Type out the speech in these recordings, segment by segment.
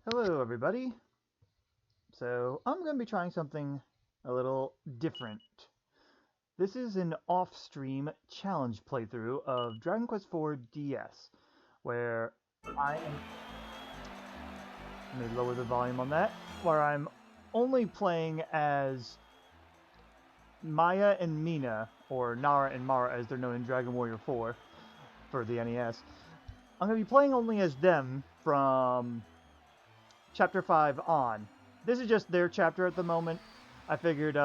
Hello everybody. So I'm going to be trying something a little different. This is an off-stream challenge playthrough of Dragon Quest IV DS, where I am... Let me lower the volume on that. Where I'm only playing as Maya and Meena, or Nara and Mara as they're known in Dragon Warrior 4 for the NES. I'm going to be playing only as them from Chapter 5 on. This is just their chapter at the moment. I figured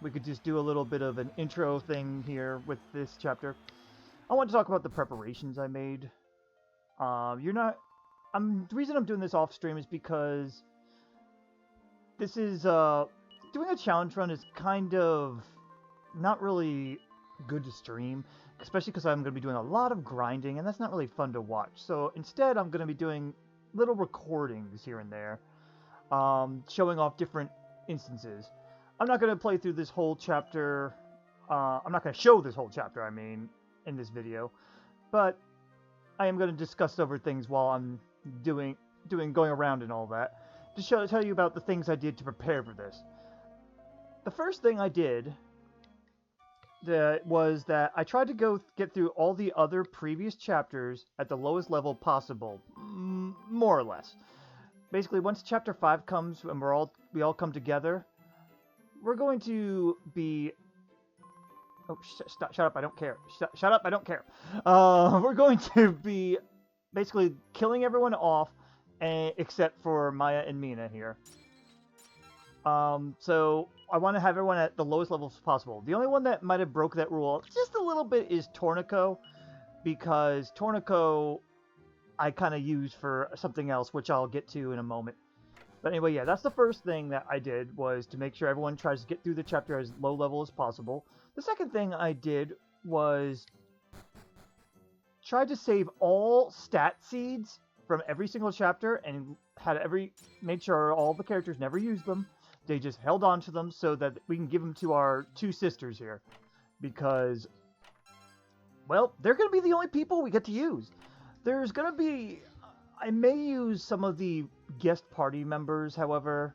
we could just do a little bit of an intro thing here with this chapter. I want to talk about the preparations I made. The reason I'm doing this off stream is because this is doing a challenge run is kind of not really good to stream, especially because I'm going to be doing a lot of grinding, and that's not really fun to watch. So instead, I'm going to be doing little recordings here and there, showing off different instances. I'm not going to play through this whole chapter. I'm not going to show this whole chapter, I mean, in this video, but I am going to discuss over things while I'm going around and all that, to tell you about the things I did to prepare for this. The first thing I did was that I tried to get through all the other previous chapters at the lowest level possible, more or less. Basically, once Chapter 5 comes and we all come together, we're going to be... Oh, shut up, I don't care. Shut up, I don't care. We're going to be basically killing everyone off, except for Maya and Meena here. So I want to have everyone at the lowest levels possible. The only one that might have broke that rule just a little bit is Tornico, because Tornico I kind of use for something else, which I'll get to in a moment. But anyway, yeah, that's the first thing that I did, was to make sure everyone tries to get through the chapter as low level as possible. The second thing I did was try to save all stat seeds from every single chapter, and made sure all the characters never used them. They just held on to them so that we can give them to our two sisters here. Because, well, they're going to be the only people we get to use. There's going to be... I may use some of the guest party members, however.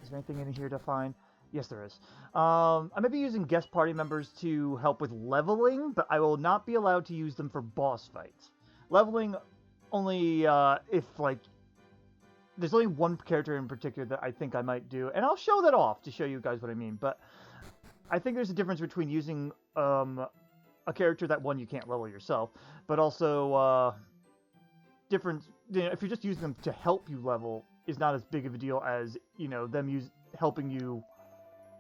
Is there anything in here to find? Yes, there is. I may be using guest party members to help with leveling, but I will not be allowed to use them for boss fights. Leveling only if, like... There's only one character in particular that I think I might do, and I'll show that off to show you guys what I mean, but I think there's a difference between using a character that, one, you can't level yourself, but also if you're just using them to help you level, is not as big of a deal as, them helping you...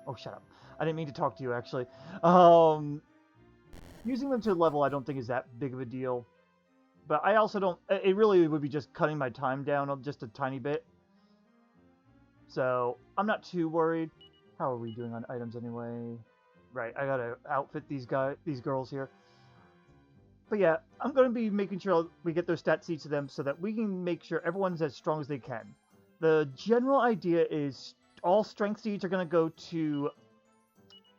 Oh, shut up. I didn't mean to talk to you, actually. Using them to level I don't think is that big of a deal. But I also don't... It really would be just cutting my time down just a tiny bit. So, I'm not too worried. How are we doing on items anyway? Right, I gotta outfit these girls here. But yeah, I'm going to be making sure we get those stat seeds to them so that we can make sure everyone's as strong as they can. The general idea is all strength seeds are going to go to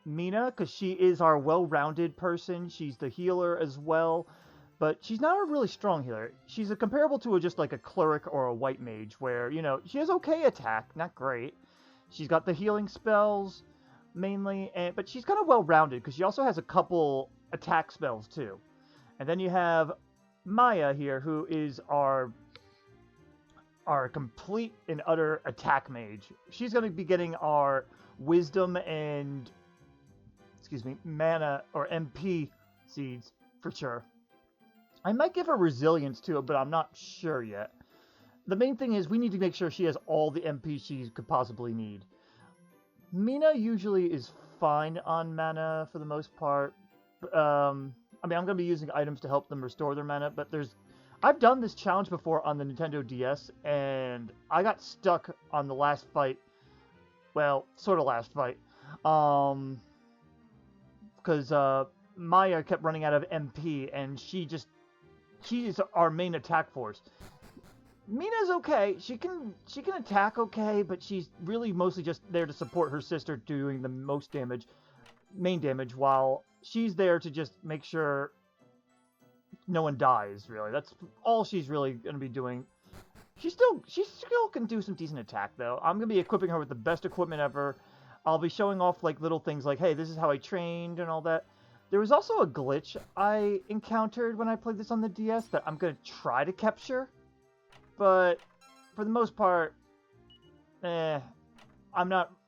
Meena, because she is our well-rounded person. She's the healer as well. But she's not a really strong healer. She's comparable to just like a cleric or a white mage, where, she has okay attack, not great. She's got the healing spells, mainly, but she's kind of well-rounded, because she also has a couple attack spells, too. And then you have Maya here, who is our complete and utter attack mage. She's going to be getting our wisdom and, mana, or MP seeds, for sure. I might give her resilience to it, but I'm not sure yet. The main thing is we need to make sure she has all the MP she could possibly need. Meena usually is fine on mana for the most part. I'm going to be using items to help them restore their mana, but I've done this challenge before on the Nintendo DS, and I got stuck on the last fight. Well, sort of last fight. Because Maya kept running out of MP, and she is our main attack force. Meena's okay. She can attack okay, but she's really mostly just there to support her sister doing the main damage, while she's there to just make sure no one dies, really. That's all she's really going to be doing. She still can do some decent attack, though. I'm going to be equipping her with the best equipment ever. I'll be showing off, like, little things like, hey, this is how I trained and all that. There was also a glitch I encountered when I played this on the DS that I'm going to try to capture. But, for the most part, I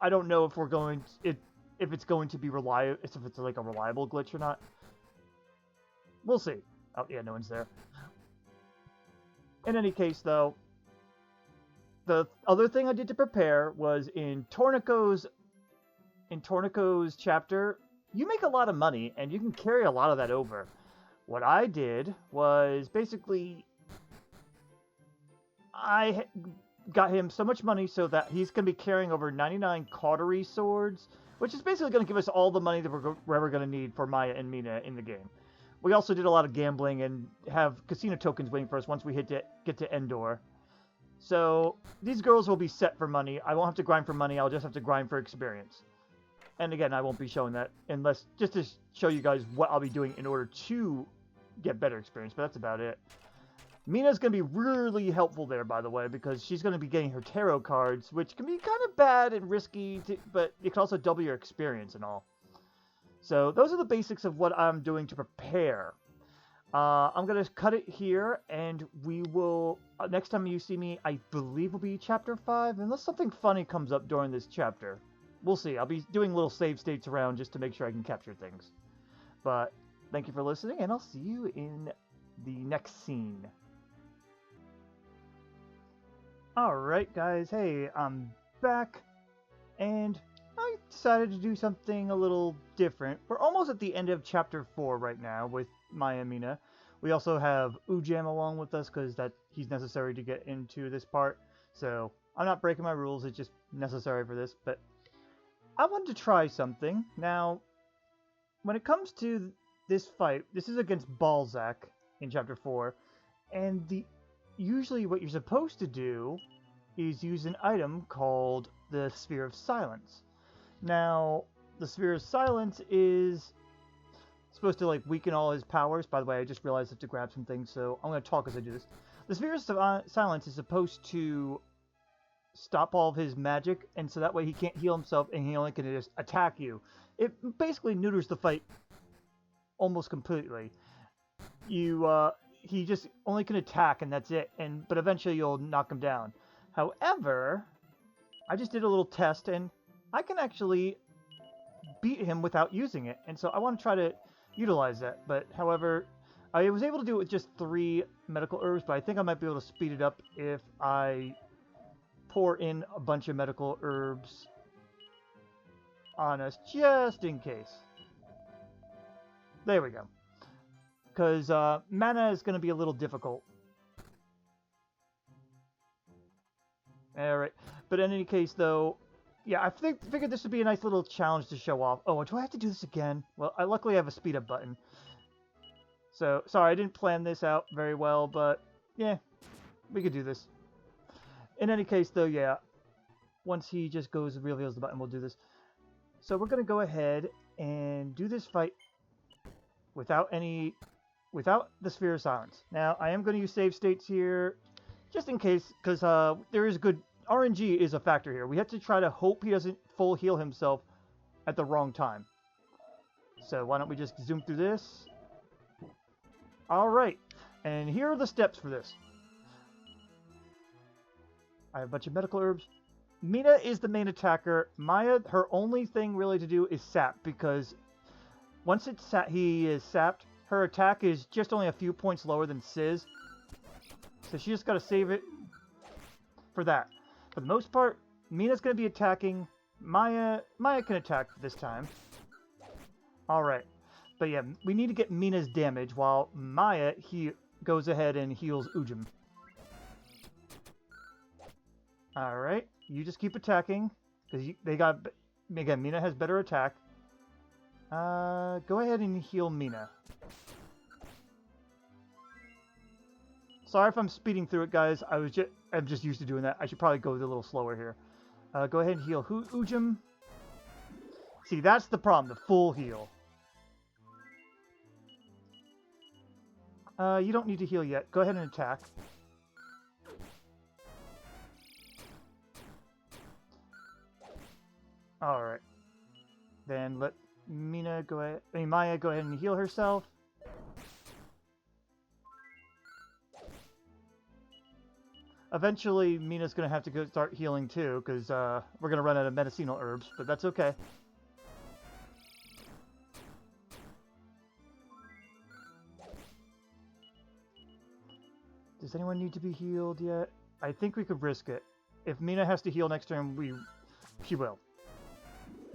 don't know if we're going to, if it's going to be reliable, if it's like a reliable glitch or not. We'll see. Oh, yeah, no one's there. In any case, though, the other thing I did to prepare was in Tornico's chapter, you make a lot of money, and you can carry a lot of that over. What I did was basically, I got him so much money so that he's going to be carrying over 99 Cautery Swords, which is basically going to give us all the money that we're ever going to need for Maya and Meena in the game. We also did a lot of gambling and have casino tokens waiting for us once we get to Endor. So, these girls will be set for money. I won't have to grind for money, I'll just have to grind for experience. And again, I won't be showing that unless, just to show you guys what I'll be doing in order to get better experience, but that's about it. Meena's going to be really helpful there, by the way, because she's going to be getting her tarot cards, which can be kind of bad and risky, but it can also double your experience and all. So those are the basics of what I'm doing to prepare. I'm going to cut it here, and we will, next time you see me, I believe will be Chapter 5, unless something funny comes up during this chapter. We'll see. I'll be doing little save states around just to make sure I can capture things. But thank you for listening, and I'll see you in the next scene. Alright guys, hey, I'm back, and I decided to do something a little different. We're almost at the end of Chapter 4 right now with Maya and Meena. We also have Oojam along with us because he's necessary to get into this part. So I'm not breaking my rules, it's just necessary for this. But I wanted to try something. Now, when it comes to this fight, this is against Baalzack in Chapter 4. And usually what you're supposed to do is use an item called the Sphere of Silence. Now, the Sphere of Silence is supposed to, like, weaken all his powers. By the way, I just realized I have to grab some things, so I'm going to talk as I do this. The Sphere of Silence is supposed to stop all of his magic, and so that way he can't heal himself, and he only can just attack you. It basically neuters the fight almost completely. He just only can attack, and that's it. But eventually you'll knock him down. However, I just did a little test, and I can actually beat him without using it. And so I want to try to utilize that. But, however, I was able to do it with just 3 medical herbs, but I think I might be able to speed it up if I pour in a bunch of medical herbs on us, just in case. There we go. Because mana is going to be a little difficult. Alright, but in any case, though, yeah, I figured this would be a nice little challenge to show off. Oh, do I have to do this again? Well, I luckily have a speed up button. So, sorry, I didn't plan this out very well, but, yeah, we could do this. In any case, though, yeah, once he just goes and reveals the button, we'll do this. So we're going to go ahead and do this fight without the Sphere of Silence. Now, I am going to use save states here, just in case, because there is good... RNG is a factor here. We have to try to hope he doesn't full heal himself at the wrong time. So why don't we just zoom through this? Alright, and here are the steps for this. I have a bunch of medical herbs. Meena is the main attacker. Maya, her only thing really to do is sap, because once he is sapped, her attack is just only a few points lower than Sizz. So she just got to save it for that. For the most part, Meena's going to be attacking. Maya can attack this time. Alright. But yeah, we need to get Meena's damage while Maya, he goes ahead and heals Oojam. Alright. You just keep attacking. Because again, Meena has better attack. Go ahead and heal Meena. Sorry if I'm speeding through it, guys. I'm just used to doing that. I should probably go a little slower here. Go ahead and heal Oojam. See, that's the problem, the full heal. You don't need to heal yet. Go ahead and attack. Alright. Then let Maya go ahead and heal herself. Eventually, Mina's going to have to go start healing too, because we're going to run out of medicinal herbs, but that's okay. Does anyone need to be healed yet? I think we could risk it. If Meena has to heal next turn, she will.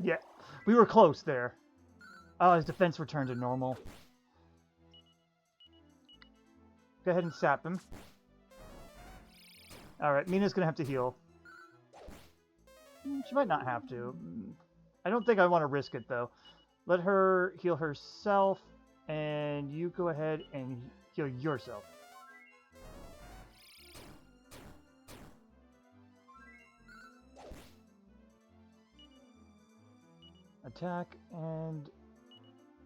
Yeah, we were close there. Oh, his defense returned to normal. Go ahead and sap him. Alright, Mina's gonna have to heal. She might not have to. I don't think I want to risk it, though. Let her heal herself, and you go ahead and heal yourself. Attack, and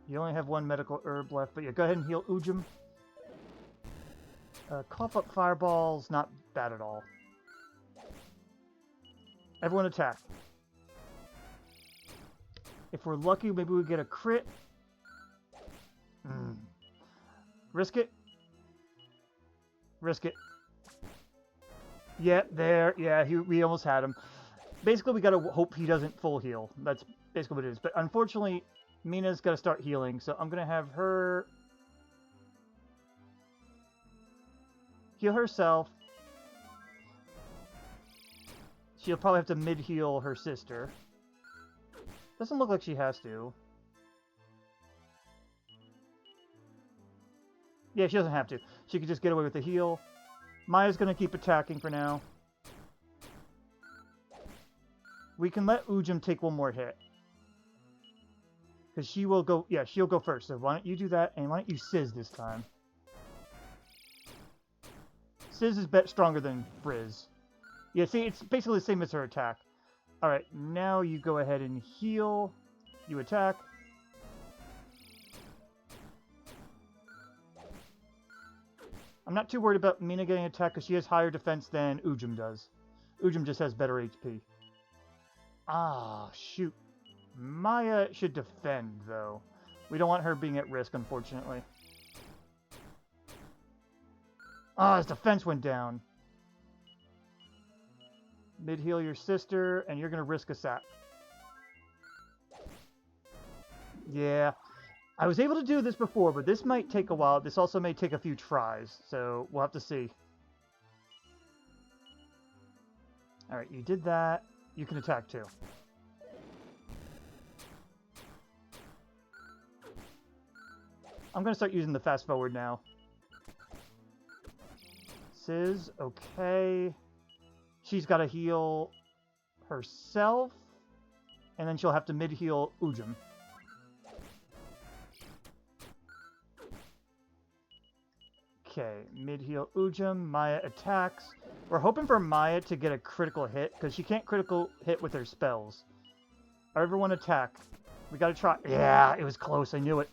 you only have one medical herb left, but yeah, go ahead and heal Oojam. Cough up fireballs, not bad at all. Everyone attack. If we're lucky, maybe we get a crit. Risk it. Risk it. Yeah, there. Yeah, we almost had him. Basically, we gotta hope he doesn't full heal. That's basically what it is. But unfortunately, Mina's gotta start healing, so I'm gonna have her heal herself. She'll probably have to mid-heal her sister. Doesn't look like she has to. Yeah, she doesn't have to. She could just get away with the heal. Maya's gonna keep attacking for now. We can let Oojam take one more hit. Because she will go... Yeah, she'll go first. So why don't you do that, and why don't you Sizz this time? Sizz is stronger than Briz. Yeah, see, it's basically the same as her attack. Alright, now you go ahead and heal. You attack. I'm not too worried about Meena getting attacked because she has higher defense than Oojam does. Oojam just has better HP. Ah, shoot. Maya should defend, though. We don't want her being at risk, unfortunately. Ah, his defense went down. Mid-heal your sister, and you're going to risk a sap. Yeah. I was able to do this before, but this might take a while. This also may take a few tries, so we'll have to see. Alright, you did that. You can attack too. I'm going to start using the fast forward now. Sizz, okay. She's got to heal herself, and then she'll have to mid-heal Oojam. Okay, mid-heal Oojam. Maya attacks. We're hoping for Maya to get a critical hit, because she can't critical hit with her spells. Everyone attack. We gotta try. Yeah, it was close. I knew it.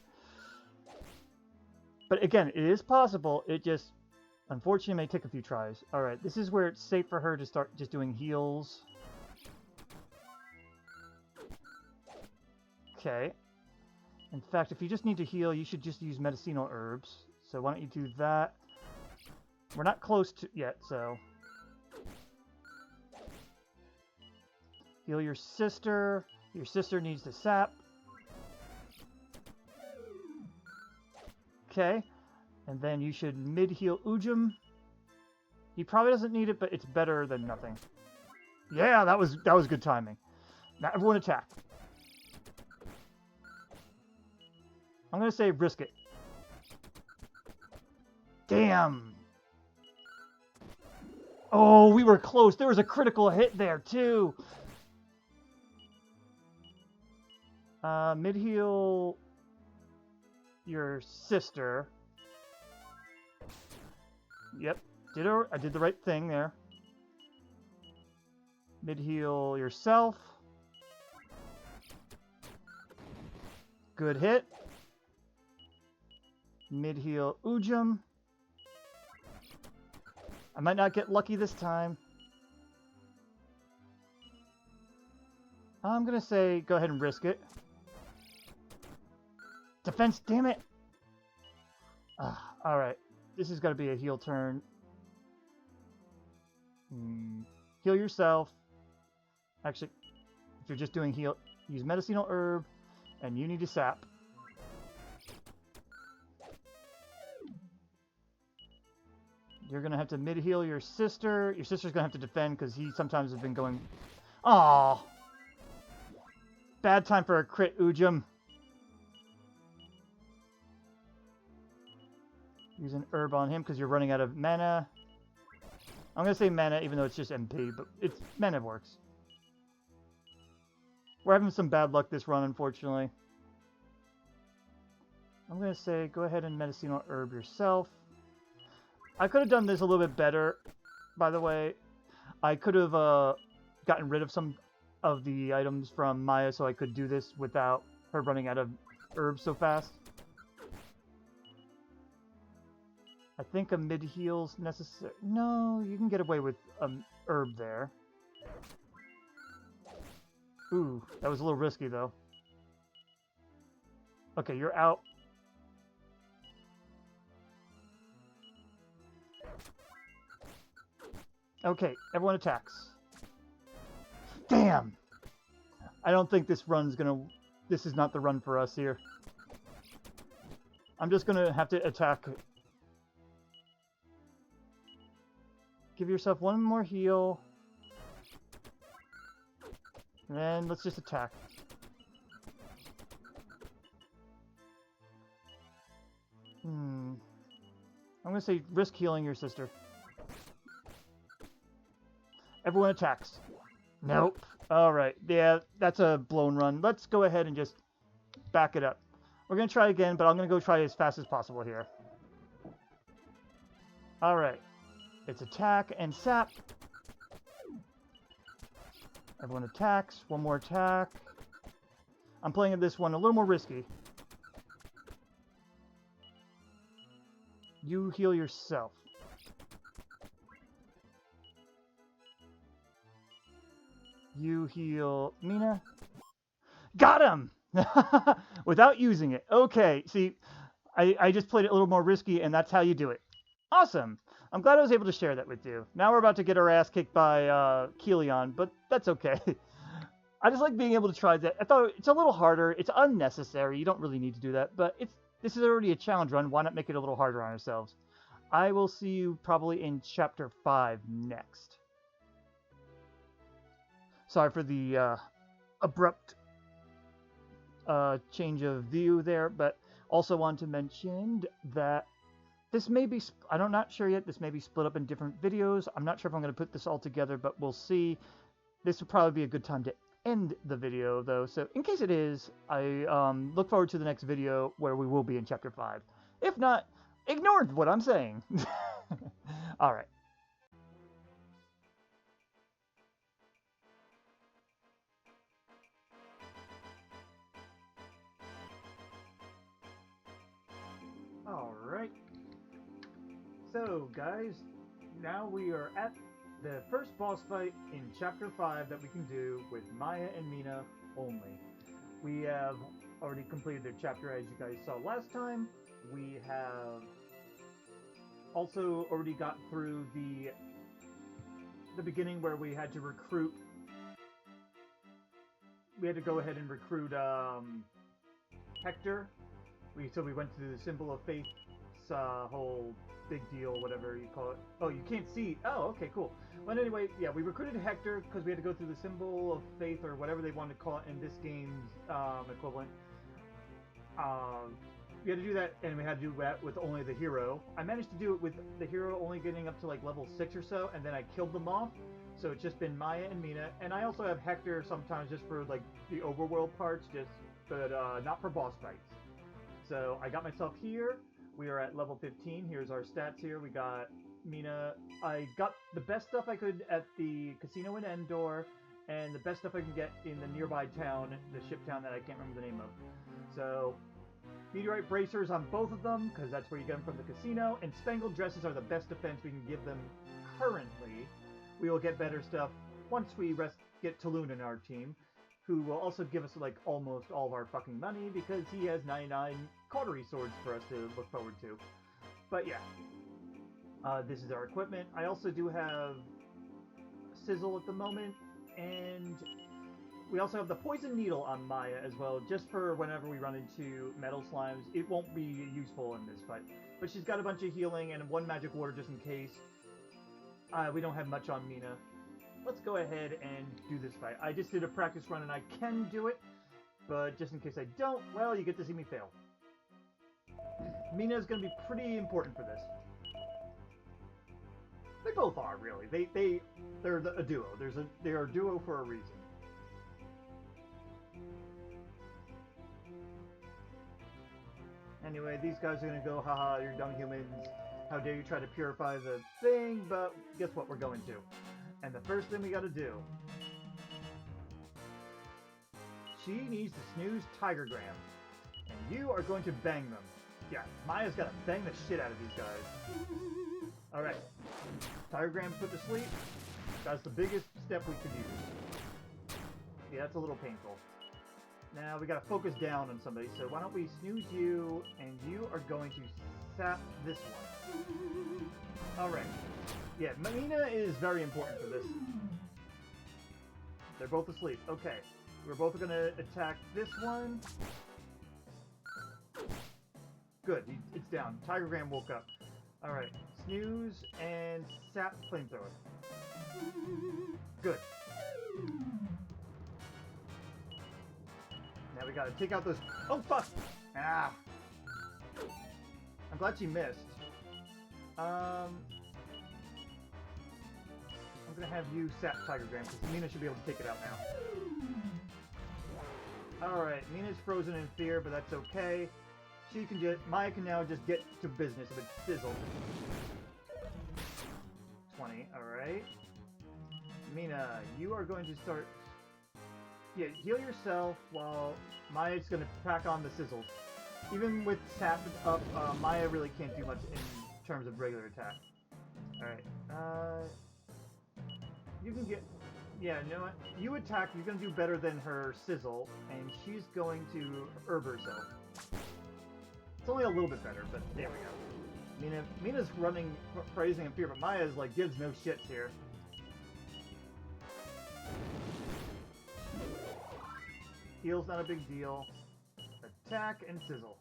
But again, it is possible. It just, unfortunately, may take a few tries. Alright, this is where it's safe for her to start just doing heals. Okay. In fact, if you just need to heal, you should just use medicinal herbs. So why don't you do that? We're not close to yet, so... Heal your sister. Your sister needs the sap. Okay. And then you should mid-heal Oojam. He probably doesn't need it, but it's better than nothing. Yeah, that was good timing. Now everyone attack. I'm going to say risk it. Damn! Oh, we were close. There was a critical hit there, too. Mid-heal your sister. Yep. I did the right thing there. Mid-heal yourself. Good hit. Mid-heal Oojam. I might not get lucky this time. I'm gonna say go ahead and risk it. Defense, damn it! Alright. This is gonna be a heal turn. Heal yourself. Actually, if you're just doing heal, use medicinal herb, and you need a sap. You're gonna have to mid-heal your sister. Your sister's gonna have to defend because he sometimes has been going... Aww! Bad time for a crit, Oojam. Use an herb on him because you're running out of mana. I'm gonna say mana even though it's just MP, but it's mana works. We're having some bad luck this run, unfortunately. I'm gonna say go ahead and medicinal herb yourself. I could have done this a little bit better, by the way. I could have gotten rid of some of the items from Maya so I could do this without her running out of herbs so fast. I think a mid-heal's necessary. No, you can get away with herb there. Ooh, that was a little risky, though. Okay, you're out. Okay, everyone attacks. Damn! I don't think this run's gonna... This is not the run for us here. I'm just gonna have to attack. Give yourself one more heal. And then let's just attack. I'm gonna say risk healing your sister. Everyone attacks. Nope. Alright, yeah, that's a blown run. Let's go ahead and just back it up. We're gonna try again, but I'm gonna go try as fast as possible here. Alright. It's attack and sap. Everyone attacks. One more attack. I'm playing this one a little more risky. You heal yourself. You heal Meena. Got him! Without using it. Okay, see, I just played it a little more risky, and that's how you do it. Awesome! I'm glad I was able to share that with you. Now we're about to get our ass kicked by Keeleon, but that's okay. I just like being able to try that. I thought it's a little harder. It's unnecessary. You don't really need to do that, but this is already a challenge run. Why not make it a little harder on ourselves? I will see you probably in Chapter 5 next. Sorry for the abrupt change of view there, but also want to mention that this may be, I'm not sure yet, this may be split up in different videos. I'm not sure if I'm going to put this all together, but we'll see. This would probably be a good time to end the video, though. So in case it is, I look forward to the next video where we will be in Chapter 5. If not, ignore what I'm saying. All right. All right. So, guys, now we are at the first boss fight in Chapter 5 that we can do with Maya and Meena only. We have already completed their chapter, as you guys saw last time. We have also already got through the beginning where we had to recruit. We had to go ahead and recruit Hector. So we went to the Symbol of Faith's whole big deal, whatever you call it. Oh, you can't see. Oh, okay, cool. But anyway, yeah, we recruited Hector because we had to go through the Symbol of Faith, or whatever they wanted to call it in this game's equivalent. We had to do that, and we had to do that with only the hero. I managed to do it with the hero only getting up to like level 6 or so, and then I killed them off. So it's just been Maya and Meena, and I also have Hector sometimes just for like the overworld parts, but not for boss fights. So I got myself here. We are at level 15. Here's our stats here. We got Meena. I got the best stuff I could at the casino in Endor, and the best stuff I can get in the nearby town, the ship town that I can't remember the name of. So, meteorite bracers on both of them, because that's where you get them from the casino, and spangled dresses are the best defense we can give them currently. We will get better stuff once we get Tulun in our team. who will also give us like almost all of our fucking money because he has 99 Cautery Swords for us to look forward to. But yeah, this is our equipment. I also do have Sizzle at the moment, and we also have the Poison Needle on Maya as well, just for whenever we run into metal slimes. It won't be useful in this fight, but she's got a bunch of healing and one magic water just in case. We don't have much on Meena. Let's go ahead and do this fight. I just did a practice run and I can do it, but just in case I don't, well, you get to see me fail. Meena is going to be pretty important for this. They both are, really. They're a duo. They are a duo for a reason. Anyway, these guys are going to go, haha, you're dumb humans. How dare you try to purify the thing, but guess what we're going to. And the first thing we gotta do... She needs to snooze Tigergram. And you are going to bang them. Yeah, Maya's gotta bang the shit out of these guys. Alright. Tigergram put to sleep. That's the biggest step we could use. Yeah, that's a little painful. Now we gotta focus down on somebody, so why don't we snooze you, and you are going to sap this one. Alright. Yeah, Meena is very important for this. They're both asleep. Okay. We're both gonna attack this one. Good, it's down. Tigergram woke up. Alright. Snooze and sap flamethrower. Good. Now we gotta take out those... Oh, fuck! Ah! I'm glad she missed. I'm gonna have you sap Tigergram, because Meena should be able to take it out now. Alright, Meena's frozen in fear, but that's okay. She can just... Maya can now just get to business with Sizzle. 20, alright. Meena, you are going to start... Yeah, heal yourself while Maya's gonna pack on the Sizzle. Even with sap up, Maya really can't do much in terms of regular attack. Alright, you can get... Yeah, you know what? You attack, you're gonna do better than her Sizzle, and she's going to herb herself. It's only a little bit better, but there we go. Meena's running, praising in fear, but Maya's like, gives no shits here. Heal's not a big deal. Attack and Sizzle.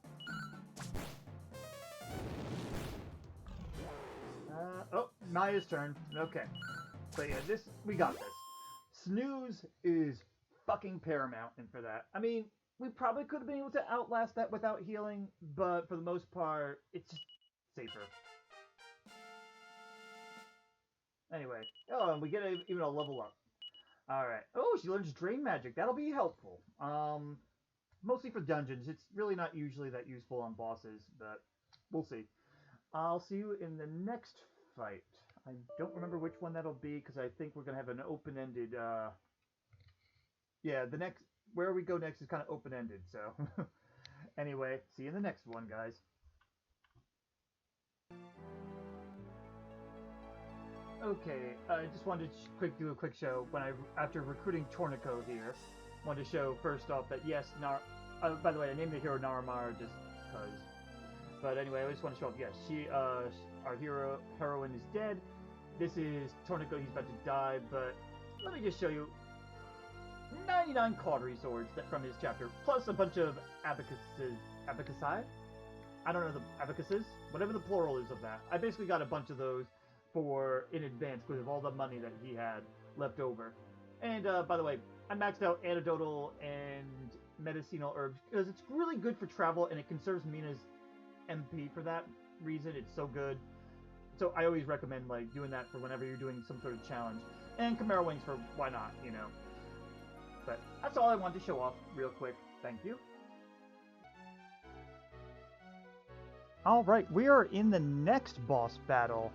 Oh, Maya's turn. Okay. So yeah, we got this. Snooze is fucking paramount for that. I mean, we probably could have been able to outlast that without healing, but for the most part, it's just safer. Anyway, oh, and we get even a level up. Alright. Oh, she learns Drain Magic. That'll be helpful. Mostly for dungeons. It's really not usually that useful on bosses, but we'll see. I'll see you in the next fight. I don't remember which one that'll be, because I think we're going to have an open-ended, yeah, the next... Where we go next is kind of open-ended, so... Anyway, see you in the next one, guys. Okay, I just wanted to do a quick show. After recruiting Tornico here, wanted to show first off that yes, by the way, I named the hero Naramara just because. But anyway, I just want to show off, yes, our heroine is dead. This is Tornico, he's about to die, but let me just show you 99 Cautery Swords from his chapter, plus a bunch of abacusi? I don't know the abacuses, whatever the plural is of that. I basically got a bunch of those in advance because of all the money that he had left over. And by the way, I maxed out antidotal and medicinal herbs because it's really good for travel and it conserves Meena's MP for that reason. It's so good. So I always recommend like doing that for whenever you're doing some sort of challenge. And Chimera Wings for why not, you know. But that's all I wanted to show off real quick. Thank you. Alright, we are in the next boss battle.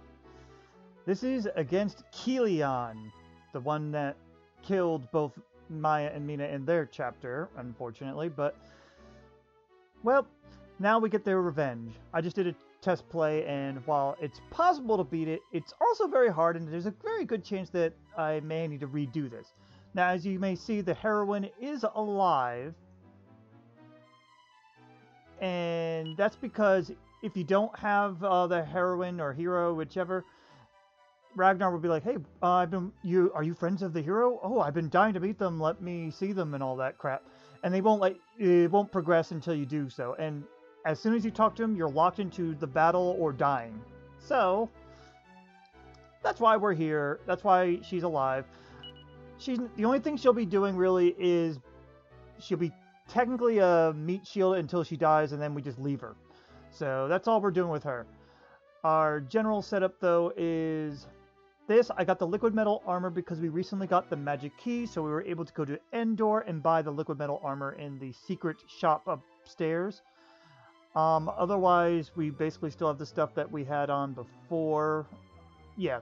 This is against Keeleon, the one that killed both Maya and Meena in their chapter, unfortunately, but... Well, now we get their revenge. I just did a test play, and while it's possible to beat it, it's also very hard, and there's a very good chance that I may need to redo this. Now, as you may see, the heroine is alive. And that's because if you don't have the heroine or hero, whichever, Ragnar will be like, "Hey, are you friends of the hero? Oh, I've been dying to meet them. Let me see them," and all that crap. And it won't progress until you do so. And as soon as you talk to him, you're locked into the battle or dying. So that's why we're here. That's why she's alive. The only thing she'll be doing really is she'll be technically a meat shield until she dies, and then we just leave her. So that's all we're doing with her. Our general setup, though, is this. I got the liquid metal armor because we recently got the magic key, so we were able to go to Endor and buy the liquid metal armor in the secret shop upstairs. Otherwise, we basically still have the stuff that we had on before. Yeah,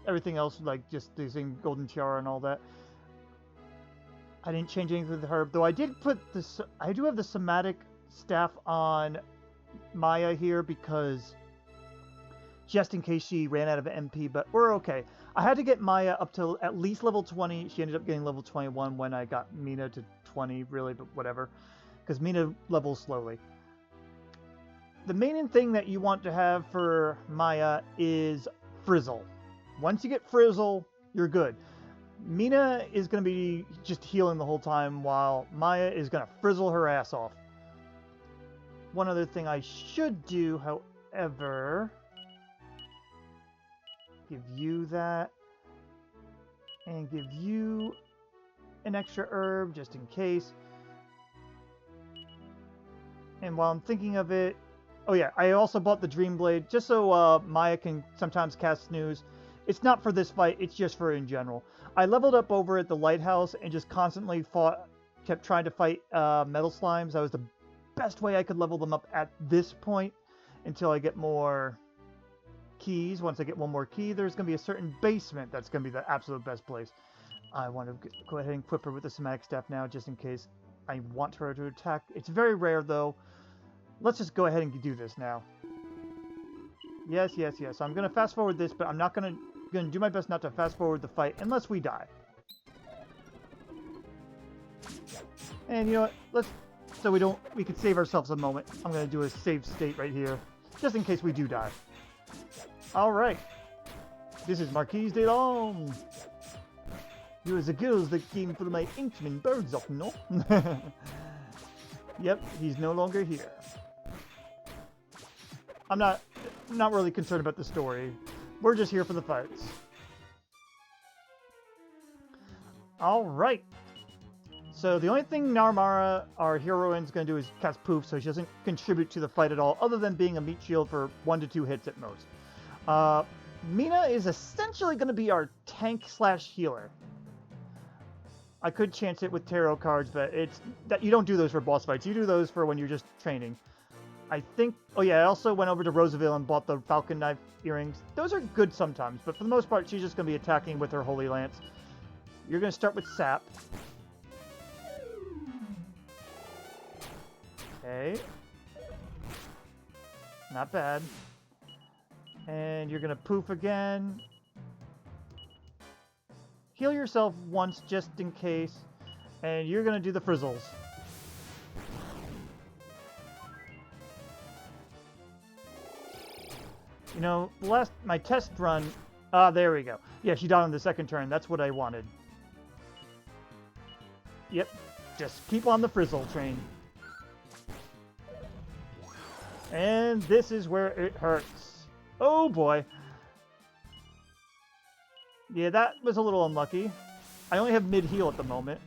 everything else, like just the same golden tiara and all that. I didn't change anything with her, though I did put this. I do have the somatic staff on Maya here because just in case she ran out of MP, but we're okay. I had to get Maya up to at least level 20. She ended up getting level 21 when I got Meena to 20, really, but whatever, because Meena levels slowly. The main thing that you want to have for Maya is Frizzle. Once you get Frizzle, you're good. Meena is going to be just healing the whole time, while Maya is going to frizzle her ass off. One other thing I should do, however, give you that, and give you an extra herb, just in case. And while I'm thinking of it, oh yeah, I also bought the Dream Blade, just so Maya can sometimes cast Snooze. It's not for this fight, it's just for in general. I leveled up over at the Lighthouse and just constantly kept trying to fight metal slimes. That was the best way I could level them up at this point until I get more keys. Once I get one more key, there's going to be a certain basement that's going to be the absolute best place. I want to go ahead and equip her with the somatic staff now, just in case I want her to attack. It's very rare, though. Let's just go ahead and do this now. Yes. I'm going to fast forward this, but I'm not going to do my best not to fast forward the fight unless we die. And you know what? We can save ourselves a moment. I'm going to do a save state right here, just in case we do die. All right. This is Marquise de Long. You are the girls that came for my Inkman Barbatos, no? Yep, he's no longer here. I'm not really concerned about the story. We're just here for the fights. All right. So the only thing Narmara, our heroine, is going to do is cast Poof, so she doesn't contribute to the fight at all, other than being a meat shield for 1 to 2 hits at most. Meena is essentially going to be our tank/healer. I could chance it with tarot cards, but it's that you don't do those for boss fights. You do those for when you're just training. I think... Oh yeah, I also went over to Roosevelt and bought the Falcon Knife earrings. Those are good sometimes, but for the most part, she's just going to be attacking with her Holy Lance. You're going to start with Sap. Okay. Not bad. And you're going to Poof again. Heal yourself once just in case. And you're going to do the Frizzles. You know, my test run... there we go. Yeah, she died on the second turn. That's what I wanted. Yep. Just keep on the Frizzle train. And this is where it hurts. Oh boy. Yeah, that was a little unlucky. I only have mid-heal at the moment.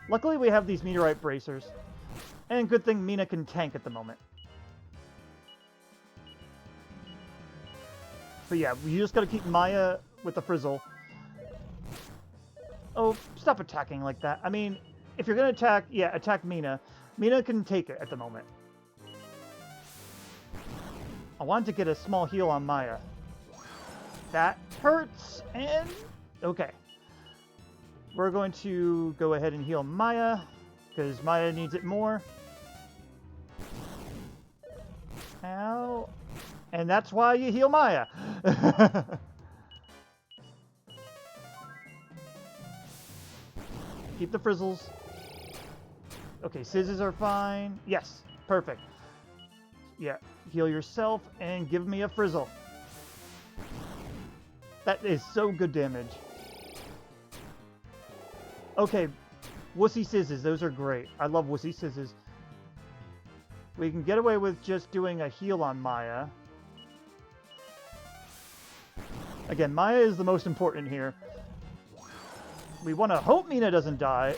Luckily, we have these meteorite bracers. And good thing Meena can tank at the moment. But yeah, you just gotta keep Maya with the Frizzle. Oh, stop attacking like that. I mean, if you're gonna attack, yeah, attack Meena. Meena can take it at the moment. I wanted to get a small heal on Maya. That hurts, and... Okay. We're going to go ahead and heal Maya, because Maya needs it more. Ow. And that's why you heal Maya. Keep the frizzles. Okay, scissors are fine. Yes, perfect. Yeah, heal yourself and give me a frizzle. That is so good damage. Okay, wussy scissors. Those are great. I love wussy scissors. We can get away with just doing a heal on Maya. Again, Maya is the most important here. We want to hope Meena doesn't die,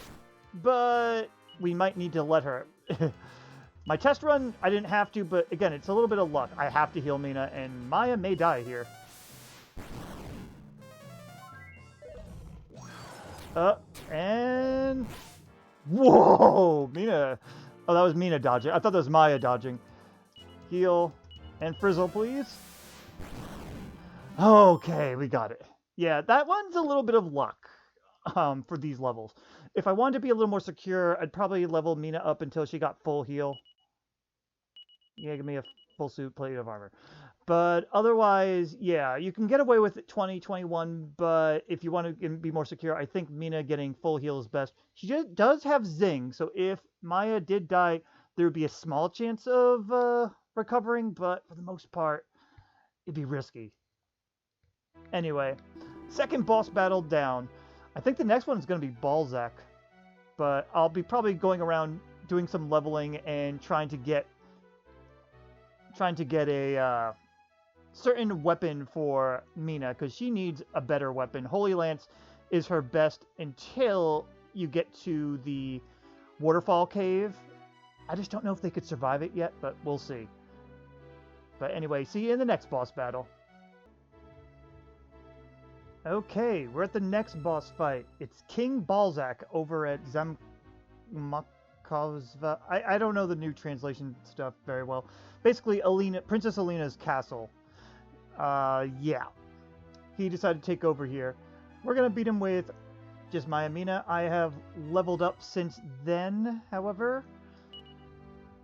but we might need to let her. My test run, I didn't have to, but again, it's a little bit of luck. I have to heal Meena, and Maya may die here. And... Whoa! Meena... Oh, that was Meena dodging. I thought that was Maya dodging. Heal and frizzle, please. Okay, we got it. Yeah, that one's a little bit of luck for these levels. If I wanted to be a little more secure, I'd probably level Meena up until she got full heal. Yeah, give me a full suit plate of armor. But otherwise, yeah, you can get away with it 20, 21, but if you want to be more secure, I think Meena getting full heal is best. She just does have Zing, so if Maya did die, there would be a small chance of recovering, but for the most part, it'd be risky. Anyway, second boss battle down. I think the next one is going to be Baalzack, but I'll be probably going around doing some leveling and trying to get a certain weapon for Meena, because she needs a better weapon. Holy Lance is her best until you get to the waterfall cave. I just don't know if they could survive it yet, but we'll see. But anyway, see you in the next boss battle. Okay, we're at the next boss fight. It's King Baalzack over at Zamkovsva. I don't know the new translation stuff very well. Basically, Princess Alina's castle. Yeah. He decided to take over here. We're going to beat him with just Maya Meena. I have leveled up since then, however.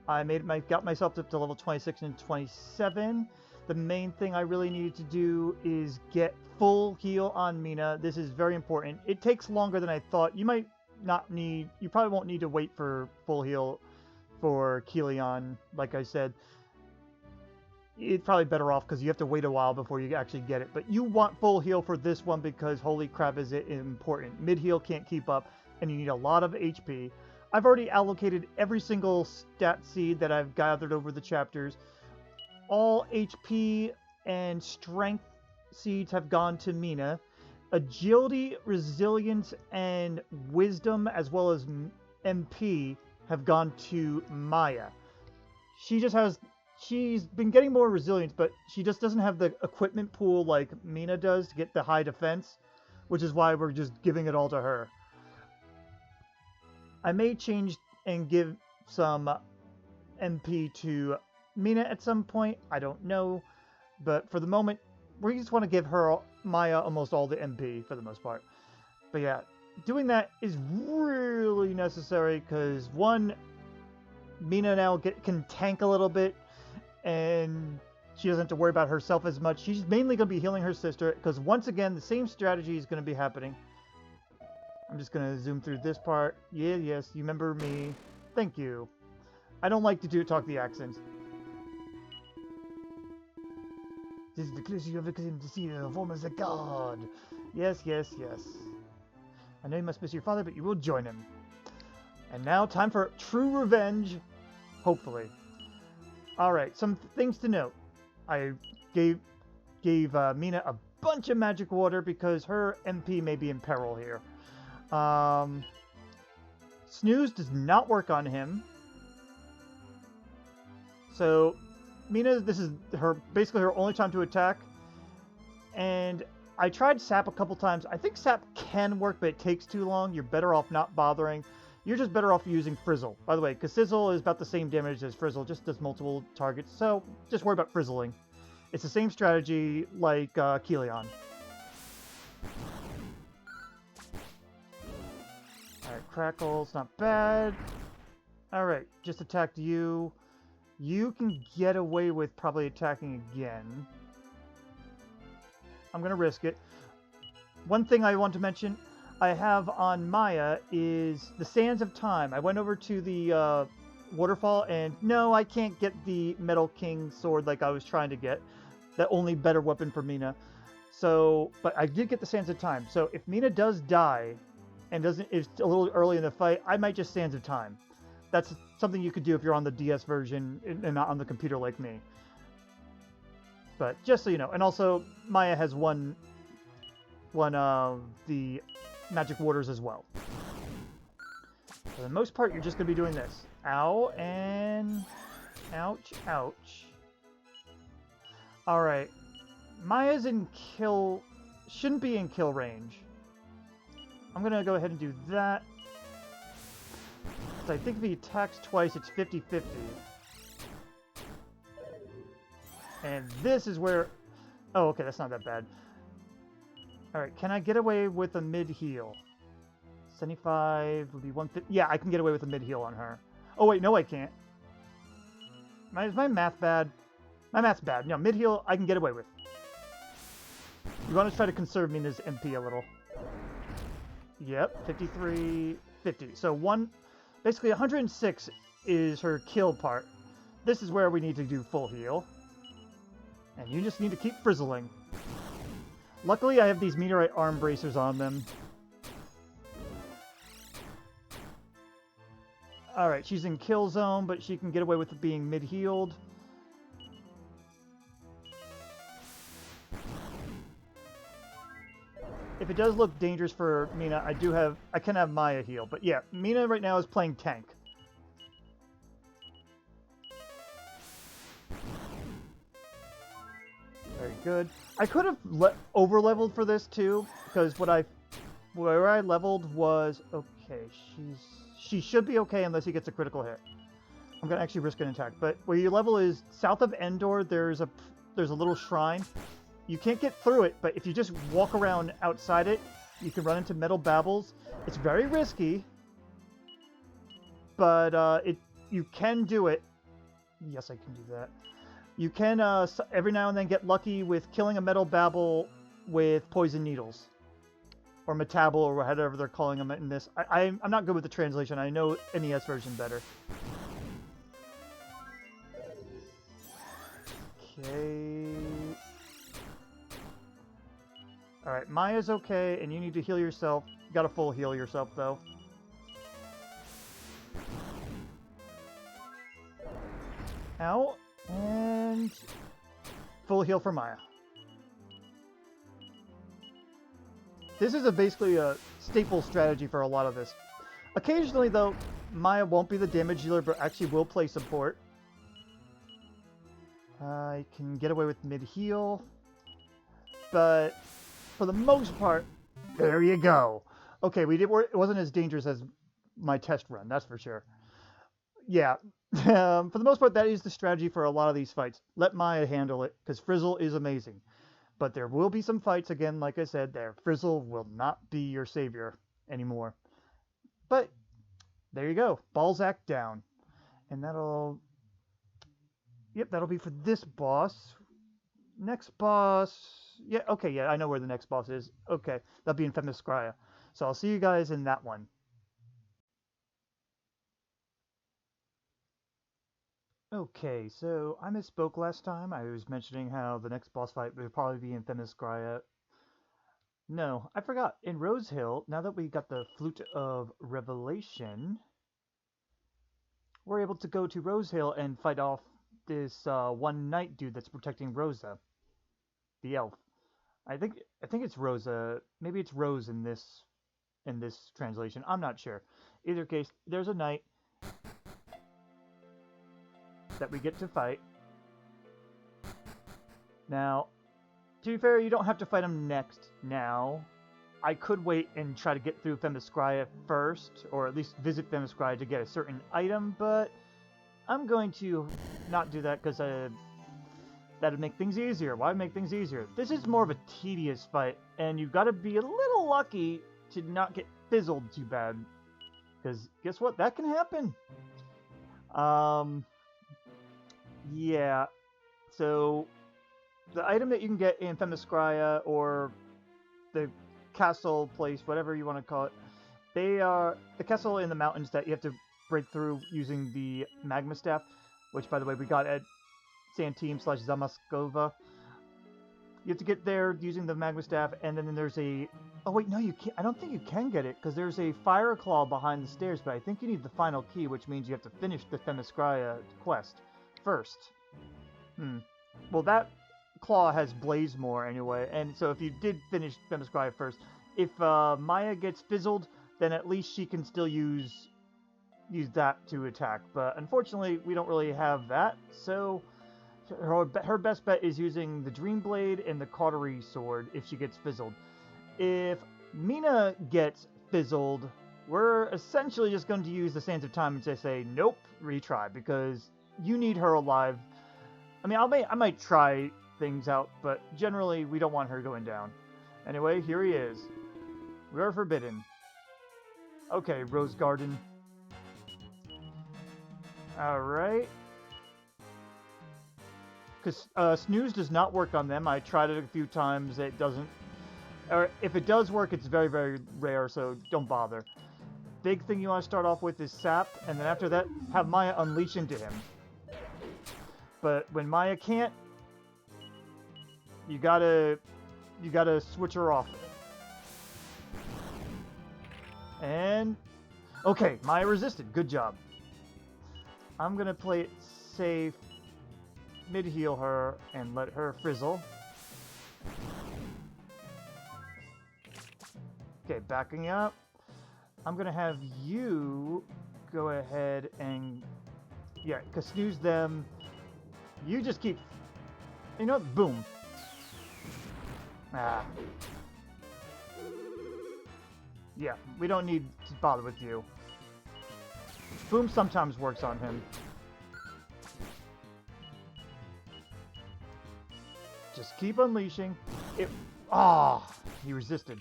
I got myself up to level 26 and 27. The main thing I really needed to do is get full heal on Meena. This is very important. It takes longer than I thought. You probably won't need to wait for full heal for Keeleon, like I said. It's probably better off because you have to wait a while before you actually get it. But you want full heal for this one because holy crap is it important. Mid heal can't keep up and you need a lot of HP. I've already allocated every single stat seed that I've gathered over the chapters. All HP and strength seeds have gone to Meena. Agility, resilience, and wisdom, as well as MP, have gone to Maya. She's been getting more resilience, but she just doesn't have the equipment pool like Meena does to get the high defense, which is why we're just giving it all to her. I may change and give some MP to Meena at some point. I don't know. But for the moment, we just want to give her, Maya, almost all the MP for the most part. But yeah, doing that is really necessary because, one, Meena now can tank a little bit and she doesn't have to worry about herself as much. She's mainly going to be healing her sister because, once again, the same strategy is going to be happening. I'm just going to zoom through this part. Yeah, yes, you remember me. Thank you. I don't like to talk the accents. This is the closest you ever came to see the form as a god. Yes, yes, yes. I know you must miss your father, but you will join him. And now, time for true revenge. Hopefully. Alright, some things to note. I gave Meena a bunch of magic water because her MP may be in peril here. Snooze does not work on him. So, Meena, this is basically her only time to attack. And I tried Sap a couple times. I think Sap can work, but it takes too long. You're better off not bothering. You're just better off using Frizzle. By the way, because Sizzle is about the same damage as Frizzle, just does multiple targets. So, just worry about Frizzling. It's the same strategy like Keeleon. Alright, Crackle's not bad. Alright, just attacked you. You can get away with probably attacking again. I'm going to risk it. One thing I want to mention, I have on Maya is the Sands of Time. I went over to the waterfall, and no, I can't get the Metal King sword like I was trying to get. The only better weapon for Meena. So, but I did get the Sands of Time. So if Meena does die, and is a little early in the fight, I might just Sands of Time. That's something you could do if you're on the DS version and not on the computer like me. But just so you know, and also Maya has one of the magic waters as well. For the most part, you're just going to be doing this. Ow, and ouch, ouch. Alright. Maya's in kill... shouldn't be in kill range. I'm going to go ahead and do that. I think if he attacks twice, it's 50-50. And this is where... oh, okay, that's not that bad. Alright, can I get away with a mid-heal? 75 would be 150. Yeah, I can get away with a mid-heal on her. Oh, wait, no, I can't. Is my math bad? My math's bad. No, mid-heal, I can get away with. You want to try to conserve Meena's MP a little. Yep, 53, 50. So basically 106 is her kill part. This is where we need to do full heal. And you just need to keep frizzling. Luckily, I have these meteorite arm bracers on them. Alright, she's in kill zone, but she can get away with being mid-healed. If it does look dangerous for Meena, I can have Maya heal. But yeah, Meena right now is playing tank. Very good. I could have over-leveled for this too, because where I leveled was okay. She should be okay unless he gets a critical hit. I'm gonna actually risk an attack. But where your level is south of Endor, there's a little shrine. You can't get through it, but if you just walk around outside it, you can run into metal babbles. It's very risky, but you can do it. Yes, I can do that. You can every now and then get lucky with killing a metal babble with poison needles. Or metabble, or whatever they're calling them in this. I'm not good with the translation. I know NES version better. Okay. Alright, Maya's okay, and you need to heal yourself. You gotta full heal yourself, though. Ow. And full heal for Maya. This is basically a staple strategy for a lot of this. Occasionally, though, Maya won't be the damage dealer, but actually will play support. I can get away with mid-heal. But for the most part, there you go. Okay, it wasn't as dangerous as my test run, that's for sure. Yeah, for the most part, that is the strategy for a lot of these fights. Let Maya handle it, because Frizzle is amazing. But there will be some fights, again, like I said, there. Frizzle will not be your savior anymore. But, there you go. Baalzack down. And that'll... yep, that'll be for this boss. Next boss... yeah, okay, yeah, I know where the next boss is. Okay, that'll be in Themyscira. So I'll see you guys in that one. Okay, so I misspoke last time. I was mentioning how the next boss fight would probably be in Themyscira. No, I forgot. In Rosehill, now that we got the Flute of Revelation, we're able to go to Rosehill and fight off this one knight dude that's protecting Rosa, the elf. I think it's Rosa. Maybe it's Rose in this translation. I'm not sure. Either case, there's a knight that we get to fight. Now, to be fair, you don't have to fight him now. I could wait and try to get through Themyscira first, or at least visit Themyscira to get a certain item, but I'm going to not do that because that'd make things easier. Why make things easier? This is more of a tedious fight, and you've got to be a little lucky to not get fizzled too bad. Because guess what? That can happen. Yeah. So the item that you can get in Themyscira, or the castle place, whatever you want to call it. They are the castle in the mountains that you have to break through using the magma staff, which, by the way, we got at Santim/Zamaskova. You have to get there using the magma staff, and then there's a... Oh, wait, no, you can't. I don't think you can get it, because there's a fire claw behind the stairs, but I think you need the final key, which means you have to finish the Themyscira quest first. Well, that claw has Blazemore anyway, and so if you did finish Themyscira first, if Maya gets fizzled, then at least she can still use that to attack. But unfortunately, we don't really have that, so... Her best bet is using the Dream Blade and the Cautery Sword if she gets fizzled. If Meena gets fizzled, we're essentially just going to use the Sands of Time and just say, nope, retry, because you need her alive. I mean, I might try things out, but generally we don't want her going down. Anyway, here he is. We are forbidden. Okay, Roseguardin. Alright. Because snooze does not work on them. I tried it a few times. It doesn't. Or if it does work, it's very, very rare, so don't bother. Big thing you want to start off with is sap, and then after that, have Maya unleash into him. But when Maya can't, you gotta switch her off. And okay, Maya resisted. Good job. I'm gonna play it safe. Mid-heal her and let her frizzle. Okay, backing up. I'm gonna have you go ahead and... Yeah, because snooze them. You just keep... You know what? Boom. Ah. Yeah, we don't need to bother with you. Boom sometimes works on him. Just keep unleashing. It. Ah, he resisted.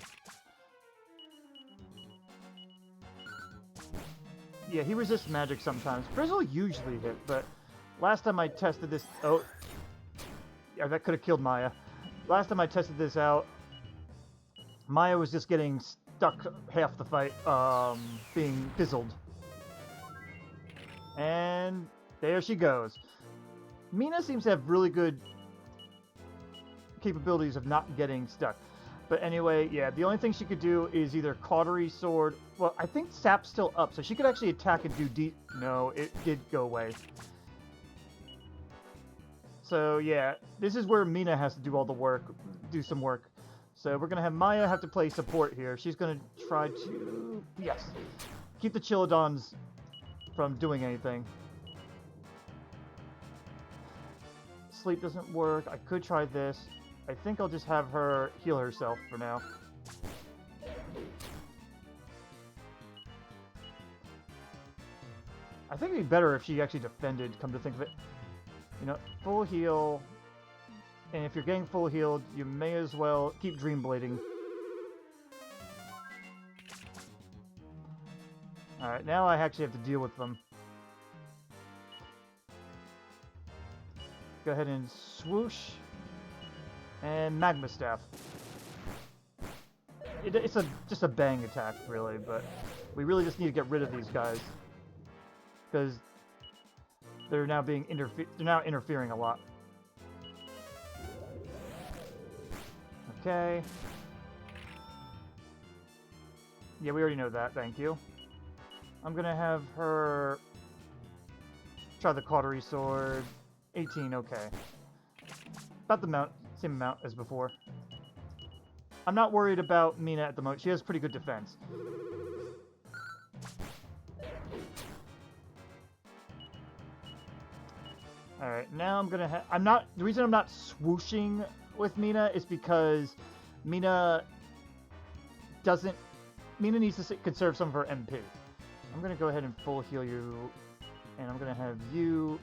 Yeah, he resists magic sometimes. Frizzle usually hit, but last time I tested this... Oh. Yeah, that could have killed Maya. Last time I tested this out, Maya was just getting stuck half the fight, being fizzled. And there she goes. Meena seems to have really good capabilities of not getting stuck. But anyway, yeah, the only thing she could do is either Cautery Sword... Well, I think Sap's still up, so she could actually attack and do deep... No, it did go away. So, yeah, this is where Meena has to do all the work, do some work. So we're going to have Maya have to play support here. She's going to try to... Yes. Keep the Chilodons from doing anything. Sleep doesn't work. I could try this. I think I'll just have her heal herself for now. I think it'd be better if she actually defended, come to think of it. You know, full heal. And if you're getting full healed, you may as well keep Dream Blading. Alright, now I actually have to deal with them. Go ahead and swoosh. And Magma Staff. It's just a bang attack, really, but we really just need to get rid of these guys. Because they're now being interfering a lot. Okay. Yeah, we already know that, thank you. I'm gonna have her try the Cautery Sword. 18, okay. About the same amount as before. I'm not worried about Meena at the moment. She has pretty good defense. Alright, now I'm gonna have... The reason I'm not swooshing with Meena is because Meena needs to conserve some of her MP. I'm gonna go ahead and full heal you, and I'm gonna have you...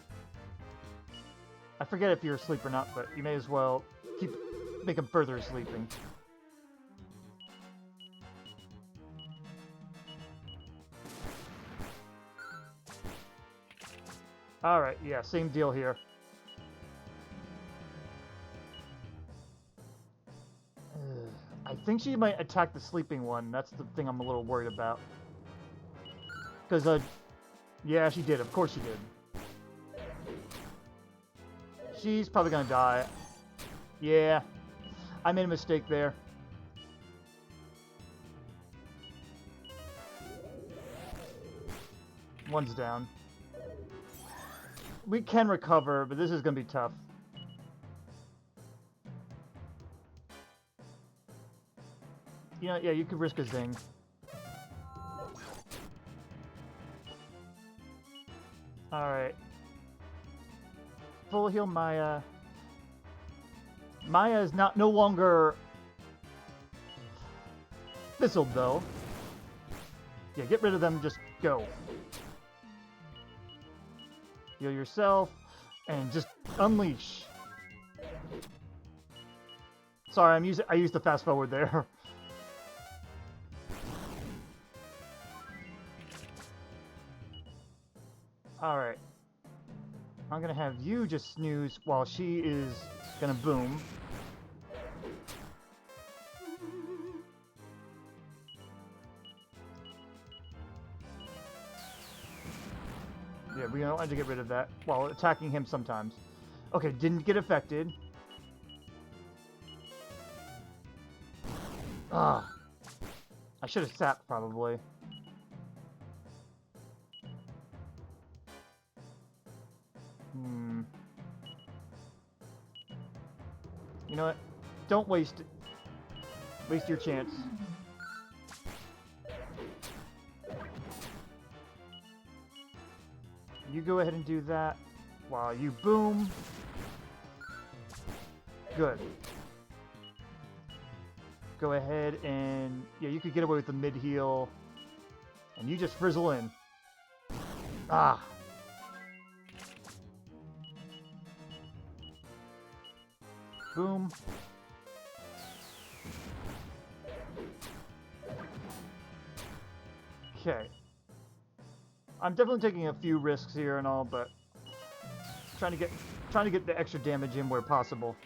I forget if you're asleep or not, but you may as well make him further sleeping. Alright, yeah, same deal here. I think she might attack the sleeping one. That's the thing I'm a little worried about. Because, yeah, she did. Of course she did. She's probably gonna die. Yeah, I made a mistake there. One's down. We can recover, but this is gonna be tough. You know, yeah, you could risk a zing. Alright. Full heal Maya. Maya is no longer fizzled though. Yeah, get rid of them, just go. Heal yourself and just unleash. Sorry, I used the fast forward there. Alright. I'm gonna have you just snooze while she is gonna boom. Yeah, we don't want to get rid of that while attacking him sometimes. Okay, didn't get affected. Ah. I should have sapped probably. You know what? Don't waste it. Waste your chance. You go ahead and do that while you boom. Good. Go ahead and... yeah, you could get away with the mid-heal. And you just frizzle in. Ah. Boom. Okay. I'm definitely taking a few risks here and all, but trying to get the extra damage in where possible.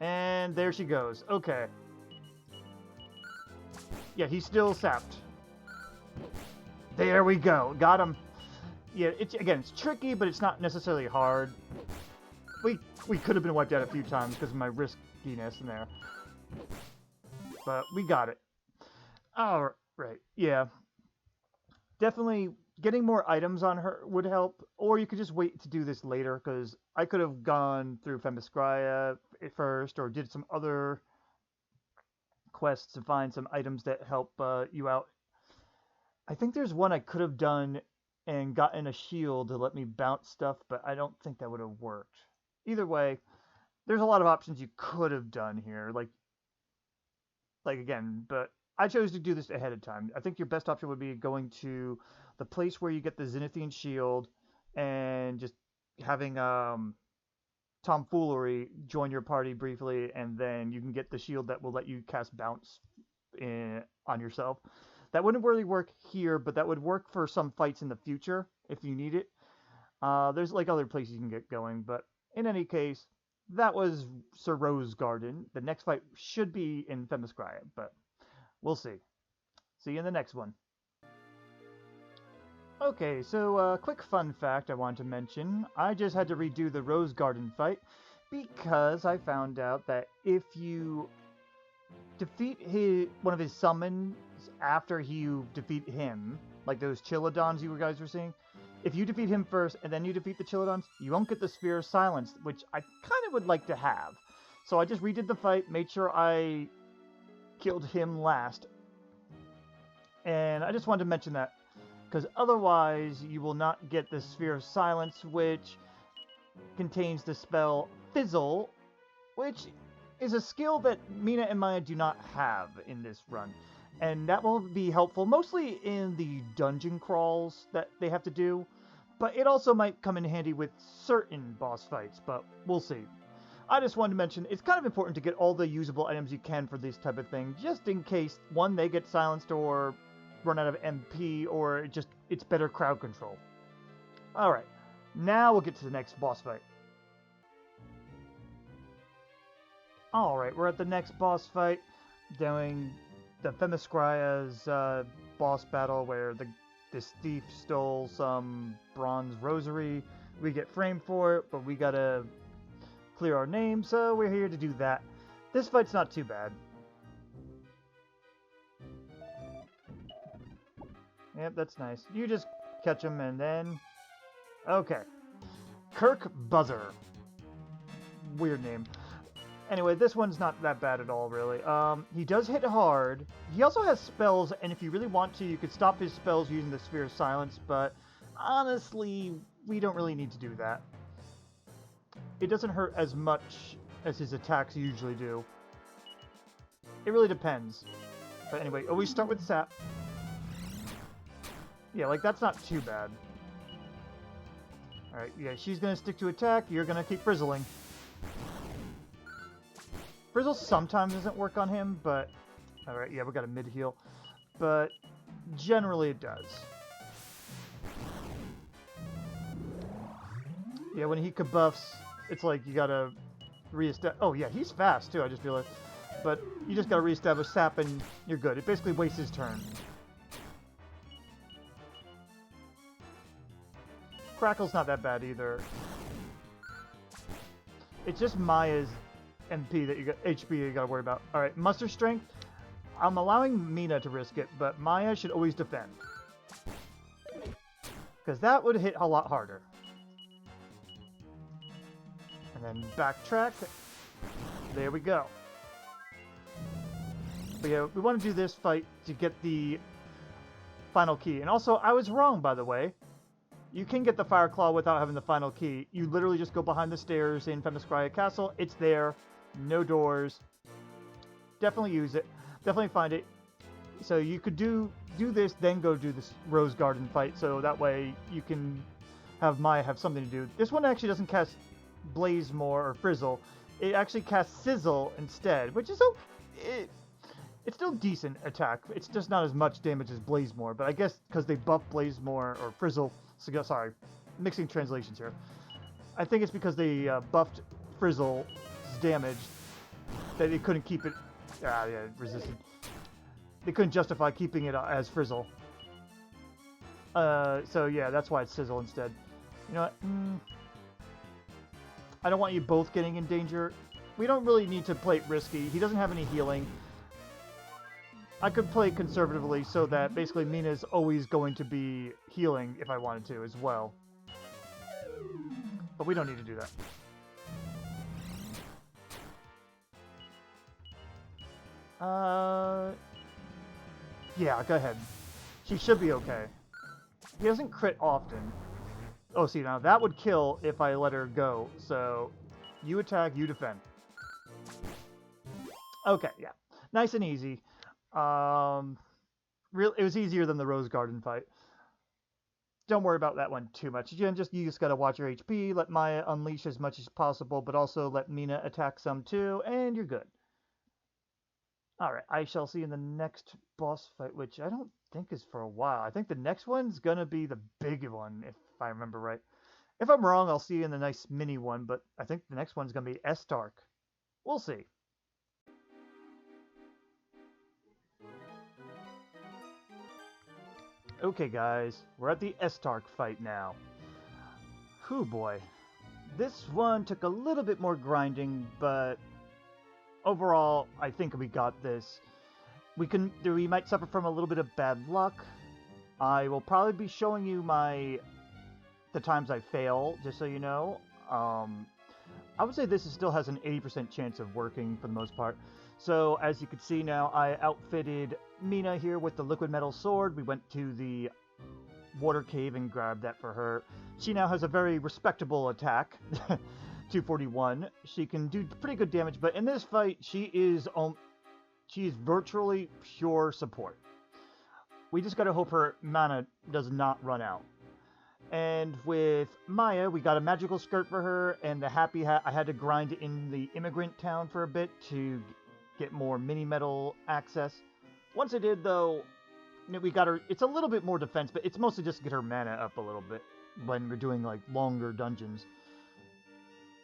And there she goes. Okay. Yeah, he's still sapped. There we go. Got him. Yeah, it's tricky, but it's not necessarily hard. We could have been wiped out a few times because of my riskiness in there. But we got it. All right. Yeah. Definitely getting more items on her would help, or you could just wait to do this later, because I could have gone through Themyscira first, or did some other quests to find some items that help you out. I think there's one I could have done and gotten a shield to let me bounce stuff, but I don't think that would have worked. Either way, there's a lot of options you could have done here, like again, but I chose to do this ahead of time. I think your best option would be going to the place where you get the Zenithian shield and just having Tomfoolery join your party briefly, and then you can get the shield that will let you cast bounce on yourself. That wouldn't really work here, but that would work for some fights in the future if you need it. There's like other places you can get going, but in any case, that was Sir Roseguardin. The next fight should be in Themyscira, but we'll see. See you in the next one. Okay, so quick fun fact I want to mention. I just had to redo the Roseguardin fight because I found out that if you defeat one of his summons after you defeat him, like those Chilodons you guys were seeing, if you defeat him first and then you defeat the Chilodons, you won't get the Sphere of Silence, which I kind of would like to have. So I just redid the fight, made sure I killed him last. And I just wanted to mention that, because otherwise you will not get the Sphere of Silence, which contains the spell Fizzle, which is a skill that Meena and Maya do not have in this run. And that will be helpful mostly in the dungeon crawls that they have to do, but it also might come in handy with certain boss fights, but we'll see. I just wanted to mention, it's kind of important to get all the usable items you can for this type of thing, just in case, one, they get silenced or run out of MP, or it's better crowd control. Alright, now we'll get to the next boss fight. Alright, we're at the next boss fight. doing the Themyscria's boss battle where this thief stole some bronze rosary. We get framed for it, but we gotta clear our name, so we're here to do that. This fight's not too bad. Yep, that's nice. You just catch him and then... Okay. Kirk Buzzer. Weird name. Anyway, this one's not that bad at all, really. He does hit hard. He also has spells, and if you really want to, you could stop his spells using the Sphere of Silence, but honestly, we don't really need to do that. It doesn't hurt as much as his attacks usually do. It really depends. But anyway, always start with Sap. Yeah, like, that's not too bad. Alright, yeah, she's gonna stick to attack, you're gonna keep frizzling. Frizzle sometimes doesn't work on him, but... Alright, yeah, we got a mid-heal. But generally it does. Yeah, when he kabuffs, it's like you gotta reestablish... Oh yeah, he's fast too, I just realized. But you just gotta reestablish Sap and you're good. It basically wastes his turn. Crackle's not that bad either. It's just Maya's MP that you got, HP you gotta worry about. Alright, Muster Strength. I'm allowing Meena to risk it, but Maya should always defend. Because that would hit a lot harder. And then backtrack. There we go. But yeah, we want to do this fight to get the final key. And also, I was wrong, by the way. You can get the Fire Claw without having the final key. You literally just go behind the stairs in Themyscria Castle. It's there. No doors. Definitely use it. Definitely find it. So you could do this, then go do this Roseguardin fight. So that way you can have Maya have something to do. This one actually doesn't cast Blazemore or Frizzle. It actually casts Sizzle instead, which is okay. It's still decent attack. It's just not as much damage as Blazemore. But I guess because they buffed Blazemore or Frizzle... Sorry, mixing translations here. I think it's because they buffed Frizzle's damage that they couldn't keep it... yeah, resisted. They couldn't justify keeping it as Frizzle. So yeah, that's why it's Sizzle instead. You know what? I don't want you both getting in danger. We don't really need to play it risky. He doesn't have any healing. I could play conservatively so that basically Meena's always going to be healing if I wanted to as well. But we don't need to do that. Yeah, go ahead. She should be okay. He doesn't crit often. Oh, see, now that would kill if I let her go. So, you attack, you defend. Okay, yeah. Nice and easy. It was easier than the Roseguardin fight. Don't worry about that one too much. You just gotta watch your HP, let Maya unleash as much as possible, but also let Meena attack some too, and you're good. Alright, I shall see you in the next boss fight, which I don't think is for a while. I think the next one's gonna be the big one, if I remember right. If I'm wrong, I'll see you in the nice mini one, but I think the next one's gonna be Estark. We'll see. Okay guys, we're at the Estark fight now. Whew boy. This one took a little bit more grinding, but overall, I think we got this. We might suffer from a little bit of bad luck. I will probably be showing you the times I fail, just so you know. I would say this still has an 80% chance of working for the most part. So, as you can see now, I outfitted Meena here with the liquid metal sword. We went to the water cave and grabbed that for her. She now has a very respectable attack, 241. She can do pretty good damage, but in this fight, she is virtually pure support. We just gotta hope her mana does not run out. And with Maya, we got a magical skirt for her, and the happy hat. I had to grind in the immigrant town for a bit to get more mini metal access. Once I did, though, we got her. It's a little bit more defense, but it's mostly just to get her mana up a little bit when we're doing like longer dungeons.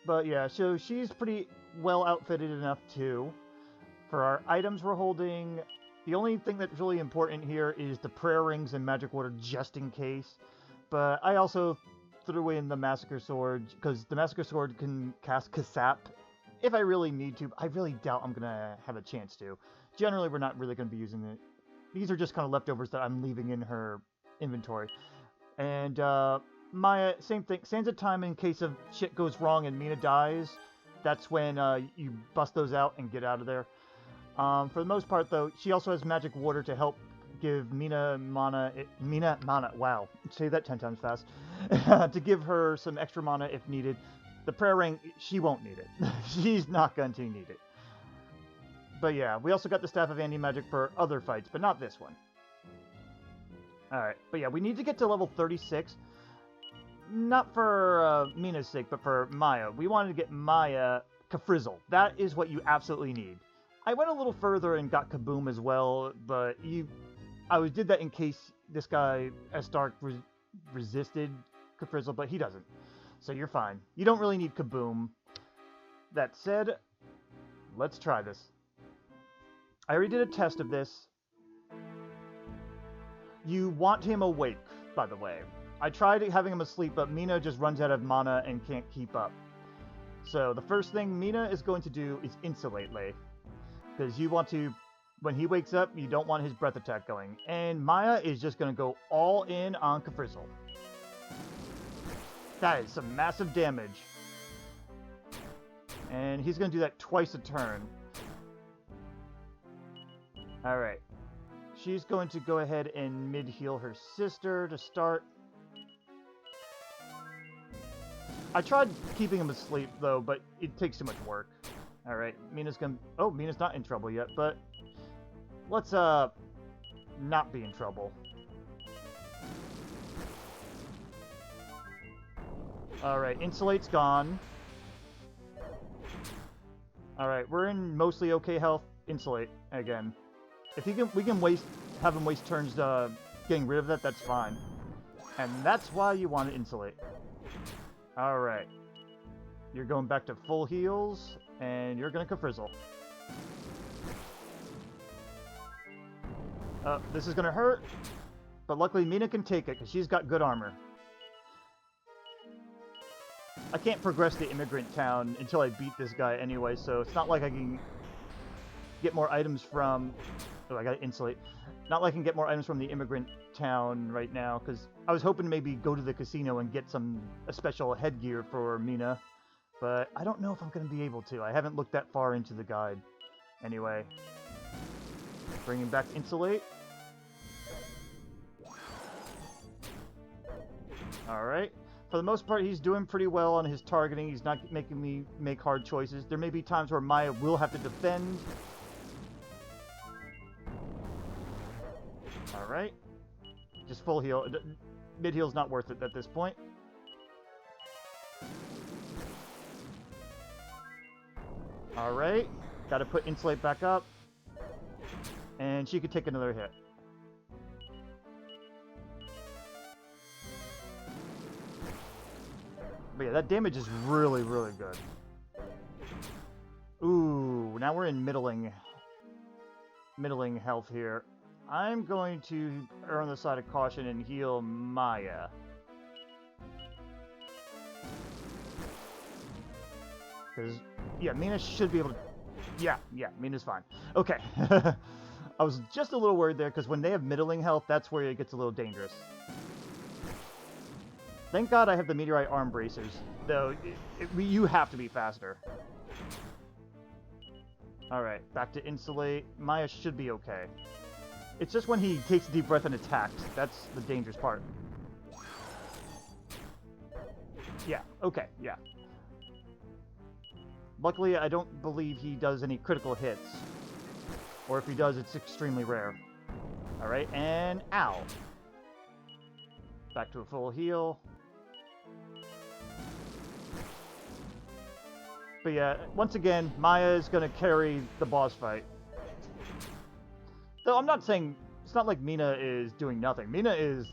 But yeah, so she's pretty well outfitted enough too. For our items we're holding, the only thing that's really important here is the prayer rings and magic water just in case. But I also threw in the Massacre Sword, because the Massacre Sword can cast Kasap if I really need to. I really doubt I'm going to have a chance to. Generally, we're not really going to be using it. These are just kind of leftovers that I'm leaving in her inventory. And Maya, same thing. Sands of Time in case of shit goes wrong and Meena dies. That's when you bust those out and get out of there. For the most part, though, she also has magic water to help give Meena mana. Wow, say that 10 times fast. To give her some extra mana if needed. The prayer ring, she won't need it. She's not going to need it. But yeah, we also got the Staff of Anti-Magic for other fights, but not this one. Alright, but yeah, we need to get to level 36. Not for Meena's sake, but for Maya. We wanted to get Maya Kafrizzle. That is what you absolutely need. I went a little further and got Kaboom as well, but I did that in case this guy, Estark, resisted Kafrizzle, but he doesn't. So you're fine. You don't really need Kaboom. That said, let's try this. I already did a test of this. You want him awake, by the way. I tried having him asleep, but Meena just runs out of mana and can't keep up. So the first thing Meena is going to do is Insulate Lay. Because you want to, when he wakes up, you don't want his breath attack going. And Maya is just going to go all in on Kafrizzle. That is some massive damage. And he's going to do that twice a turn. Alright. She's going to go ahead and mid-heal her sister to start. I tried keeping him asleep, though, but it takes too much work. Alright, Meena's gonna... Oh, Meena's not in trouble yet, but... Let's, not be in trouble. Alright, Insulate's gone. Alright, we're in mostly okay health. Insulate, again. If we can have him waste turns getting rid of that, that's fine. And that's why you want to Insulate. Alright. You're going back to full heals, and you're gonna Kafrizzle. This is gonna hurt, but luckily Meena can take it, because she's got good armor. I can't progress the Immigrant Town until I beat this guy anyway, so it's not like I can get more items from... Oh, I gotta Insulate. Not like I can get more items from the Immigrant Town right now, because I was hoping to maybe go to the casino and get a special headgear for Meena, but I don't know if I'm going to be able to. I haven't looked that far into the guide. Anyway, bring him back to Insulate. Alright. For the most part, he's doing pretty well on his targeting. He's not making me make hard choices. There may be times where Maya will have to defend. Alright. Just full heal. Mid-heal's not worth it at this point. Alright. Gotta put Insulate back up. And she could take another hit. But yeah, that damage is really, really good. Ooh, now we're in middling health here. I'm going to err on the side of caution and heal Maya. Because, yeah, Meena should be able to... Yeah, Meena's fine. Okay. I was just a little worried there, because when they have middling health, that's where it gets a little dangerous. Thank God I have the Meteorite Arm Bracers, though you have to be faster. Alright, back to Insulate. Maya should be okay. It's just when he takes a deep breath and attacks. That's the dangerous part. Yeah, okay, yeah. Luckily, I don't believe he does any critical hits. Or if he does, it's extremely rare. Alright, and ow. Back to a full heal. But yeah, once again, Maya is going to carry the boss fight. Though I'm not saying... It's not like Meena is doing nothing. Meena is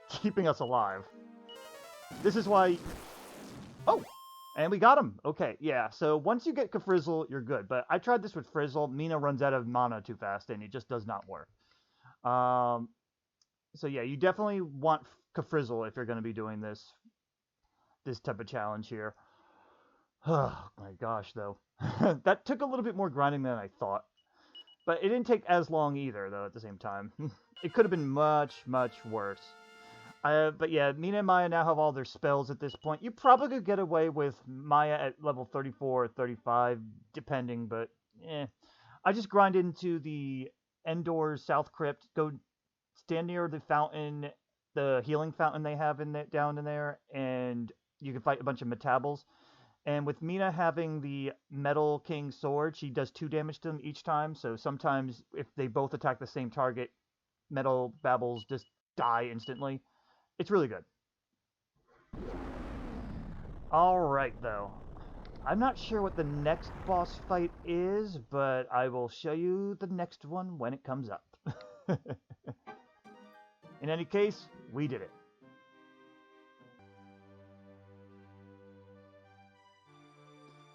keeping us alive. This is why... Oh! And we got him. Okay, yeah. So once you get Kafrizzle, you're good. But I tried this with Frizzle. Meena runs out of mana too fast, and it just does not work. So yeah, you definitely want Kafrizzle if you're going to be doing this type of challenge here. Oh my gosh, though. That took a little bit more grinding than I thought. But it didn't take as long either, though, at the same time. It could have been much, much worse. But yeah, Meena and Maya now have all their spells at this point. You probably could get away with Maya at level 34 or 35, depending, but I just grind into the Endor South Crypt, go stand near the fountain, the healing fountain they have down in there, and you can fight a bunch of Metabals. And with Meena having the Metal King sword, she does 2 damage to them each time. So sometimes if they both attack the same target, Metal Babbles just die instantly. It's really good. Alright, though. I'm not sure what the next boss fight is, but I will show you the next one when it comes up. In any case, we did it.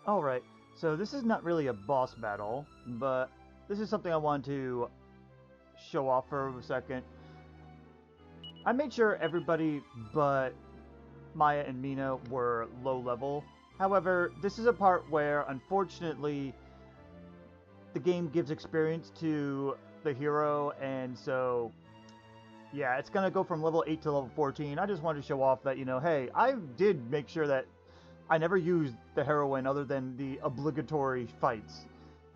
Alright, so this is not really a boss battle, but this is something I want to show off for a second. I made sure everybody but Maya and Meena were low level. However, this is a part where, unfortunately, the game gives experience to the hero, and so, yeah, it's going to go from level 8 to level 14. I just wanted to show off that, you know, hey, I did make sure that I never used the heroine other than the obligatory fights,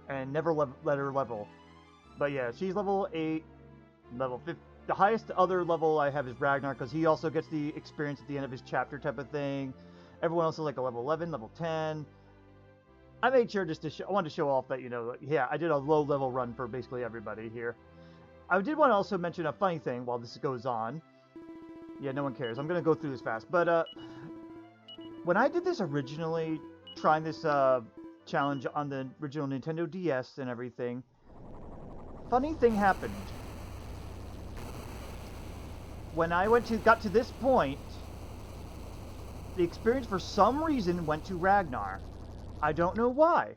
and never let her level. But yeah, she's level 8, level 50. The highest other level I have is Ragnar, because he also gets the experience at the end of his chapter type of thing. Everyone else is like a level 11, level 10. I made sure just to I wanted to show off that, you know, yeah, I did a low level run for basically everybody here. I did want to also mention a funny thing while this goes on. Yeah, no one cares. I'm going to go through this fast. But when I did this originally, trying this challenge on the original Nintendo DS and everything, funny thing happened. When I got to this point, the experience for some reason went to Ragnar. I don't know why,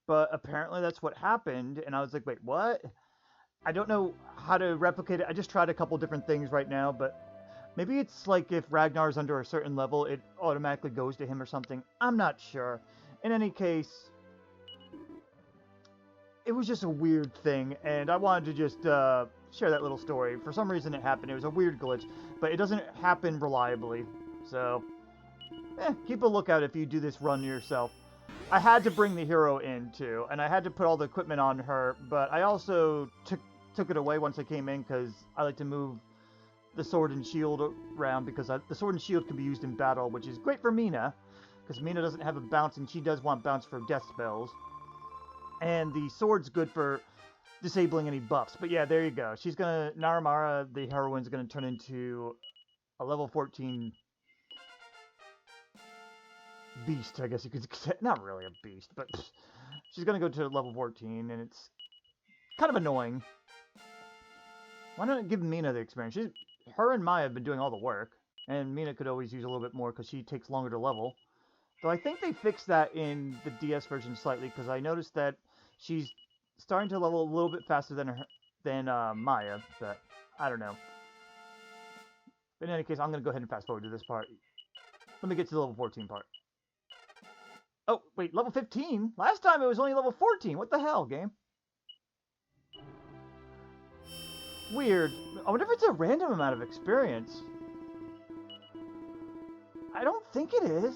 but apparently that's what happened, and I was like, wait, what? I don't know how to replicate it. I just tried a couple different things right now, but maybe it's like if Ragnar's under a certain level, it automatically goes to him or something. I'm not sure. In any case, it was just a weird thing, and I wanted to just share that little story. For some reason it happened. It was a weird glitch, but it doesn't happen reliably. So, keep a lookout if you do this run yourself. I had to bring the hero in, too, and I had to put all the equipment on her, but I also took it away once I came in, because I like to move the sword and shield around, because the sword and shield can be used in battle, which is great for Meena, because Meena doesn't have a bounce, and she does want bounce for death spells. And the sword's good for disabling any buffs. But yeah, there you go. She's gonna... Naramara, the heroine's gonna turn into a level 14... beast, I guess you could say. Not really a beast, but she's gonna go to level 14, and it's kind of annoying. Why not give Meena the experience? Her and Maya have been doing all the work, and Meena could always use a little bit more because she takes longer to level. Though I think they fixed that in the DS version slightly, because I noticed that she's starting to level a little bit faster than Maya, but I don't know. But in any case, I'm going to go ahead and fast forward to this part. Let me get to the level 14 part. Oh, wait, level 15? Last time it was only level 14. What the hell, game? Weird. I wonder if it's a random amount of experience. I don't think it is.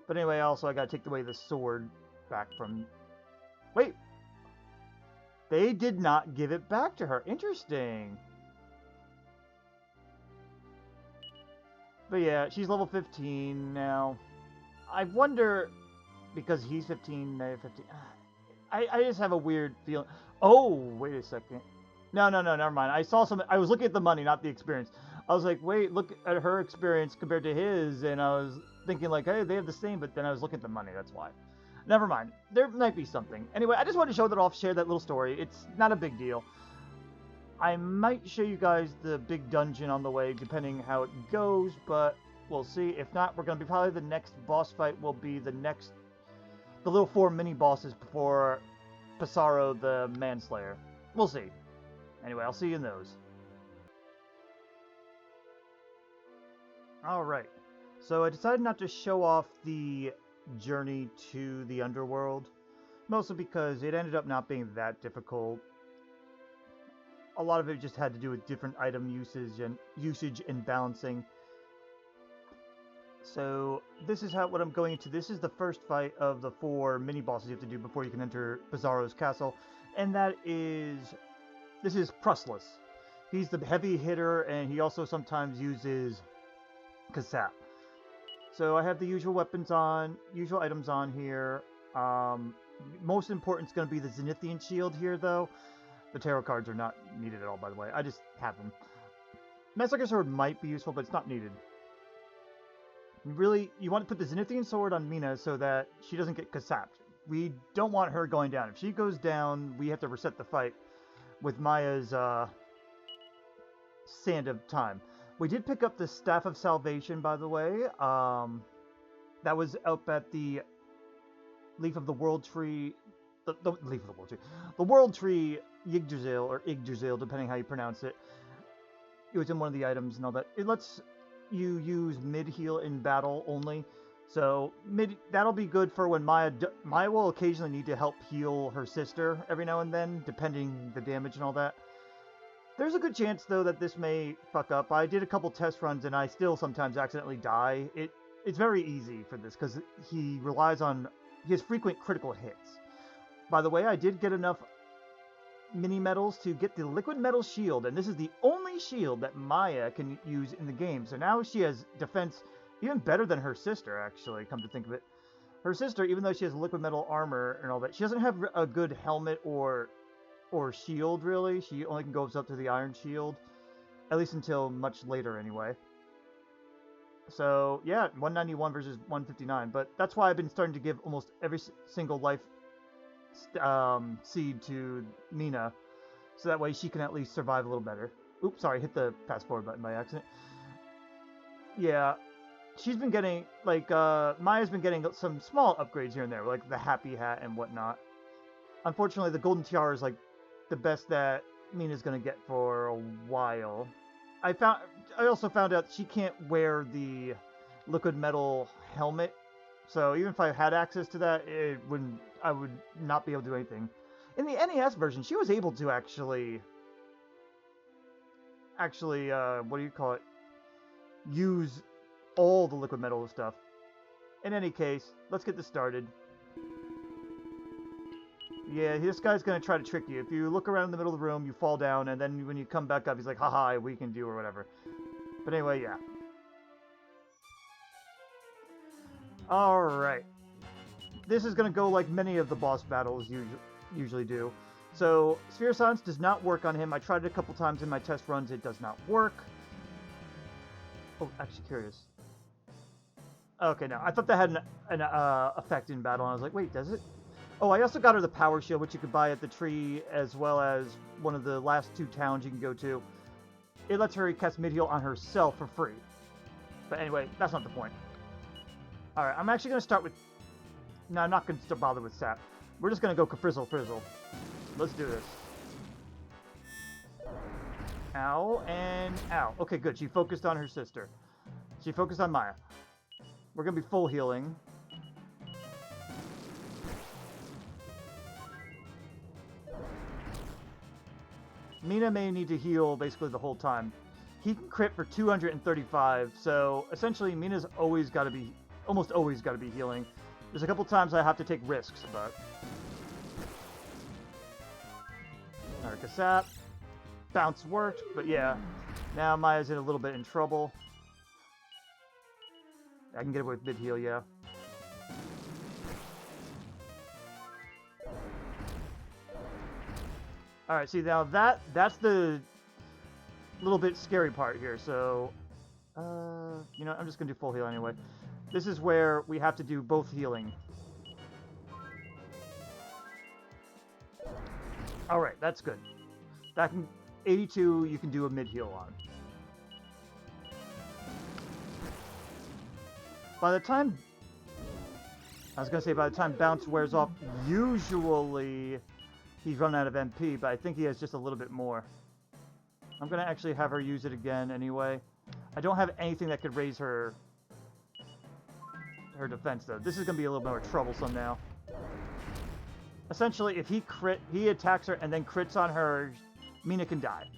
But anyway, also I gotta take away the sword back from... Wait! They did not give it back to her. Interesting. But yeah, she's level 15 now. I wonder... Because he's 15, they're 15... I just have a weird feeling... Oh, wait a second. No, never mind. I saw some... I was looking at the money, not the experience. I was like, wait, look at her experience compared to his, and I was thinking like, hey, they have the same, but then I was looking at the money, that's why. Never mind. There might be something. Anyway, I just wanted to show that off, share that little story. It's not a big deal. I might show you guys the big dungeon on the way, depending how it goes, but We'll see. If not, we're going to be probably the next boss fight will be the little 4 mini bosses before Psaro the Manslayer. We'll see. Anyway, I'll see you in those. Alright, so I decided not to show off the journey to the underworld, mostly because it ended up not being that difficult. A lot of it just had to do with different item usage and balancing. So this is what I'm going into. This is the first fight of the 4 mini bosses you have to do before you can enter Psaro's castle, and this is Pruslas. He's the heavy hitter, and he also sometimes uses Kasap. So I have the usual usual items on here. Most important is going to be the Zenithian shield here, though. The tarot cards are not needed at all, by the way. I just have them. Manslayer sword might be useful, but it's not needed. Really, you want to put the Zenithian sword on Meena so that she doesn't get Kasapped. We don't want her going down. If she goes down, we have to reset the fight with Maya's Sand of Time. We did pick up the Staff of Salvation, by the way. That was up at the Leaf of the World Tree. The Leaf of the World Tree. The World Tree Yggdrasil, or Yggdrasil, depending how you pronounce it. It was in one of the items and all that. It lets you use mid-heal in battle only. So that'll be good for when Maya will occasionally need to help heal her sister every now and then, depending the damage and all that. There's a good chance, though, that this may fuck up. I did a couple test runs, and I still sometimes accidentally die. It's very easy for this, because he has frequent critical hits. By the way, I did get enough mini medals to get the liquid metal shield, and this is the only shield that Maya can use in the game. So now she has defense even better than her sister, actually, come to think of it. Her sister, even though she has liquid metal armor and all that, she doesn't have a good helmet or shield, really. She only can go up to the iron shield, at least until much later, anyway. So, yeah, 191 versus 159, but that's why I've been starting to give almost every single life seed to Meena, so that way she can at least survive a little better. Oops, sorry, hit the fast forward button by accident. Yeah, she's been getting, Maya's been getting some small upgrades here and there, like the Happy Hat and whatnot. Unfortunately, the Golden Tiara is, the best that Meena's gonna get for a while. I also found out she can't wear the liquid metal helmet, so even if I had access to that, I would not be able to do anything. In the NES version, she was able to actually, what do you call it? Use all the liquid metal stuff. In any case, let's get this started. Yeah, this guy's gonna try to trick you. If you look around in the middle of the room, you fall down, and then when you come back up, he's like, haha, we can do or whatever. But anyway, yeah. Alright. This is gonna go like many of the boss battles usually do. So, Sphere of Silence does not work on him. I tried it a couple times in my test runs. It does not work. Oh, actually curious. Okay, no. I thought that had an effect in battle, and I was like, wait, does it? Oh, I also got her the Power Shield, which you could buy at the tree, as well as one of the last 2 towns you can go to. It lets her cast mid-heal on herself for free. But anyway, that's not the point. Alright, I'm actually going to start with... No, I'm not going to bother with Sap. We're just going to go Frizzle Frizzle. Let's do this. Ow, and ow. Okay, good. She focused on her sister. She focused on Maya. We're going to be full healing. Meena may need to heal basically the whole time. He can crit for 235, so essentially Meena's almost always got to be healing. There's a couple times I have to take risks, but... Alright, Kasap. Bounce worked, but yeah. Now Maya's in a little bit in trouble. I can get away with mid-heal, yeah. Alright, see now that's the little bit scary part here, so... you know, I'm just gonna do full heal anyway. This is where we have to do both healing. Alright, that's good. That can... 82, you can do a mid-heal on. By the time... I was going to say, by the time bounce wears off, usually he's run out of MP, but I think he has just a little bit more. I'm going to actually have her use it again anyway. I don't have anything that could raise her defense, though. This is going to be a little more troublesome now. Essentially, if he attacks her and then crits on her, Meena can die.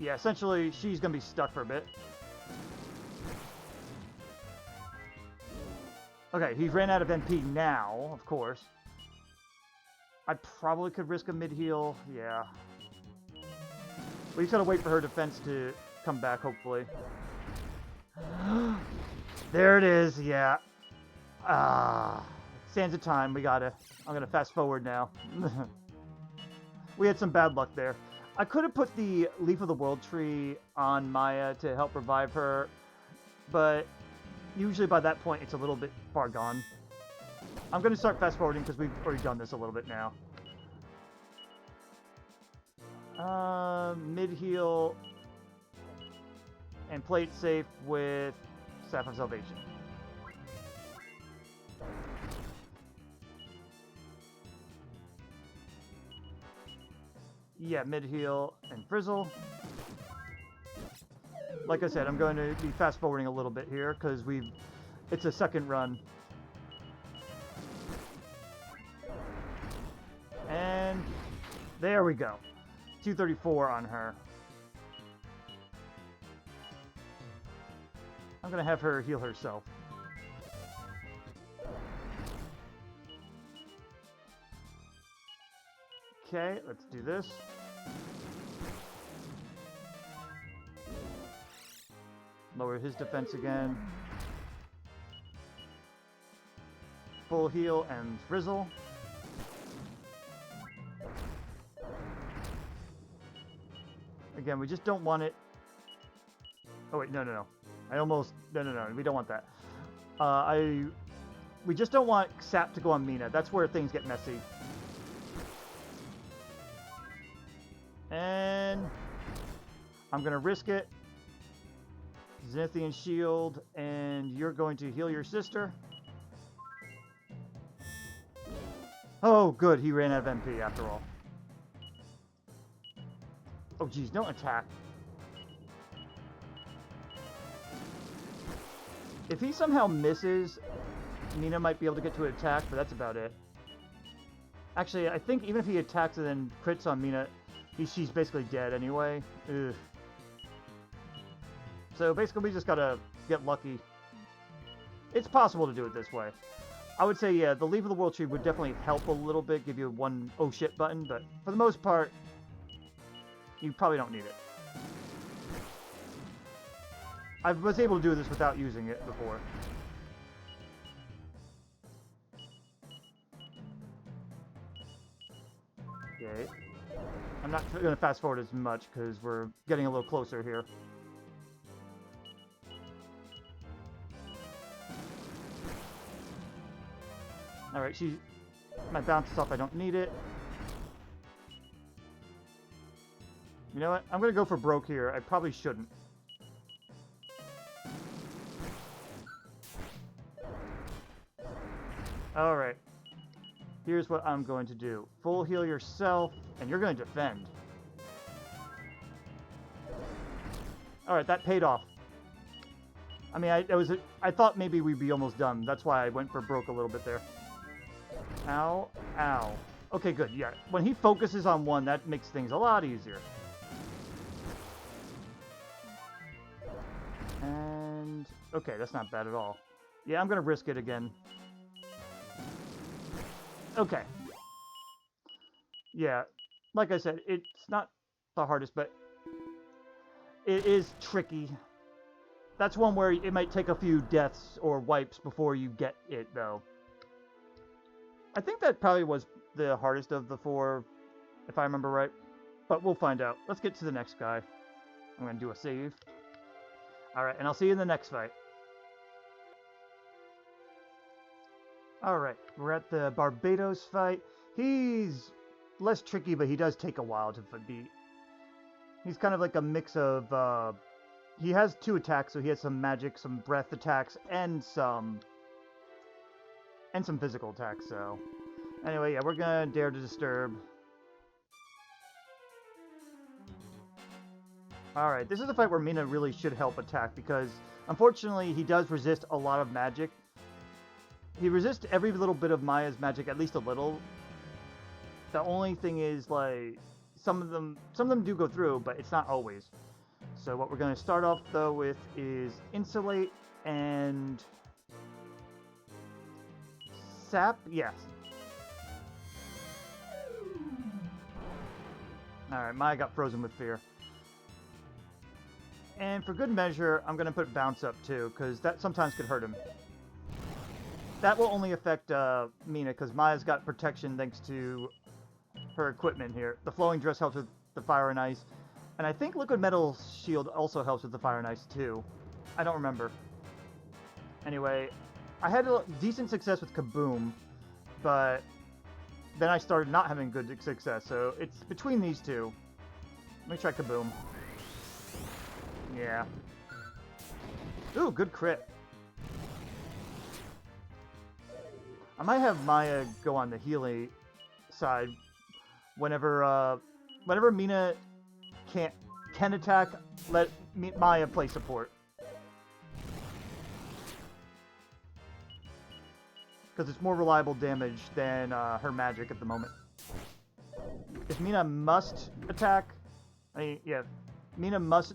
Yeah, essentially, she's going to be stuck for a bit. Okay, he ran out of MP now, of course. I probably could risk a mid-heal. Yeah. We just gotta wait for her defense to come back, hopefully. There it is, yeah. Sands of time, we gotta. I'm gonna fast forward now. We had some bad luck there. I could have put the Leaf of the World tree on Maya to help revive her, but usually by that point it's a little bit far gone. I'm going to start fast forwarding because we've already done this a little bit now. Mid-heal and play it safe with Staff of Salvation. Yeah, mid-heal and Frizzle. Like I said, I'm going to be fast-forwarding a little bit here, because it's a second run. And there we go. 234 on her. I'm going to have her heal herself. Okay, let's do this. Lower his defense again. Full heal and Frizzle. Again, we just don't want it... Oh wait, no. I almost... No, we don't want that. We just don't want Sap to go on Meena. That's where things get messy. And... I'm gonna risk it. Zenithian Shield, and you're going to heal your sister. Oh, good. He ran out of MP after all. Oh, geez. Don't attack. If he somehow misses, Meena might be able to get to an attack, but that's about it. Actually, I think even if he attacks and then crits on Meena, she's basically dead anyway. Ugh. So basically, we just gotta get lucky. It's possible to do it this way. I would say, yeah, the Leaf of the World tree would definitely help a little bit, give you one oh shit button, but for the most part, you probably don't need it. I was able to do this without using it before. Okay. I'm not going to fast forward as much because we're getting a little closer here. Alright, my bounce is off, I don't need it. You know what? I'm going to go for broke here. I probably shouldn't. Alright. Here's what I'm going to do. Full heal yourself, and you're going to defend. Alright, that paid off. I mean, I thought maybe we'd be almost done. That's why I went for broke a little bit there. Ow, ow. Okay, good, yeah. When he focuses on one, that makes things a lot easier. And... okay, that's not bad at all. Yeah, I'm gonna risk it again. Okay. Yeah, like I said, it's not the hardest, but it is tricky. That's one where it might take a few deaths or wipes before you get it, though. I think that probably was the hardest of the four, if I remember right. But we'll find out. Let's get to the next guy. I'm going to do a save. Alright, and I'll see you in the next fight. Alright, we're at the Barbatos fight. He's less tricky, but he does take a while to beat. He's kind of like a mix of, he has 2 attacks, so he has some magic, some breath attacks, and some physical attacks, so... Anyway, yeah, we're gonna Dare to Disturb. Alright, this is a fight where Meena really should help attack, because, unfortunately, he does resist a lot of magic. He resists every little bit of Maya's magic, at least a little. The only thing is, like, some of them do go through, but it's not always. So what we're going to start off, though, with is Insulate and... Sap? Yes. Alright, Maya got frozen with fear. And for good measure, I'm going to put Bounce up, too, because that sometimes could hurt him. That will only affect Meena, because Maya's got protection thanks to her equipment here. The Flowing Dress helps with the Fire and Ice. And I think Liquid Metal Shield also helps with the Fire and Ice, too. I don't remember. Anyway, I had a decent success with Kaboom, but then I started not having good success, so it's between these two. Let me try Kaboom. Yeah. Ooh, good crit. I might have Maya go on the Healy side whenever Meena can attack, let Maya play support. Because it's more reliable damage than her magic at the moment. If Meena must attack, Meena must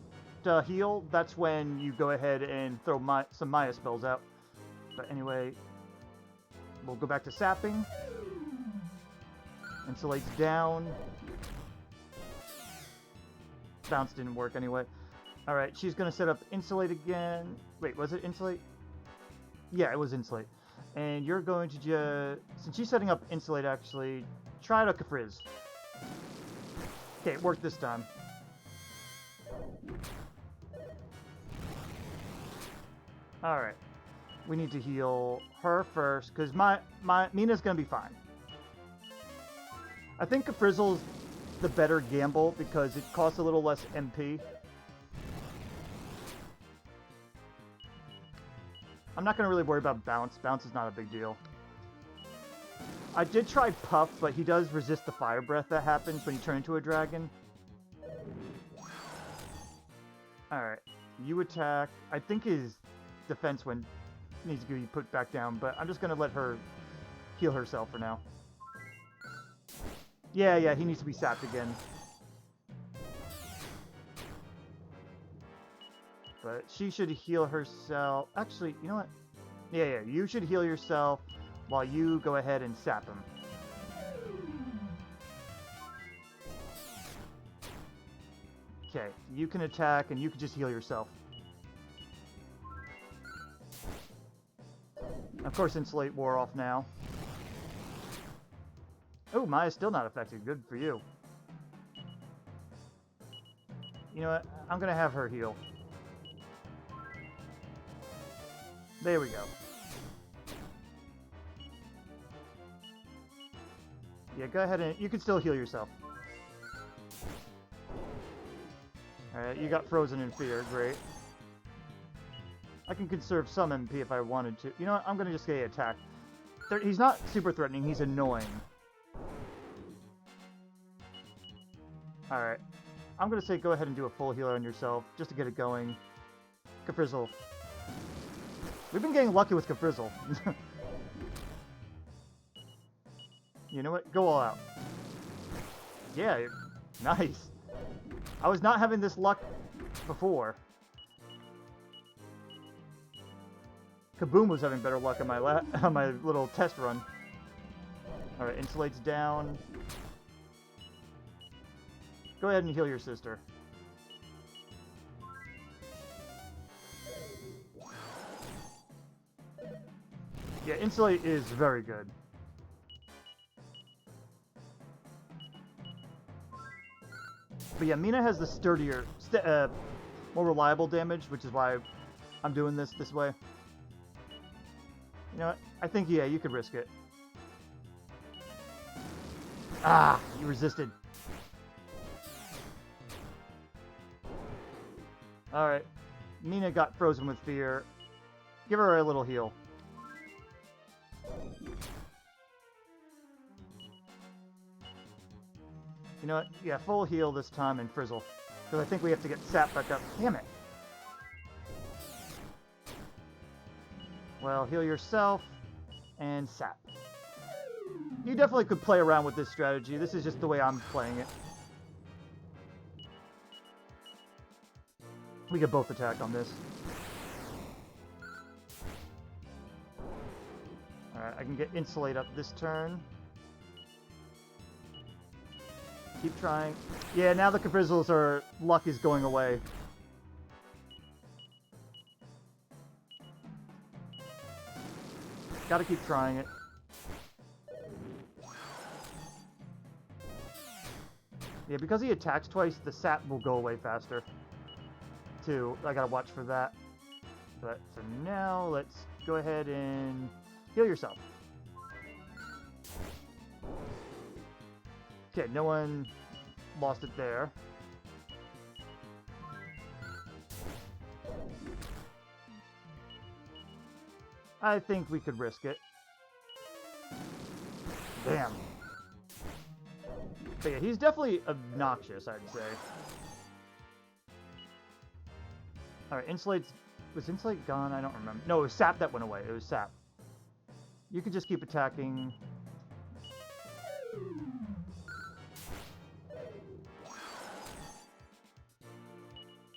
heal, that's when you go ahead and throw some Maya spells out. But anyway, we'll go back to sapping. Insulates down. Bounce didn't work anyway. Alright, she's going to set up Insulate again. Wait, was it Insulate? Yeah, it was Insulate. And you're going to just... Since she's setting up Insulate, actually, try to Kafrizz. Okay, it worked this time. Alright. We need to heal her first, because Meena's going to be fine. I think Kafrizzle's the better gamble, because it costs a little less MP. I'm not going to really worry about Bounce. Bounce is not a big deal. I did try Puff, but he does resist the fire breath that happens when you turn into a dragon. Alright. You attack. I think his defense needs to be put back down, but I'm just going to let her heal herself for now. Yeah, he needs to be sapped again. But she should heal herself. Actually, you know what? Yeah, you should heal yourself while you go ahead and sap him. Okay, you can attack and you can just heal yourself. Of course, Insulate wore off now. Oh, Maya's still not affected. Good for you. You know what? I'm going to have her heal. There we go. Yeah, go ahead and... You can still heal yourself. Alright, you got frozen in fear. Great. I can conserve some MP if I wanted to. You know what? I'm going to just get attack. He's not super threatening. He's annoying. Alright. I'm going to say go ahead and do a full healer on yourself, just to get it going. Kafrizzle. We've been getting lucky with Kafrizzle. You know what? Go all out. Yeah, nice. I was not having this luck before. Kaboom was having better luck on my little test run. Alright, Insulate's down. Go ahead and heal your sister. Yeah, Insulate is very good. But yeah, Meena has the sturdier, more reliable damage, which is why I'm doing this way. You know what? I think, yeah, you could risk it. Ah, you resisted. Alright. Meena got frozen with fear. Give her a little heal. You know what? Yeah, full heal this time and frizzle. Because I think we have to get sap back up. Damn it! Well, heal yourself and sap. You definitely could play around with this strategy. This is just the way I'm playing it. We could both attack on this. Alright, I can get Insulate up this turn. Keep trying. Yeah, now the Caprizzles are... luck is going away. Gotta keep trying it. Yeah, because he attacks twice, the sap will go away faster. Too. I gotta watch for that. But for now, let's go ahead and heal yourself. Okay, no one lost it there. I think we could risk it. Damn. But yeah, he's definitely obnoxious, I'd say. Alright, Insulate's... Was Insulate gone? I don't remember. No, it was Sap that went away. It was Sap. You can just keep attacking.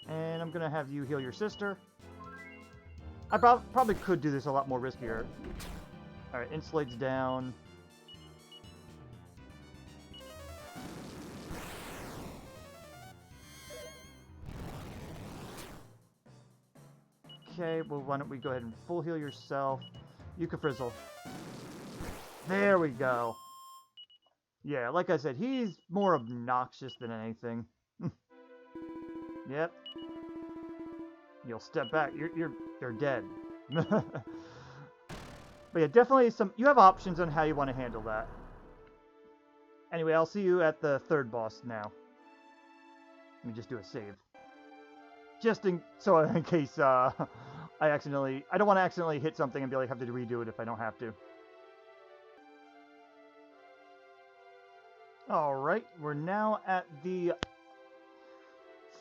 And I'm gonna have you heal your sister. I probably could do this a lot more riskier. Alright, Insulate's down. Okay, well, why don't we go ahead and full heal yourself. You can frizzle. There we go. Yeah, like I said, he's more obnoxious than anything. Yep. You'll step back. You're dead. But yeah, definitely some... You have options on how you want to handle that. Anyway, I'll see you at the third boss now. Let me just do a save. Just in case I don't want to accidentally hit something and be like, have to redo it if I don't have to. Alright, we're now at the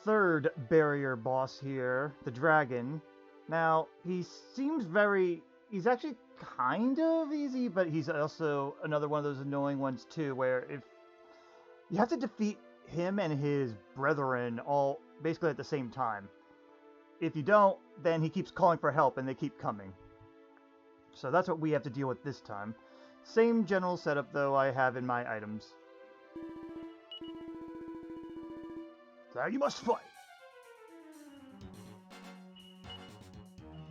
third barrier boss here, the dragon. Now, he seems very... He's actually kind of easy, but he's also another one of those annoying ones too, where if you have to defeat him and his brethren all basically at the same time. If you don't, then he keeps calling for help and they keep coming. So that's what we have to deal with this time. Same general setup though I have in my items. Now you must fight!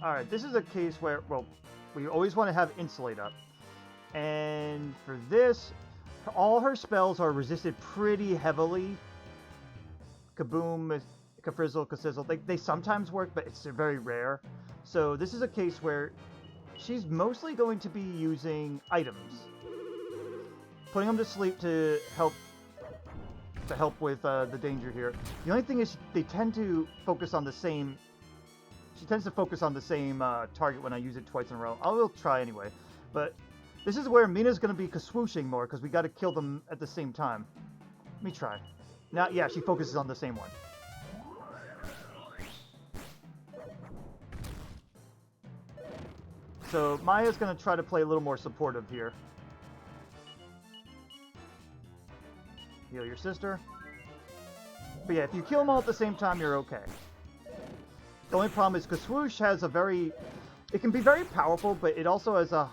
Alright, this is a case where, well, we always want to have Insulate up. And for this, all her spells are resisted pretty heavily. Kaboom, Kafrizzle, Kasizzle, they sometimes work, but it's very rare. So this is a case where she's mostly going to be using items. Putting them to sleep to help with the danger here. The only thing is they tend to focus on the same... She tends to focus on the same target when I use it twice in a row. I will try anyway. But this is where Meena's going to be swooshing more, because we got to kill them at the same time. Let me try. Now, yeah, she focuses on the same one. So Maya's going to try to play a little more supportive here. Heal your sister. But yeah, if you kill them all at the same time, you're okay. The only problem is Kaswoosh has a very... It can be very powerful, but it also has a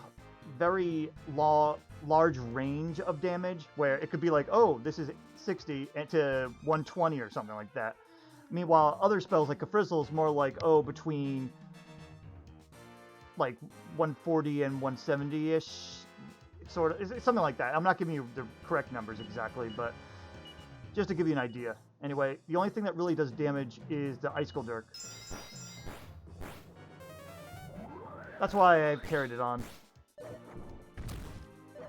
very large range of damage, where it could be like, oh, this is 60 to 120 or something like that. Meanwhile, other spells like Kafrizzle is more like, oh, between like 140 and 170-ish, sort of. It's something like that. I'm not giving you the correct numbers exactly, but just to give you an idea. Anyway, the only thing that really does damage is the Icicle Dirk. That's why I carried it on.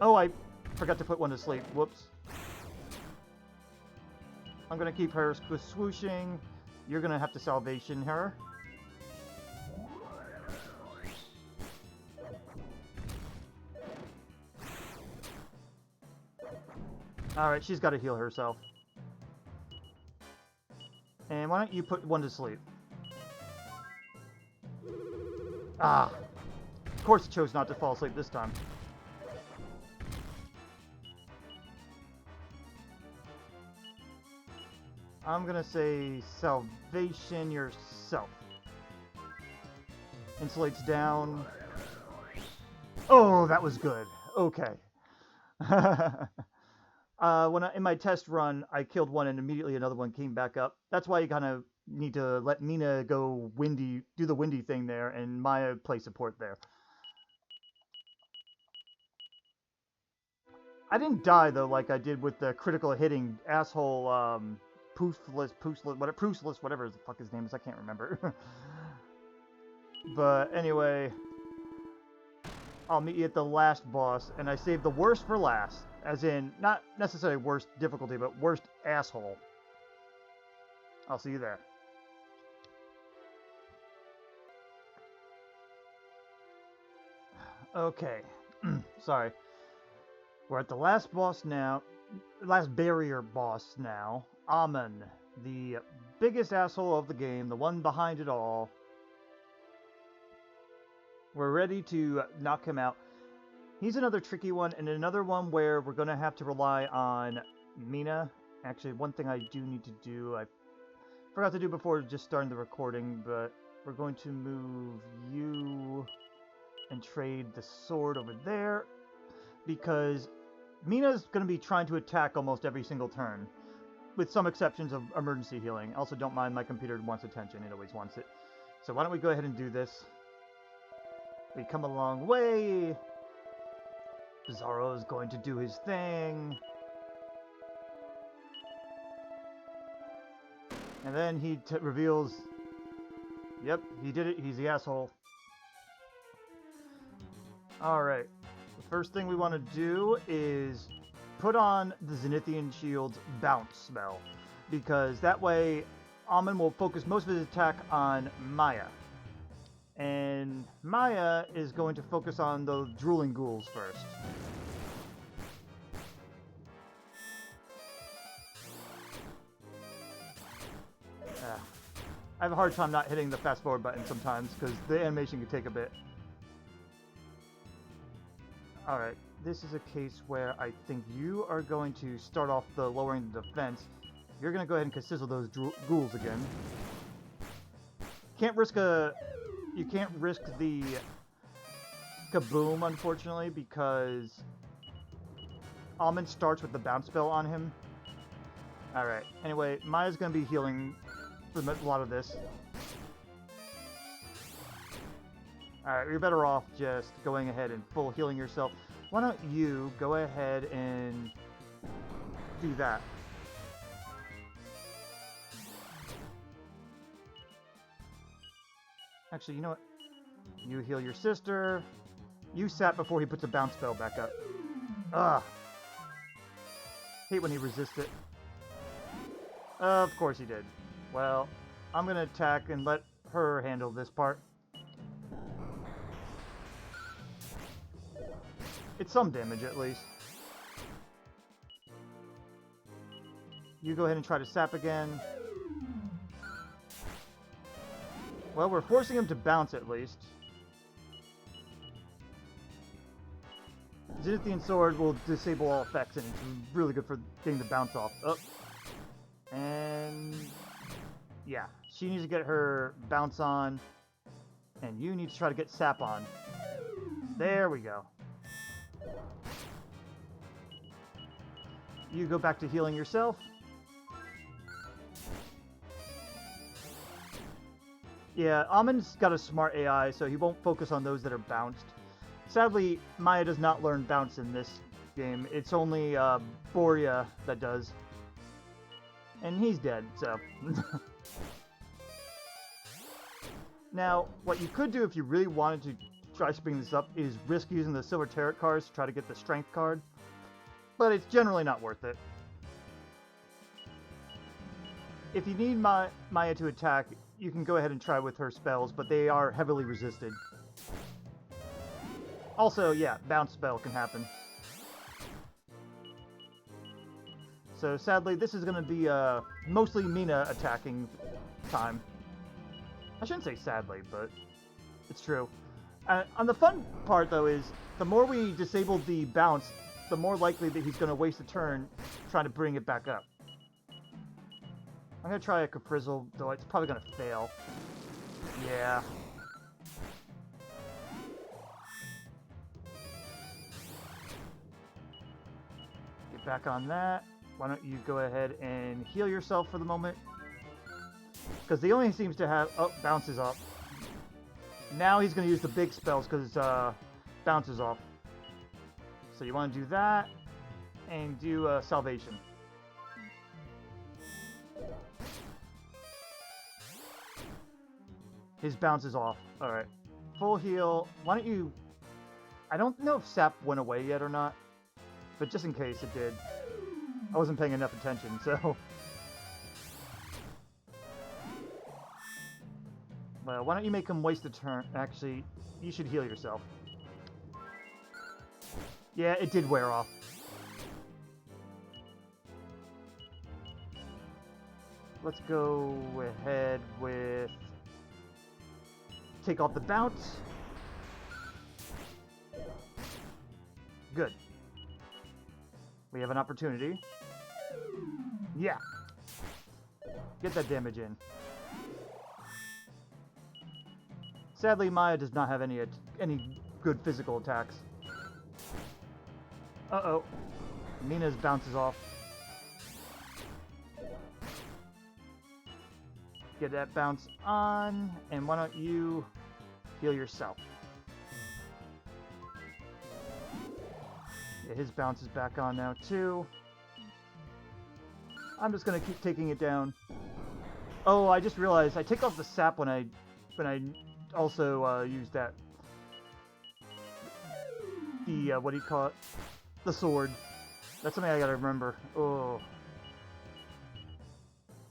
Oh, I forgot to put one to sleep. Whoops. I'm going to keep her with swooshing. You're going to have to salvation her. Alright, she's got to heal herself. And why don't you put one to sleep? Ah! Of course it chose not to fall asleep this time. I'm gonna say salvation yourself. Insulates down. Oh, that was good. Okay. In my test run, I killed one and immediately another one came back up. That's why you kind of need to let Meena go windy, do the windy thing there, and Maya play support there. I didn't die though, like I did with the critical hitting asshole Pruslas, whatever the fuck his name is, I can't remember. But anyway, I'll meet you at the last boss, and I saved the worst for last. As in, not necessarily worst difficulty, but worst asshole. I'll see you there. Okay. Sorry. We're at the last boss now. Last barrier boss now. Aamon. The biggest asshole of the game. The one behind it all. We're ready to knock him out. He's another tricky one, and another one where we're going to have to rely on Meena. Actually, one thing I do need to do, I forgot to do before just starting the recording, but we're going to move you and trade the sword over there, because Meena's going to be trying to attack almost every single turn, with some exceptions of emergency healing. Also, don't mind my computer wants attention, it always wants it. So why don't we go ahead and do this. We come a long way. Psaro is going to do his thing. And then he reveals, yep, he did it, he's the asshole. Alright, the first thing we want to do is put on the Zenithian Shield's bounce spell, because that way Aamon will focus most of his attack on Maya. And Maya is going to focus on the drooling ghouls first. I have a hard time not hitting the fast forward button sometimes because the animation can take a bit. Alright, this is a case where I think you are going to start off the lowering the defense. You're going to go ahead and sizzle those ghouls again. You can't risk the kaboom, unfortunately, because Aamon starts with the bounce spell on him. Alright, anyway, Maya's going to be healing for a lot of this. Alright, you're better off just going ahead and full healing yourself. Why don't you go ahead and do that? Actually, you know what? You heal your sister. You sat before he puts a bounce spell back up. Ugh. Hate when he resists it. Of course he did. Well, I'm gonna attack and let her handle this part. It's some damage at least. You go ahead and try to sap again. Well, we're forcing him to bounce at least. Zenithian Sword will disable all effects, and it's really good for getting the bounce off. Oh. And yeah, she needs to get her bounce on, and you need to try to get sap on. There we go. You go back to healing yourself. Yeah, Aamon's got a smart AI, so he won't focus on those that are bounced. Sadly, Maya does not learn bounce in this game. It's only Boria that does. And he's dead, so... Now, what you could do if you really wanted to try speeding this up is risk using the Silver Tarot cards to try to get the Strength card. But it's generally not worth it. if you need Maya to attack, you can go ahead and try with her spells, but they are heavily resisted. Also, yeah, bounce spell can happen. So sadly, this is going to be mostly Meena attacking time. I shouldn't say sadly, but it's true. On the fun part, though, is the more we disable the bounce, the more likely that he's going to waste a turn trying to bring it back up. I'm going to try a Caprizzle, though it's probably going to fail. Yeah. Get back on that. Why don't you go ahead and heal yourself for the moment? Because he only seems to have... Oh, bounces off. Now he's going to use the big spells because bounces off. So you want to do that and do Salvation. His bounce is off. Alright. Full heal. Why don't you... I don't know if Sap went away yet or not. But just in case it did. I wasn't paying enough attention, so... Well, why don't you make him waste a turn? Actually, you should heal yourself. Yeah, it did wear off. Let's go ahead with... Take off the bounce. Good. We have an opportunity. Yeah. Get that damage in. Sadly, Maya does not have any good physical attacks. Uh-oh. Meena's bounces off. Get that bounce on, and why don't you heal yourself? Yeah, his bounce is back on now, too. I'm just gonna keep taking it down. Oh, I just realized I take off the sap when I also use that. The what do you call it? The sword. That's something I gotta remember. Oh.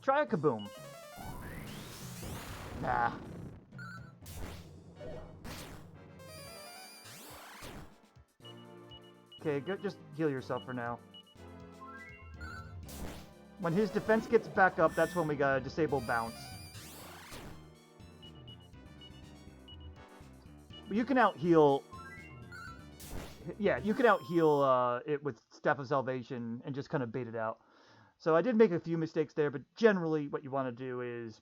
Try a kaboom. Nah. Okay, good. Just heal yourself for now. When his defense gets back up, that's when we gotta disable bounce. But you can out-heal... Yeah, you can out-heal it with Staff of Salvation and just kind of bait it out. So I did make a few mistakes there, but generally what you want to do is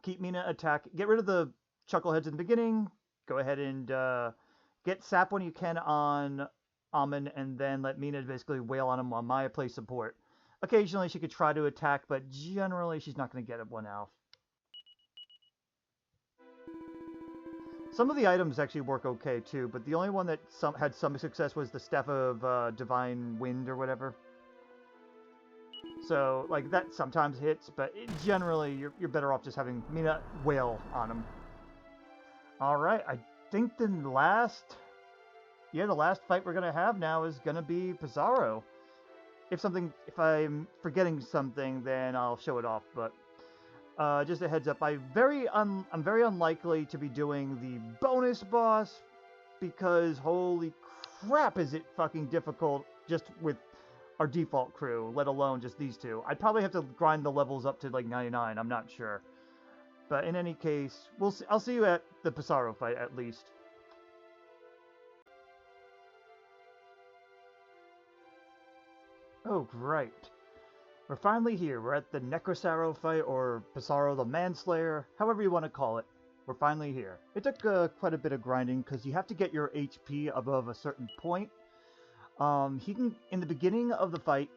keep Meena attack. Get rid of the chuckleheads in the beginning. Go ahead and get sap when you can on Aamon, and then let Meena basically wail on him while Maya plays support. Occasionally she could try to attack, but generally she's not going to get one out. Some of the items actually work okay too, but the only one that had some success was the Staff of Divine Wind or whatever. So, like, that sometimes hits, but generally you're better off just having Meena wail on him. Alright, I think the last fight we're gonna have now is gonna be Psaro. If I'm forgetting something, then I'll show it off, but just a heads up, I'm very unlikely to be doing the bonus boss, because holy crap is it fucking difficult just with our default crew, let alone just these two. I'd probably have to grind the levels up to like 99, I'm not sure. But in any case, I'll see you at the Psaro fight at least. Oh, great. We're finally here. We're at the Necrosaro fight, or Psaro the Manslayer, however you want to call it. We're finally here. It took quite a bit of grinding, because you have to get your HP above a certain point. He can, in the beginning of the fight,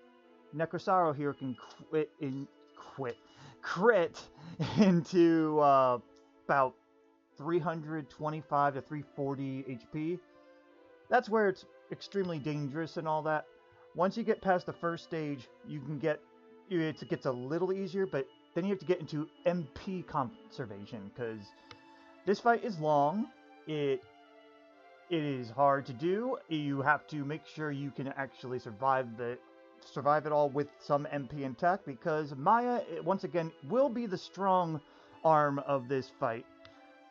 Necrosaro here can crit into about 325 to 340 HP. That's where it's extremely dangerous and all that. Once you get past the first stage, it gets a little easier, but then you have to get into MP conservation, because this fight is long. It is hard to do. You have to make sure you can actually survive the survive it all with some MP intact, because Maya, once again, will be the strong arm of this fight.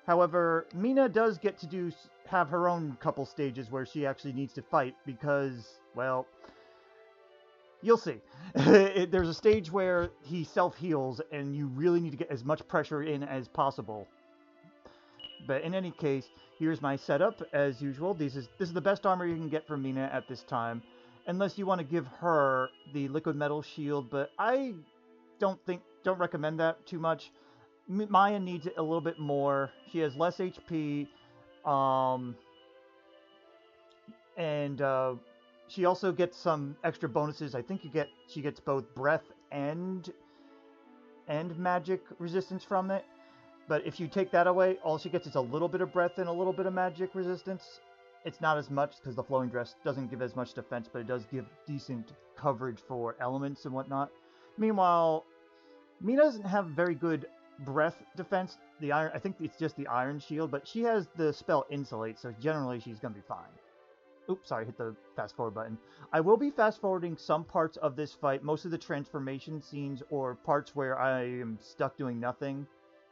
However, Meena does get to have her own couple stages where she actually needs to fight because, well, you'll see. There's a stage where he self-heals, and you really need to get as much pressure in as possible. But in any case, here's my setup, as usual. This is the best armor you can get from Meena at this time, unless you want to give her the liquid metal shield, but I don't recommend that too much. Maya needs it a little bit more. She has less HP, and she also gets some extra bonuses. I think she gets both breath and magic resistance from it. But if you take that away, all she gets is a little bit of breath and a little bit of magic resistance. It's not as much because the flowing dress doesn't give as much defense, but it does give decent coverage for elements and whatnot. Meanwhile, Meena doesn't have very good breath defense. I think it's just the iron shield, but she has the spell Insulate, so generally she's going to be fine. Oops, sorry, hit the fast forward button. I will be fast forwarding some parts of this fight, most of the transformation scenes or parts where I am stuck doing nothing.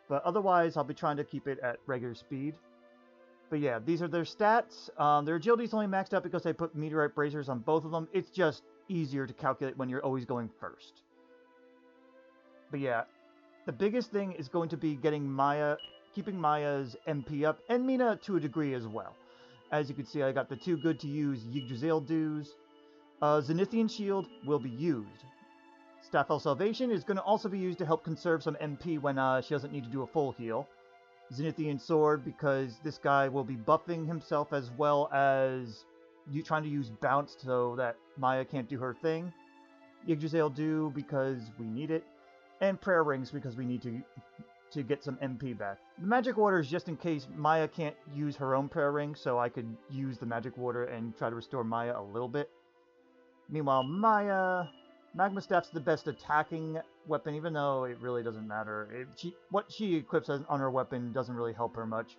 But otherwise, I'll be trying to keep it at regular speed. But yeah, these are their stats. Their agility's only maxed out because I put meteorite bracers on both of them. It's just easier to calculate when you're always going first. But yeah, the biggest thing is going to be keeping Maya's MP up, and Meena to a degree as well. As you can see, I got the two good-to-use Yggdrasil Dews. Zenithian Shield will be used. Staff of Salvation is going to also be used to help conserve some MP when she doesn't need to do a full heal. Zenithian Sword, because this guy will be buffing himself as well as trying to use Bounce so that Maya can't do her thing. Yggdrasil Dew, because we need it. And Prayer Rings, because we need to get some MP back. The Magic Water is just in case Maya can't use her own Prayer Ring, so I could use the Magic Water and try to restore Maya a little bit. Meanwhile, Magma Staff's the best attacking weapon, even though it really doesn't matter. What she equips on her weapon doesn't really help her much.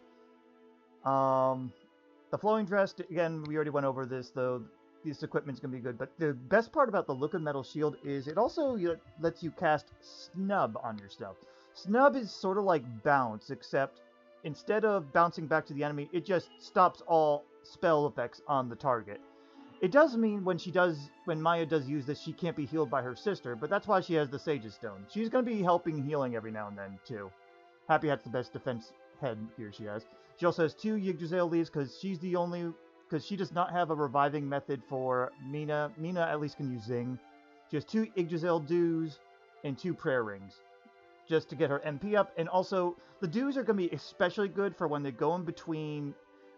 The Flowing Dress, again, we already went over this, though. This equipment's going to be good. But the best part about the Liquid Metal Shield is it also lets you cast Snub on yourself. Snub is sort of like Bounce, except instead of bouncing back to the enemy, it just stops all spell effects on the target. It does mean when Maya does use this, she can't be healed by her sister, but that's why she has the Sage's Stone. She's going to be helping healing every now and then, too. Happy Hat's the best defense head here she has. She also has 2 Yggdrasil Leaves, because she does not have a reviving method for Meena. Meena at least can use Zing. She has 2 Yggdrasil Dews and 2 Prayer Rings, just to get her MP up. And also, the Dews are going to be especially good for when they go in between.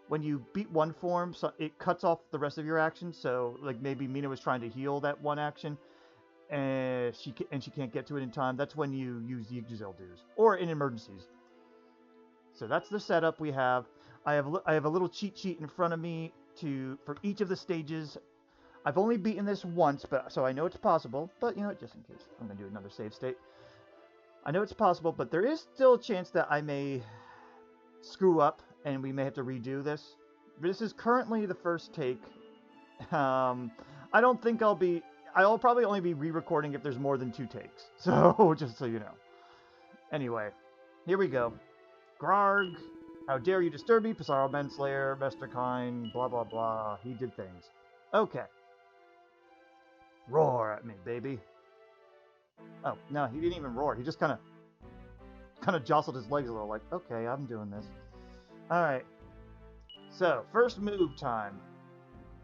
When you beat one form, so it cuts off the rest of your actions. So, like, maybe Meena was trying to heal that one action, and she can't get to it in time. That's when you use the Yggdrasil Dews, or in emergencies. So that's the setup we have. I have a little cheat sheet in front of me for each of the stages. I've only beaten this once, so I know it's possible. But you know what? Just in case, I'm gonna do another save state. I know it's possible, but there is still a chance that I may screw up, and we may have to redo this. This is currently the first take. I don't think I'll probably only be re-recording if there's more than 2 takes. So, just so you know. Anyway, here we go. Grarg, how dare you disturb me? Psaro the Manslayer, Mesterkind, blah blah blah. He did things. Okay. Roar at me, baby. Oh, no, he didn't even roar. He just kind of jostled his legs a little, like, okay, I'm doing this. Alright, so, first move time.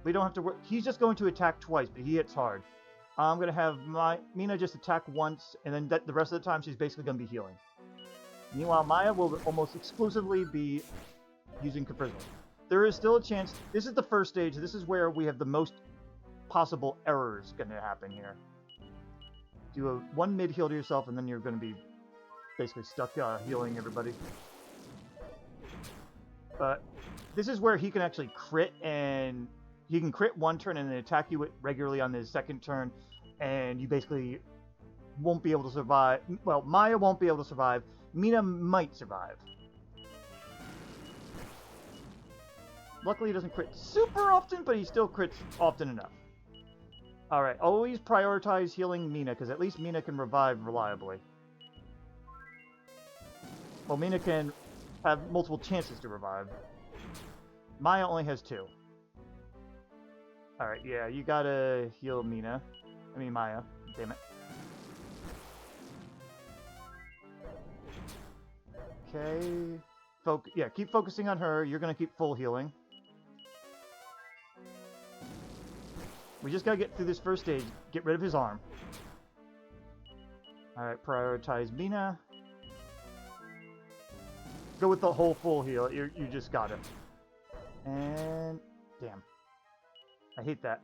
We don't have to work. He's just going to attack twice, but he hits hard. I'm going to have Meena just attack once, and then the rest of the time she's basically going to be healing. Meanwhile, Maya will almost exclusively be using Caprism. There is still a chance. This is the first stage. This is where we have the most possible errors going to happen here. Do one mid heal to yourself, and then you're going to be basically stuck healing everybody. But this is where he can actually crit, and he can crit one turn and then attack you regularly on his second turn, and you basically won't be able to survive. Well, Maya won't be able to survive. Meena might survive. Luckily, he doesn't crit super often, but he still crits often enough. Alright, always prioritize healing Meena, because at least Meena can revive reliably. Well, Meena can have multiple chances to revive. Maya only has 2. Alright, yeah, you gotta heal Meena. I mean Maya. Damn it. Okay. Yeah, keep focusing on her. You're gonna keep full healing. We just gotta get through this first stage. Get rid of his arm. Alright, prioritize Meena. Go with the whole full heal. You just got it. And... damn. I hate that.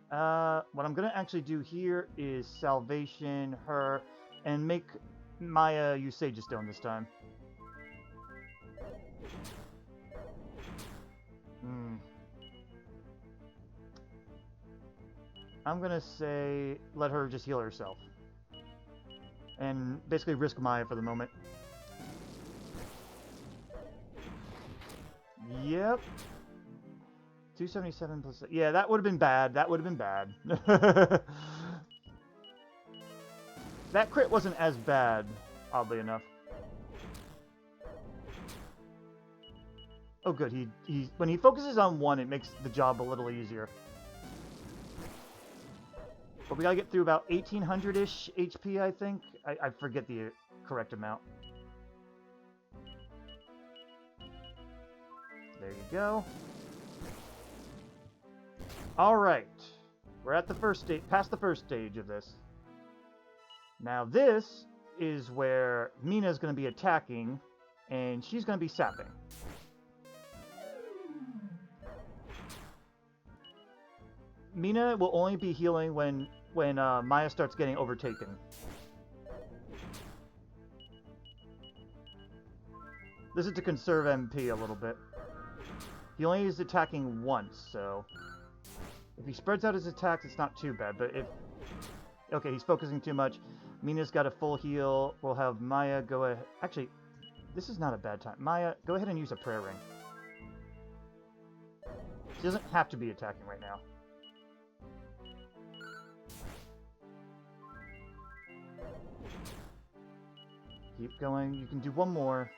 What I'm gonna actually do here is salvation her and make Maya use Sage Stone this time. I'm gonna say let her just heal herself. And basically risk Maya for the moment. Yep. 277 plus... yeah, that would have been bad. That would have been bad. That crit wasn't as bad, oddly enough. Oh good, he when he focuses on one, it makes the job a little easier. But we gotta get through about 1800-ish HP, I think. I forget the correct amount. There you go. Alright. We're at the first stage, past the first stage of this. Now this is where Meena's gonna be attacking, and she's gonna be sapping. Meena will only be healing when Maya starts getting overtaken. This is to conserve MP a little bit. He only is attacking once, so... if he spreads out his attacks, it's not too bad, but if... okay, he's focusing too much. Meena's got a full heal. We'll have Maya go ahead... actually, this is not a bad time. Maya, go ahead and use a prayer ring. She doesn't have to be attacking right now. Keep going. You can do one more.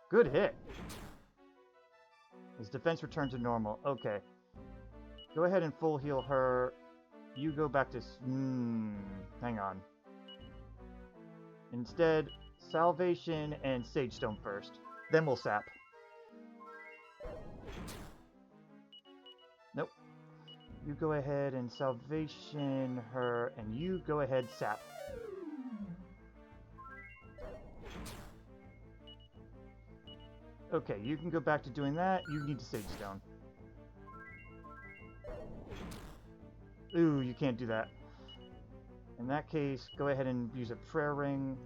Good hit. His defense returned to normal. Okay. Go ahead and full heal her. You go back to... hang on. Instead, Salvation and Sage Stone first. Then we'll sap. Nope. You go ahead and Salvation her, and you go ahead sap. Okay, you can go back to doing that. You need to Sage Stone. Ooh, you can't do that. In that case, go ahead and use a prayer ring.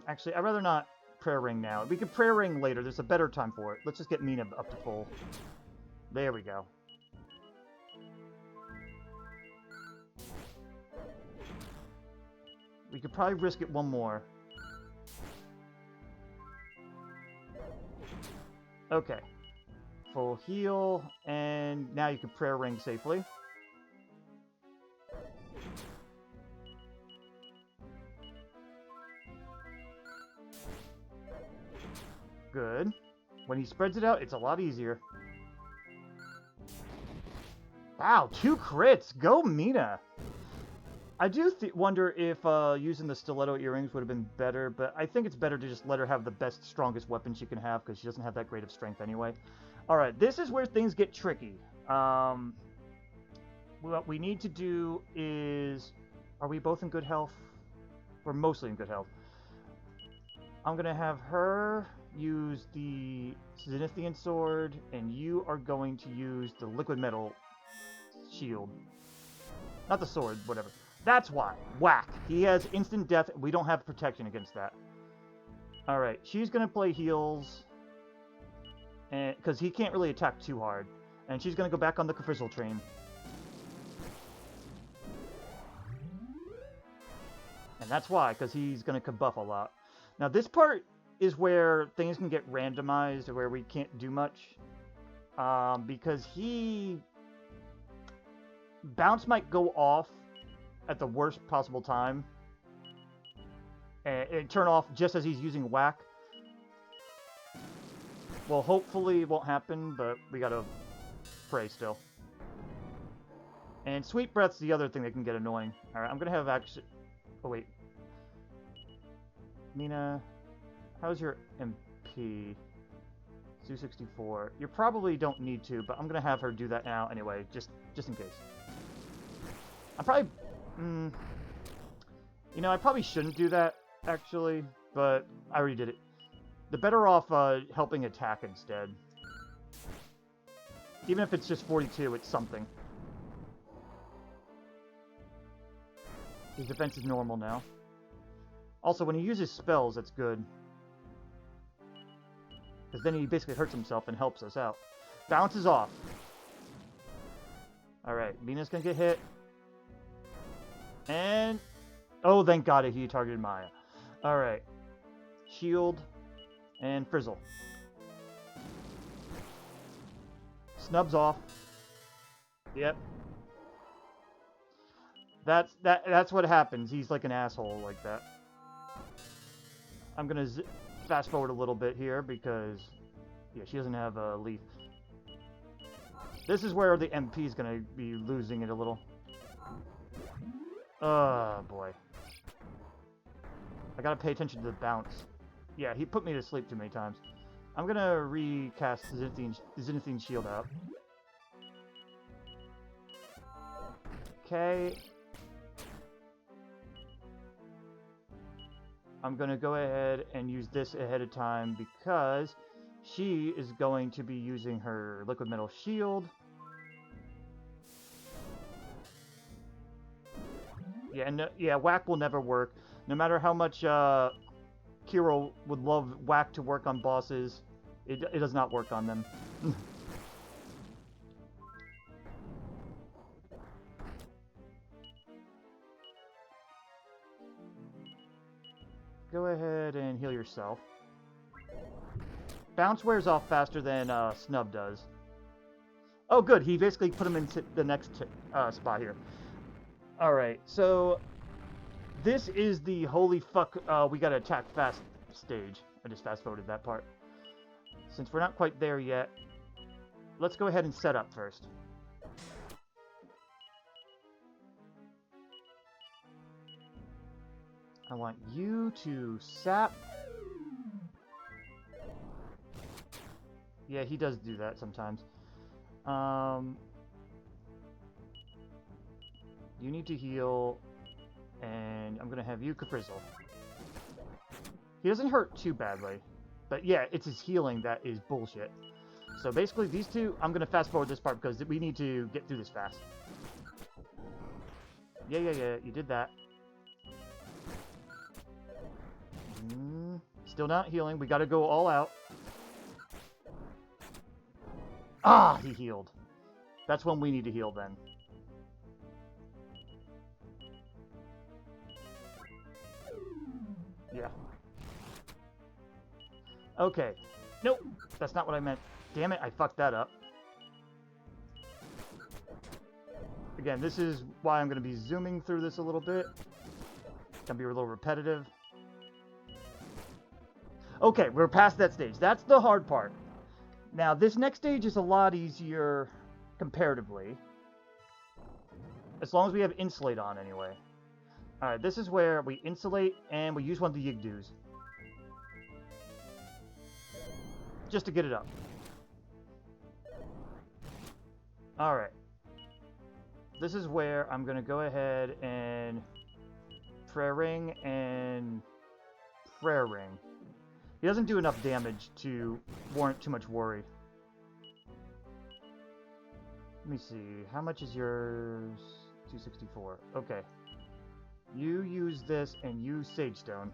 Actually, I'd rather not prayer ring now. We could prayer ring later. There's a better time for it. Let's just get Meena up to full. There we go. We could probably risk it one more. Okay. Full heal, and now you can prayer ring safely. Good. When he spreads it out, it's a lot easier. Wow, 2 crits! Go Meena! I do wonder if using the stiletto earrings would have been better, but I think it's better to just let her have the best, strongest weapon she can have, because she doesn't have that great of strength anyway. Alright, this is where things get tricky. What we need to do is... are we both in good health? We're mostly in good health. I'm going to have her use the Zenithian sword, and you are going to use the liquid metal shield. Not the sword, whatever. That's why. Whack. He has instant death. We don't have protection against that. Alright, she's going to play heals. Because he can't really attack too hard. And she's going to go back on the Frizzle train. And that's why, because he's going to buff a lot. Now this part is where things can get randomized, where we can't do much. Because he Bounce might go off at the worst possible time. And turn off just as he's using whack. Well, hopefully it won't happen, but we gotta pray still. And Sweet Breath's the other thing that can get annoying. Alright, I'm gonna have action... Oh, wait. Meena, how's your MP? 264. You probably don't need to, but I'm gonna have her do that now anyway, just in case. I'm probably... you know, I probably shouldn't do that, actually, but I already did it. The better off helping attack instead. Even if it's just 42, it's something. His defense is normal now. Also, when he uses spells, that's good. Because then he basically hurts himself and helps us out. Bounces off. Alright, Meena's gonna get hit. And... oh, thank God he targeted Maya. Alright. Shield. And Frizzle. Snubs off. Yep. That's what happens. He's like an asshole like that. I'm gonna fast forward a little bit here because, yeah, she doesn't have a leaf. This is where the MP is gonna be losing it a little. Oh boy. I gotta pay attention to the bounce. Yeah, he put me to sleep too many times. I'm gonna recast the Zenithine Shield out. Okay. I'm gonna go ahead and use this ahead of time because she is going to be using her Liquid Metal Shield. Yeah, whack will never work. No matter how much Kiro would love whack to work on bosses, it does not work on them. Go ahead and heal yourself. Bounce wears off faster than Snub does. Oh, good. He basically put him into the next spot here. Alright, so this is the holy fuck we gotta attack fast stage. I just fast forwarded that part. Since we're not quite there yet, let's go ahead and set up first. I want you to sap. Yeah, he does do that sometimes. You need to heal, and I'm gonna have you Frizzle. He doesn't hurt too badly, but yeah, it's his healing that is bullshit. So basically, these two, I'm gonna fast forward this part because we need to get through this fast. Yeah, you did that. Still not healing. We gotta go all out. Ah, he healed. That's when we need to heal then. Yeah. Okay. Nope. That's not what I meant. Damn it, I fucked that up. Again, this is why I'm going to be zooming through this a little bit. It's going to be a little repetitive. Okay, we're past that stage. That's the hard part. Now, this next stage is a lot easier comparatively. As long as we have Insulate on, anyway. Alright, this is where we Insulate, and we use one of the Yigdoos. Just to get it up. Alright. This is where I'm going to go ahead and Prayer Ring and Prayer Ring. He doesn't do enough damage to warrant too much worry. Let me see. How much is yours? 264. Okay. You use this and use Sage Stone.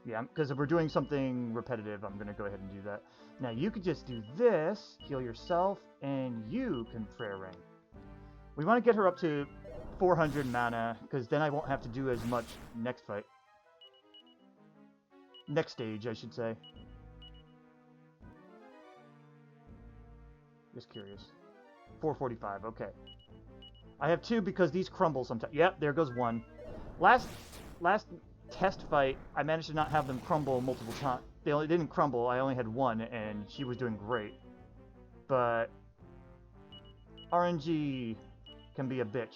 Yeah, because if we're doing something repetitive, I'm going to go ahead and do that. Now, you could just do this, heal yourself, and you can Prayer Ring. We want to get her up to 400 mana, because then I won't have to do as much next fight. Next stage, I should say. Just curious. 445, okay. I have 2 because these crumble sometimes. Yep, there goes 1. Last test fight, I managed to not have them crumble multiple times. They didn't crumble, I only had 1, and she was doing great. But RNG can be a bitch.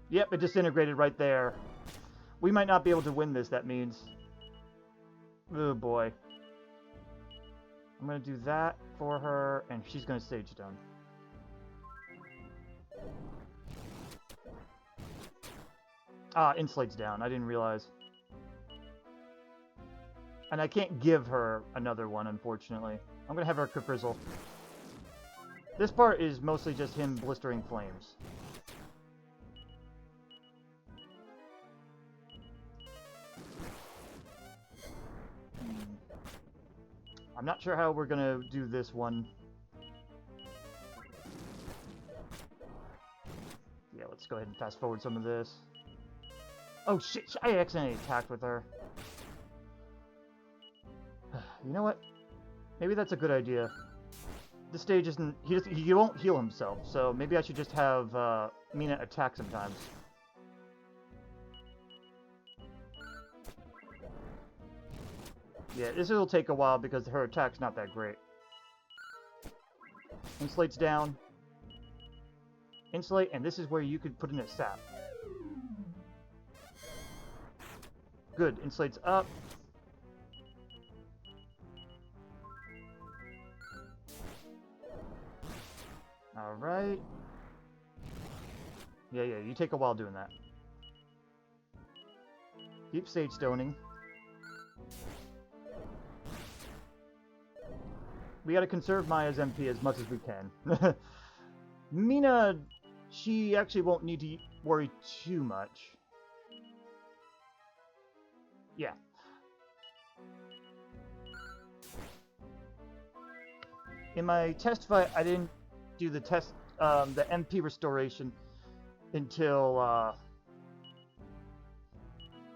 Yep, it disintegrated right there. We might not be able to win this, that means. Oh boy. I'm gonna do that for her, and she's gonna Sage Stone. Ah, Insulate's down. I didn't realize. And I can't give her another one, unfortunately. I'm gonna have her Caprizzle. This part is mostly just him blistering flames. I'm not sure how we're gonna do this one. Yeah, let's go ahead and fast forward some of this. Oh shit, I accidentally attacked with her. You know what? Maybe that's a good idea. This stage isn't... He won't heal himself, so maybe I should just have Meena attack sometimes. Yeah, this will take a while because her attack's not that great. Insulate's down. Insulate, and this is where you could put in a sap. Good, Insulate's up. Alright. Yeah, you take a while doing that. Keep Sage Stoning. We gotta conserve Maya's MP as much as we can. Meena, she actually won't need to worry too much. Yeah. In my test fight, I didn't do the test, the MP restoration until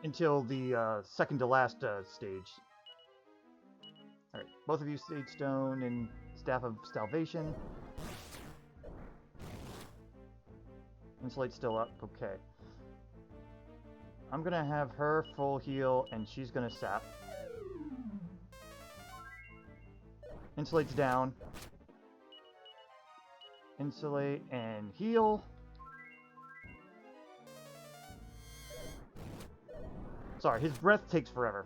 the second to last stage. Alright, both of you Sage Stone and Staff of Salvation. Insulate's still up, okay. I'm gonna have her full heal, and she's gonna sap. Insulate's down. Insulate and heal. Sorry, his breath takes forever.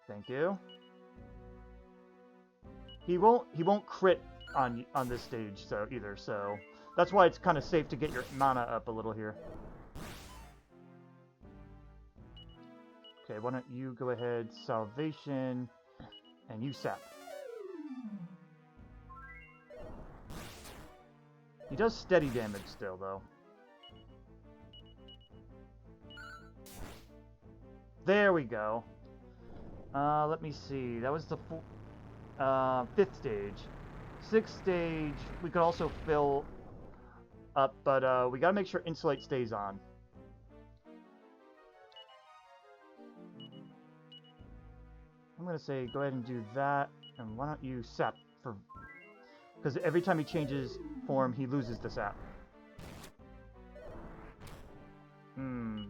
Thank you. He won't crit on this stage either, so that's why it's kind of safe to get your mana up a little here. Okay, why don't you go ahead, Salvation, and you sap. He does steady damage still, though. There we go. Let me see. That was the 5th stage. 6th stage, we could also fill up, but we gotta make sure Insulate stays on. I'm gonna say go ahead and do that, and why don't you sap for... Because every time he changes form, he loses the sap.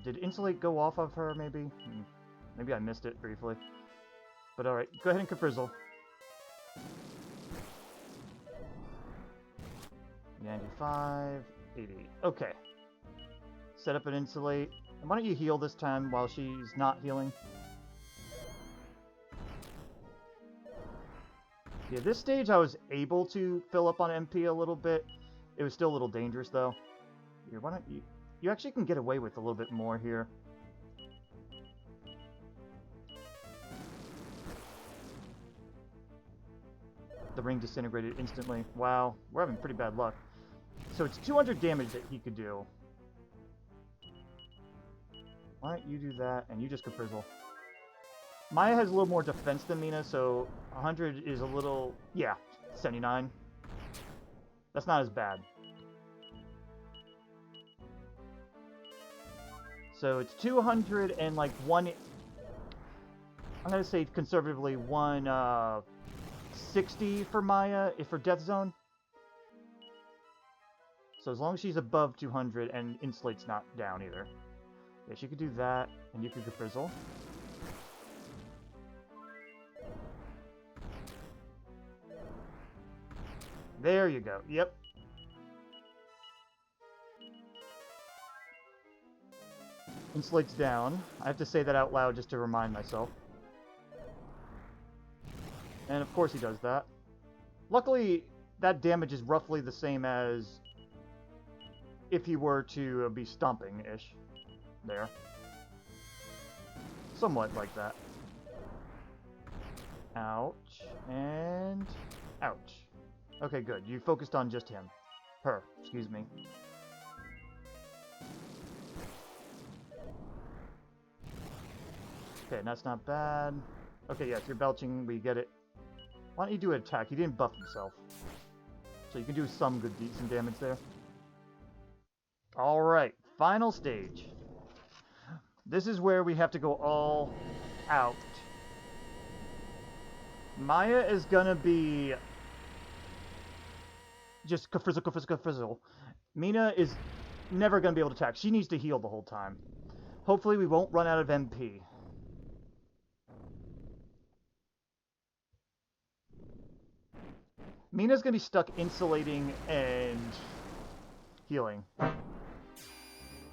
Did Insulate go off of her, maybe? Maybe I missed it briefly. But alright, go ahead and Caprizzle. 95, 80. Okay. Set up an Insulate. And why don't you heal this time while she's not healing? Yeah, this stage I was able to fill up on MP a little bit. It was still a little dangerous, though. Here, why don't you... You actually can get away with a little bit more here. The ring disintegrated instantly. Wow, we're having pretty bad luck. So it's 200 damage that he could do. Why don't you do that, and you just Caprizzle. Maya has a little more defense than Meena, so 100 is a little... Yeah, 79. That's not as bad. So it's 200 and like one... I'm going to say conservatively 160 for Maya if for Death Zone. So as long as she's above 200 and Insulate's not down either. Yeah, she could do that, and you could Frizzle. There you go. Yep. Insulate's down. I have to say that out loud just to remind myself. And of course he does that. Luckily, that damage is roughly the same as if he were to be stomping-ish. There. Somewhat like that. Ouch. And... ouch. Okay, good. You focused on just him. Her. Excuse me. Okay, that's not bad. Okay, yes, you're belching. We get it. Why don't you do an attack? He didn't buff himself. So you can do some good, decent damage there. Alright, final stage. This is where we have to go all out. Maya is gonna be... just ka-frizzle. Meena is never gonna be able to attack. She needs to heal the whole time. Hopefully we won't run out of MP. Meena's gonna be stuck insulating and healing.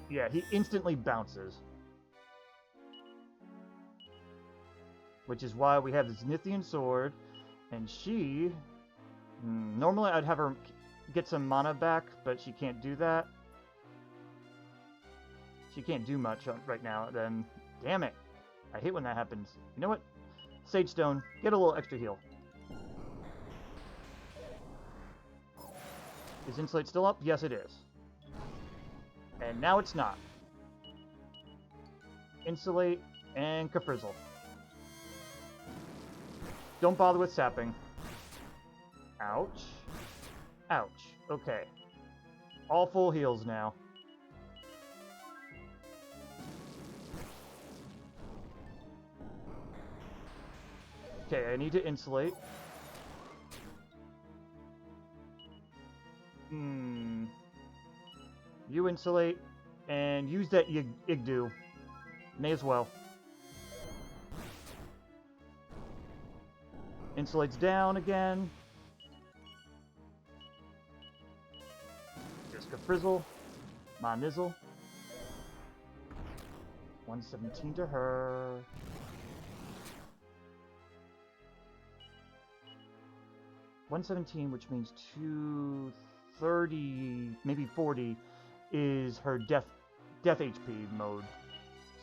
Yeah, he instantly bounces. Which is why we have the Zenithian Sword, and she... normally I'd have her get some mana back, but she can't do that. She can't do much right now, then... damn it. I hate when that happens. You know what? Sage Stone, get a little extra heal. Is Insulate still up? Yes, it is. And now it's not. Insulate and Ka-frizzle. Don't bother with sapping. Ouch. Ouch. Okay. All full heals now. Okay, I need to insulate. You insulate, and use that Igdu. May as well. Insulate's down again. Just Ka-frizzle. Ma nizzle. 117 to her. $117, which means 230, maybe 40, is her death HP mode.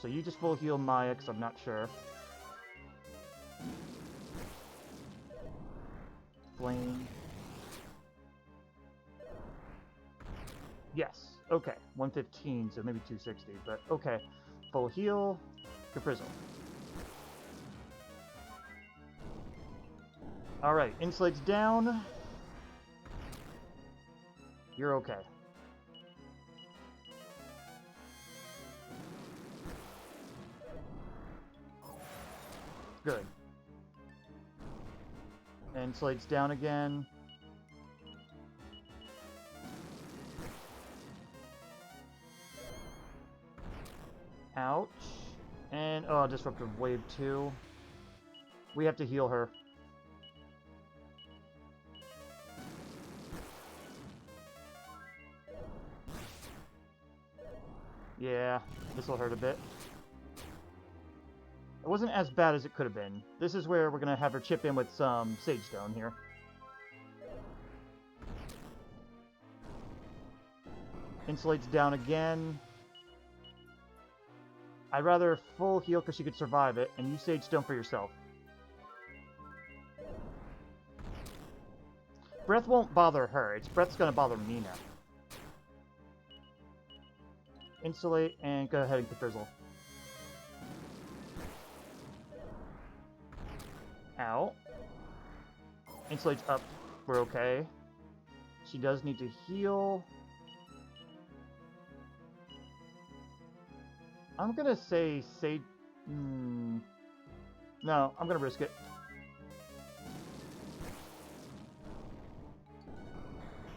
So you just full heal Maya, because I'm not sure. Flame. Yes. Okay. 115, so maybe 260, but okay. Full heal. Ka-frizzle. Alright, Insulate's down. You're okay. Good. Insulate's down again. Ouch. And, oh, Disruptive Wave 2. We have to heal her. Yeah, this will hurt a bit. It wasn't as bad as it could have been. This is where we're going to have her chip in with some Sage Stone here. Insulate's down again. I'd rather full heal because she could survive it, and use Sage Stone for yourself. Breath won't bother her. Breath's going to bother Meena. Insulate, and go ahead and Ka-frizzle. Ow. Insulate's up. We're okay. She does need to heal. I'm gonna say no, I'm gonna risk it.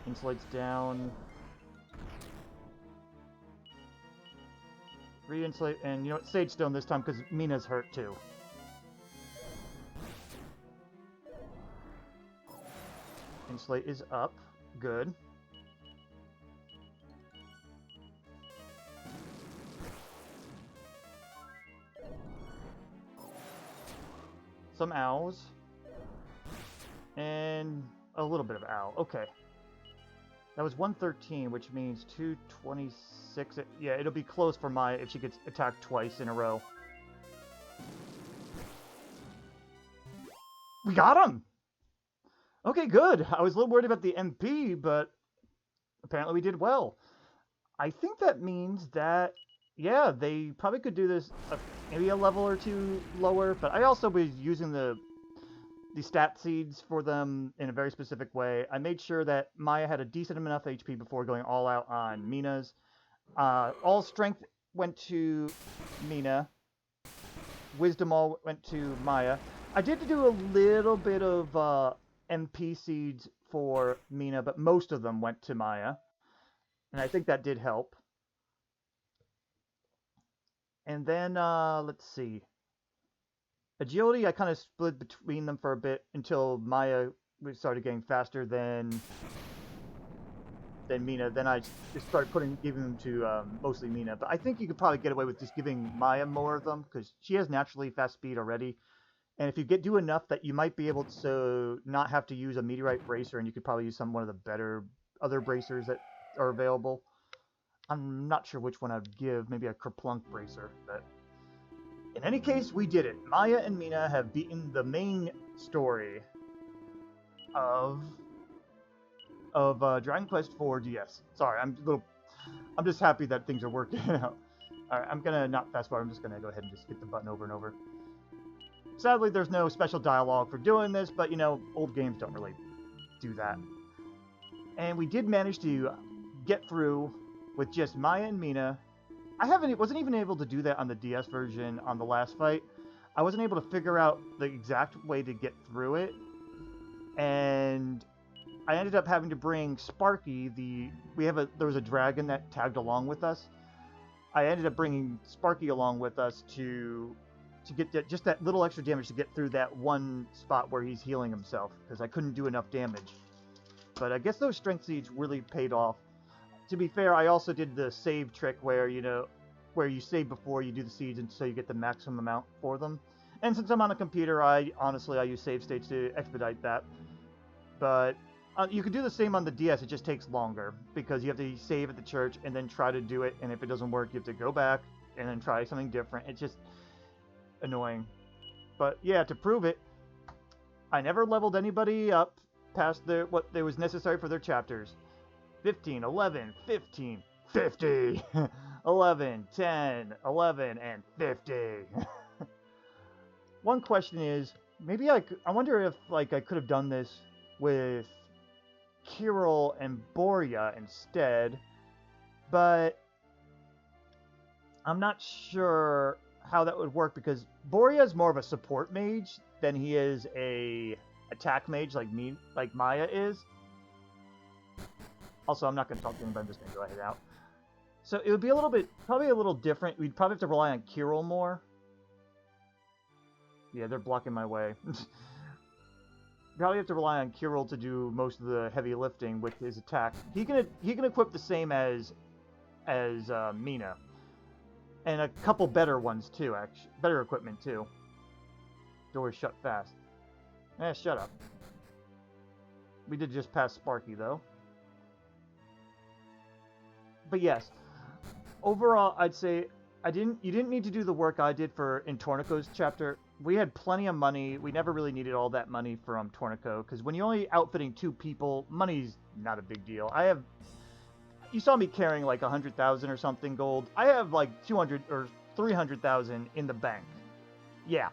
Insulates down. Re-insulate, and you know what? Sage Stone this time because Meena's hurt too. Insulate is up. Good. Some owls. And a little bit of owl. Okay. That was 113, which means 226. Yeah, it'll be close for Maya if she gets attacked twice in a row. We got him! Okay, good. I was a little worried about the MP, but apparently we did well. I think that means that, yeah, they probably could do this maybe a level or two lower, but I also was using the stat seeds for them in a very specific way. I made sure that Maya had a decent enough HP before going all out on Meena's. All strength went to Meena. Wisdom all went to Maya. I did do a little bit of MP seeds for Meena, but most of them went to Maya. And I think that did help. And then, let's see. Agility, I kind of split between them for a bit until Maya started getting faster than Meena. Then I just started giving them to mostly Meena. But I think you could probably get away with just giving Maya more of them because she has naturally fast speed already. And if you do enough that you might be able to not have to use a meteorite bracer, and you could probably use one of the better other bracers that are available. I'm not sure which one I'd give. Maybe a Kerplunk bracer, but in any case, we did it. Maya and Meena have beaten the main story of Dragon Quest IV DS. Sorry, I'm just happy that things are working out. All right, I'm gonna not fast forward. I'm just gonna go ahead and just hit the button over and over. Sadly, there's no special dialogue for doing this, but you know, old games don't really do that. And we did manage to get through with just Maya and Meena. I wasn't even able to do that on the DS version on the last fight. I wasn't able to figure out the exact way to get through it. And I ended up having to bring Sparky, there was a dragon that tagged along with us. I ended up bringing Sparky along with us to get just that little extra damage to get through that one spot where he's healing himself, because I couldn't do enough damage. But I guess those strength seeds really paid off. To be fair, I also did the save trick where, you save before you do the seeds and so you get the maximum amount for them. And since I'm on a computer, I use save states to expedite that. But you can do the same on the DS, it just takes longer, because you have to save at the church and then try to do it, and if it doesn't work, you have to go back and then try something different. It's just annoying. But yeah, to prove it, I never leveled anybody up past what was necessary for their chapters. 15, 11, 15, 50, 11, 10, 11, and 50. One question is, maybe I wonder if I could have done this with Kirill and Borya instead, but I'm not sure how that would work because Borya is more of a support mage than he is a attack mage like Maya is. Also, I'm not going to talk to anybody, I'm just going to go ahead out. So it would be probably a little different. We'd probably have to rely on Kirill more. Yeah, they're blocking my way. Probably have to rely on Kirill to do most of the heavy lifting with his attack. He can equip the same as Meena. And a couple better ones too, actually. Better equipment too. Door's shut fast. Shut up. We did just pass Sparky though. But yes, overall, I'd say you didn't need to do the work I did in Tornico's chapter. We had plenty of money. We never really needed all that money from Tornico, because when you're only outfitting 2 people, money's not a big deal. You saw me carrying like 100,000 or something gold. I have like 200 or 300,000 in the bank. Yeah.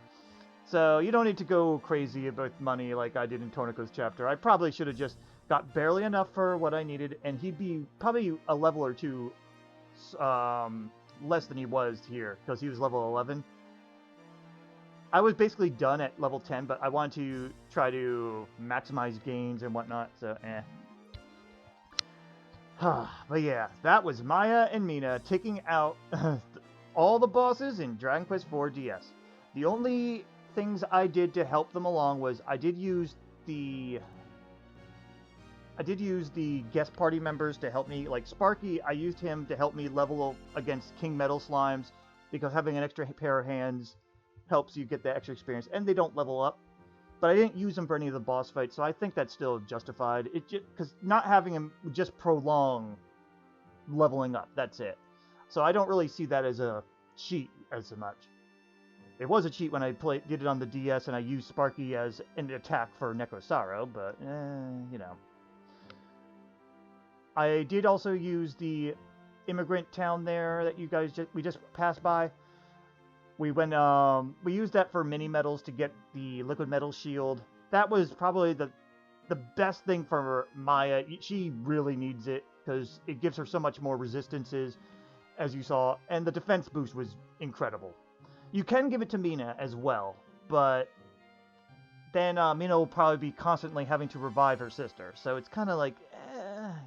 So you don't need to go crazy about money like I did in Tornico's chapter. I probably should have just got barely enough for what I needed, and he'd be probably a level or 2 less than he was here, because he was level 11. I was basically done at level 10, but I wanted to try to maximize gains and whatnot, so But yeah, that was Maya and Meena taking out all the bosses in Dragon Quest IV DS. The only things I did to help them along was I did use the guest party members to help me. Like Sparky, I used him to help me level against King Metal Slimes, because having an extra pair of hands helps you get the extra experience, and they don't level up. But I didn't use them for any of the boss fights, so I think that's still justified. It just because not having him would just prolong leveling up. That's it. So I don't really see that as a cheat as much. It was a cheat when I did it on the DS and I used Sparky as an attack for Necrosaro, but you know. I did also use the immigrant town there that you guys we just passed by. We went, we used that for mini metals to get the liquid metal shield. That was probably the best thing for Maya. She really needs it, because it gives her so much more resistances, as you saw, and the defense boost was incredible. You can give it to Meena as well, but then Meena will probably be constantly having to revive her sister, so it's kind of like,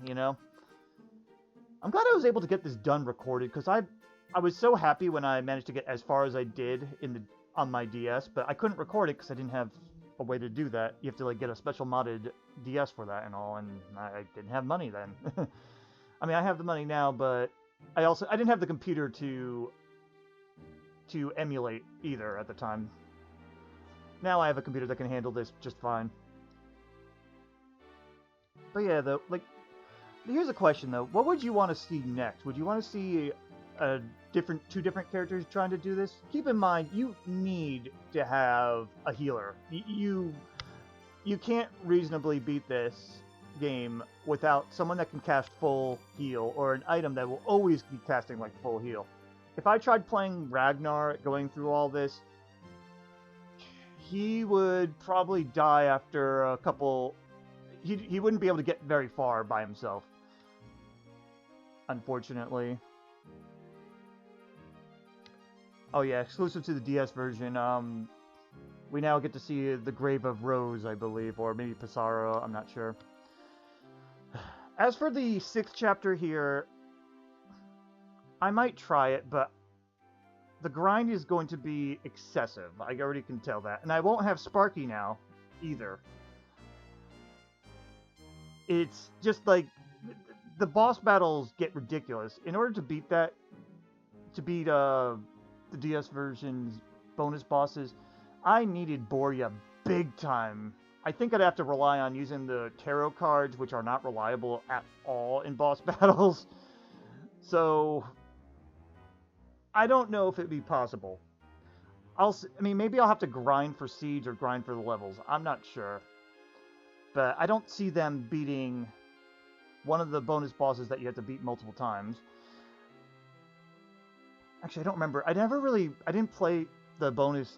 you know. I'm glad I was able to get this done recorded, because I was so happy when I managed to get as far as I did on my DS, but I couldn't record it because I didn't have a way to do that. You have to like get a special modded DS for that and all, and I didn't have money then. I mean, I have the money now, but I didn't have the computer to emulate either at the time. Now I have a computer that can handle this just fine. But yeah, here's a question though. What would you want to see next? Would you want to see two different characters trying to do this? Keep in mind, you need to have a healer. You can't reasonably beat this game without someone that can cast full heal, or an item that will always be casting like full heal. If I tried playing Ragnar, going through all this, he would probably die after a couple. He wouldn't be able to get very far by himself, unfortunately. Oh yeah, exclusive to the DS version, we now get to see the Grave of Rose, I believe, or maybe Psaro, I'm not sure. As for the 6th chapter here, I might try it, but the grind is going to be excessive. I already can tell that. And I won't have Sparky now, either. It's just like, the boss battles get ridiculous. In order to beat that, the DS version's bonus bosses, I needed Borya big time. I think I'd have to rely on using the tarot cards, which are not reliable at all in boss battles. So, I don't know if it'd be possible. I mean, maybe I'll have to grind for seeds or grind for the levels. I'm not sure. But I don't see them beating one of the bonus bosses that you have to beat multiple times. Actually, I don't remember. I didn't play the bonus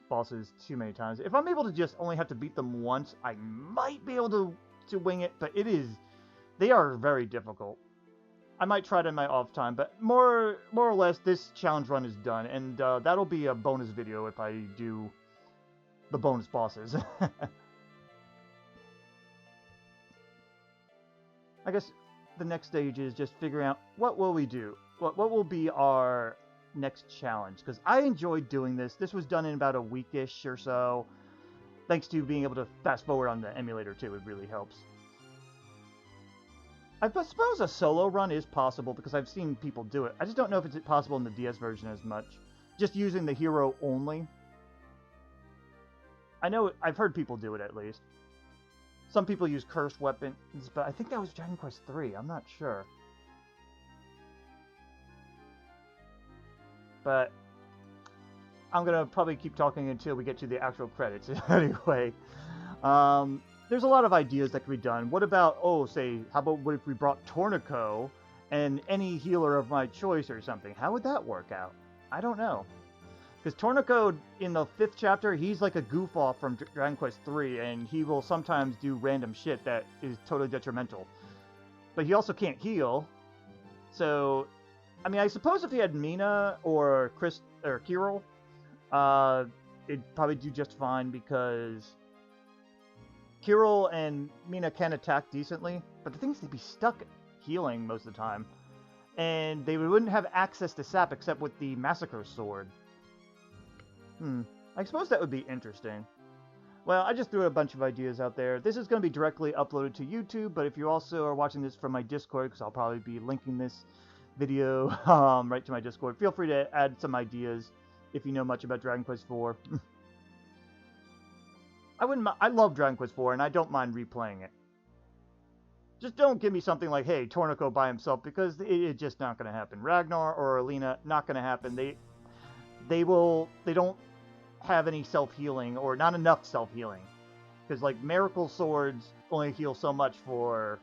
bosses too many times. If I'm able to just only have to beat them once, I might be able to wing it, but they are very difficult. I might try it in my off time, but more or less, this challenge run is done, and that'll be a bonus video if I do the bonus bosses. I guess the next stage is just figuring out what will we do? What will be our next challenge? Because I enjoyed doing this. This was done in about a weekish or so. Thanks to being able to fast forward on the emulator too, it really helps. I suppose a solo run is possible because I've seen people do it. I just don't know if it's possible in the DS version as much. Just using the hero only. I know I've heard people do it at least. Some people use cursed weapons, but I think that was Dragon Quest III. I'm not sure. But I'm going to probably keep talking until we get to the actual credits anyway. There's a lot of ideas that could be done. What about, how about what if we brought Tornico and any healer of my choice or something? How would that work out? I don't know. Because Tornico, in the 5th chapter, he's like a goof-off from Dragon Quest III, and he will sometimes do random shit that is totally detrimental. But he also can't heal, so I mean, I suppose if he had Meena or Chris or Kirill, it'd probably do just fine because Kirill and Meena can attack decently, but the thing is they'd be stuck healing most of the time, and they wouldn't have access to sap except with the Massacre Sword. I suppose that would be interesting. Well, I just threw a bunch of ideas out there. This is going to be directly uploaded to YouTube, but if you also are watching this from my Discord, because I'll probably be linking this video right to my Discord, feel free to add some ideas if you know much about Dragon Quest IV. I love Dragon Quest IV, and I don't mind replaying it. Just don't give me something like, hey, Tornico by himself, because it's just not going to happen. Ragnar or Alina, not going to happen. They don't have any self-healing, or not enough self-healing. Because, like, Miracle Swords only heal so much for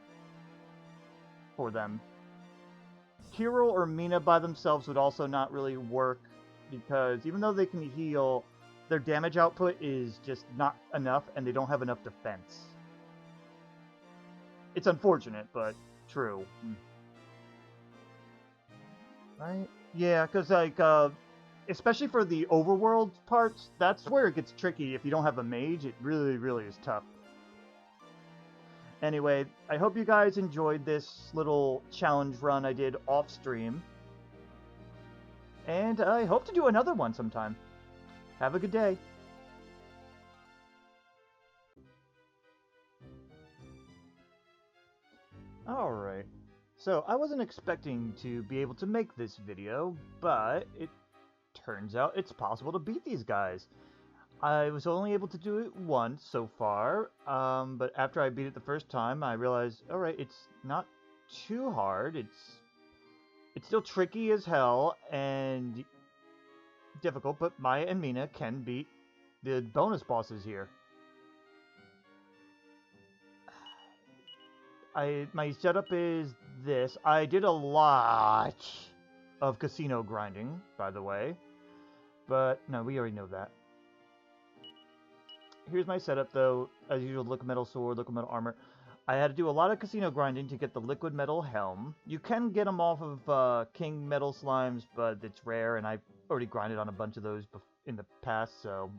them. Kirill or Meena by themselves would also not really work, because even though they can heal, their damage output is just not enough, and they don't have enough defense. It's unfortunate, but true. Right? Yeah, because, like, especially for the overworld parts, that's where it gets tricky. If you don't have a mage, it really, really is tough. Anyway, I hope you guys enjoyed this little challenge run I did off stream. And I hope to do another one sometime. Have a good day. Alright, so I wasn't expecting to be able to make this video, but it turns out it's possible to beat these guys. I was only able to do it once so far, but after I beat it the first time, I realized, alright, it's not too hard. It's still tricky as hell and difficult, but Maya and Meena can beat the bonus bosses here. My setup is this. I did a lot of casino grinding, by the way. But, no, we already know that. Here's my setup, though. As usual, liquid metal sword, liquid metal armor. I had to do a lot of casino grinding to get the liquid metal helm. You can get them off of king metal slimes, but it's rare, and I already grinded on a bunch of those in the past, so...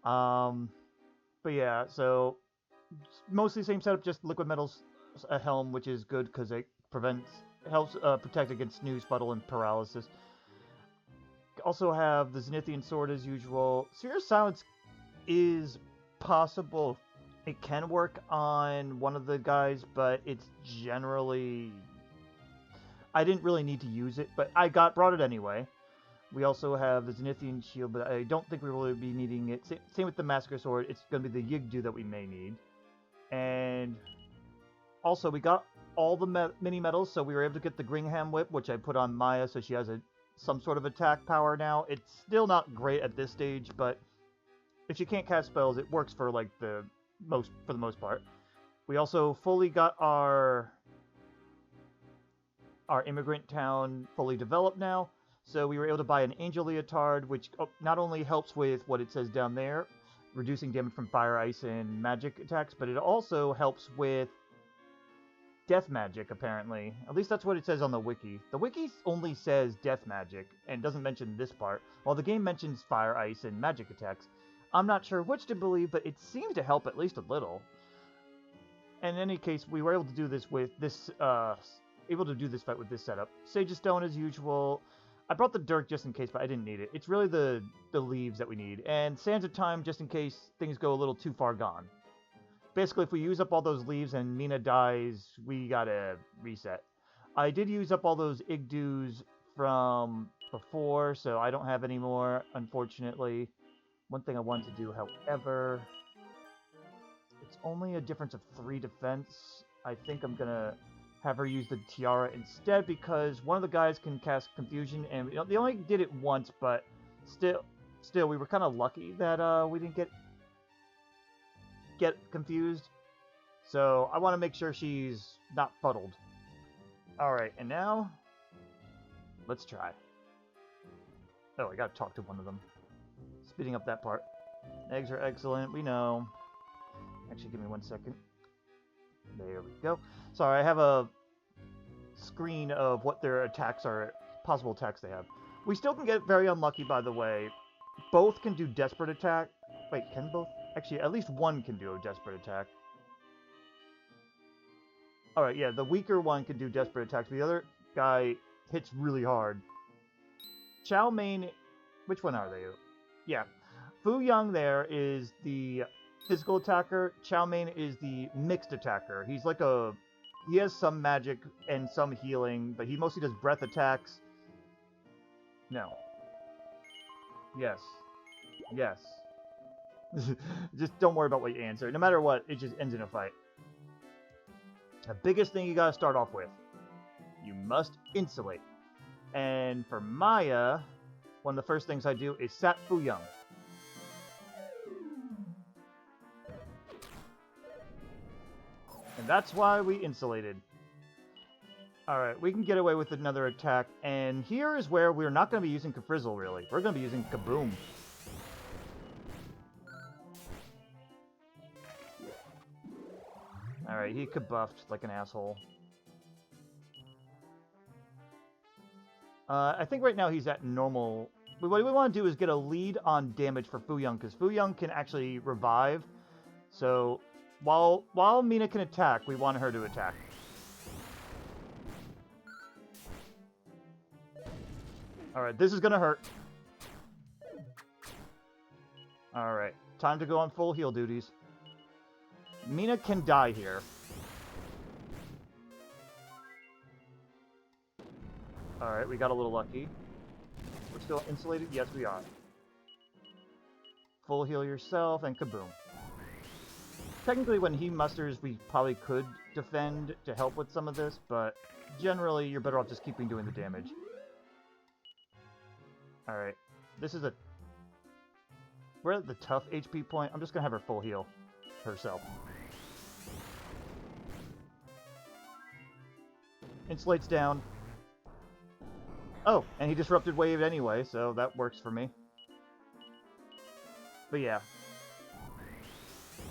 But yeah, so... Mostly same setup, just liquid metal's a helm, which is good because it helps protect against snooze, fuddle, and paralysis. Also have the Zenithian sword as usual. Seer's Silence is possible. It can work on one of the guys, but it's generally... I didn't really need to use it, but I brought it anyway. We also have the Zenithian shield, but I don't think we will be needing it. Same with the Massacre Sword. It's going to be the Yigdu that we may need. And also, we got all the mini medals, so we were able to get the Gringham Whip, which I put on Maya, so she has some sort of attack power now. It's still not great at this stage, but if she can't cast spells, it works for like for the most part. We also fully got our immigrant town fully developed now, so we were able to buy an Angel Leotard, which not only helps with what it says down there, reducing damage from fire, ice, and magic attacks, but it also helps with death magic, apparently. At least that's what it says on the wiki. The wiki only says death magic, and doesn't mention this part, while the game mentions fire, ice, and magic attacks. I'm not sure which to believe, but it seems to help at least a little. In any case, we were able to do this with this, fight with this setup. Sage of Stone as usual. I brought the Dirk just in case, but I didn't need it. It's really the leaves that we need. And Sands of Time just in case things go a little too far gone. Basically, if we use up all those leaves and Meena dies, we gotta reset. I did use up all those Igdus from before, so I don't have any more, unfortunately. One thing I wanted to do, however... It's only a difference of 3 defense. I think I'm gonna have her use the Tiara instead, because one of the guys can cast Confusion, and they only did it once, but still, we were kind of lucky that we didn't get confused. So I want to make sure she's not fuddled. Alright, and now, let's try. Oh, I gotta talk to one of them. Speeding up that part. Eggs are excellent, we know. Actually, give me 1 second. There we go. Sorry, I have a screen of what their attacks are, possible attacks they have. We still can get very unlucky, by the way. Both can do Desperate Attack. Wait, can both? Actually, at least one can do a Desperate Attack. Alright, yeah, the weaker one can do Desperate Attacks. The other guy hits really hard. Chow main... Which one are they? Yeah. Fu Yang there is the physical attacker. Chow main is the mixed attacker. He's like a... He has some magic and some healing, but he mostly does breath attacks. No. Yes. Yes. Just don't worry about what you answer. No matter what, it just ends in a fight. The biggest thing you gotta start off with. You must insulate. And for Maya, one of the first things I do is Sat Fu Yang. And that's why we insulated. Alright, we can get away with another attack. And here is where we're not going to be using Kafrizzle, really. We're going to be using Kaboom. Alright, he kabuffed like an asshole. I think right now he's at normal. What we want to do is get a lead on damage for Fu Yang, because Fu Yang can actually revive. So, while Meena can attack, we want her to attack. Alright, this is gonna hurt. Alright, time to go on full heal duties. Meena can die here. Alright, we got a little lucky. We're still insulated? Yes, we are. Full heal yourself, and kaboom. Technically, when he musters, we probably could defend to help with some of this, but generally, you're better off just keeping doing the damage. Alright, this is a... We're at the tough HP point. I'm just gonna have her full heal herself. Insulates down. Oh, and he disrupted wave anyway, so that works for me. But yeah.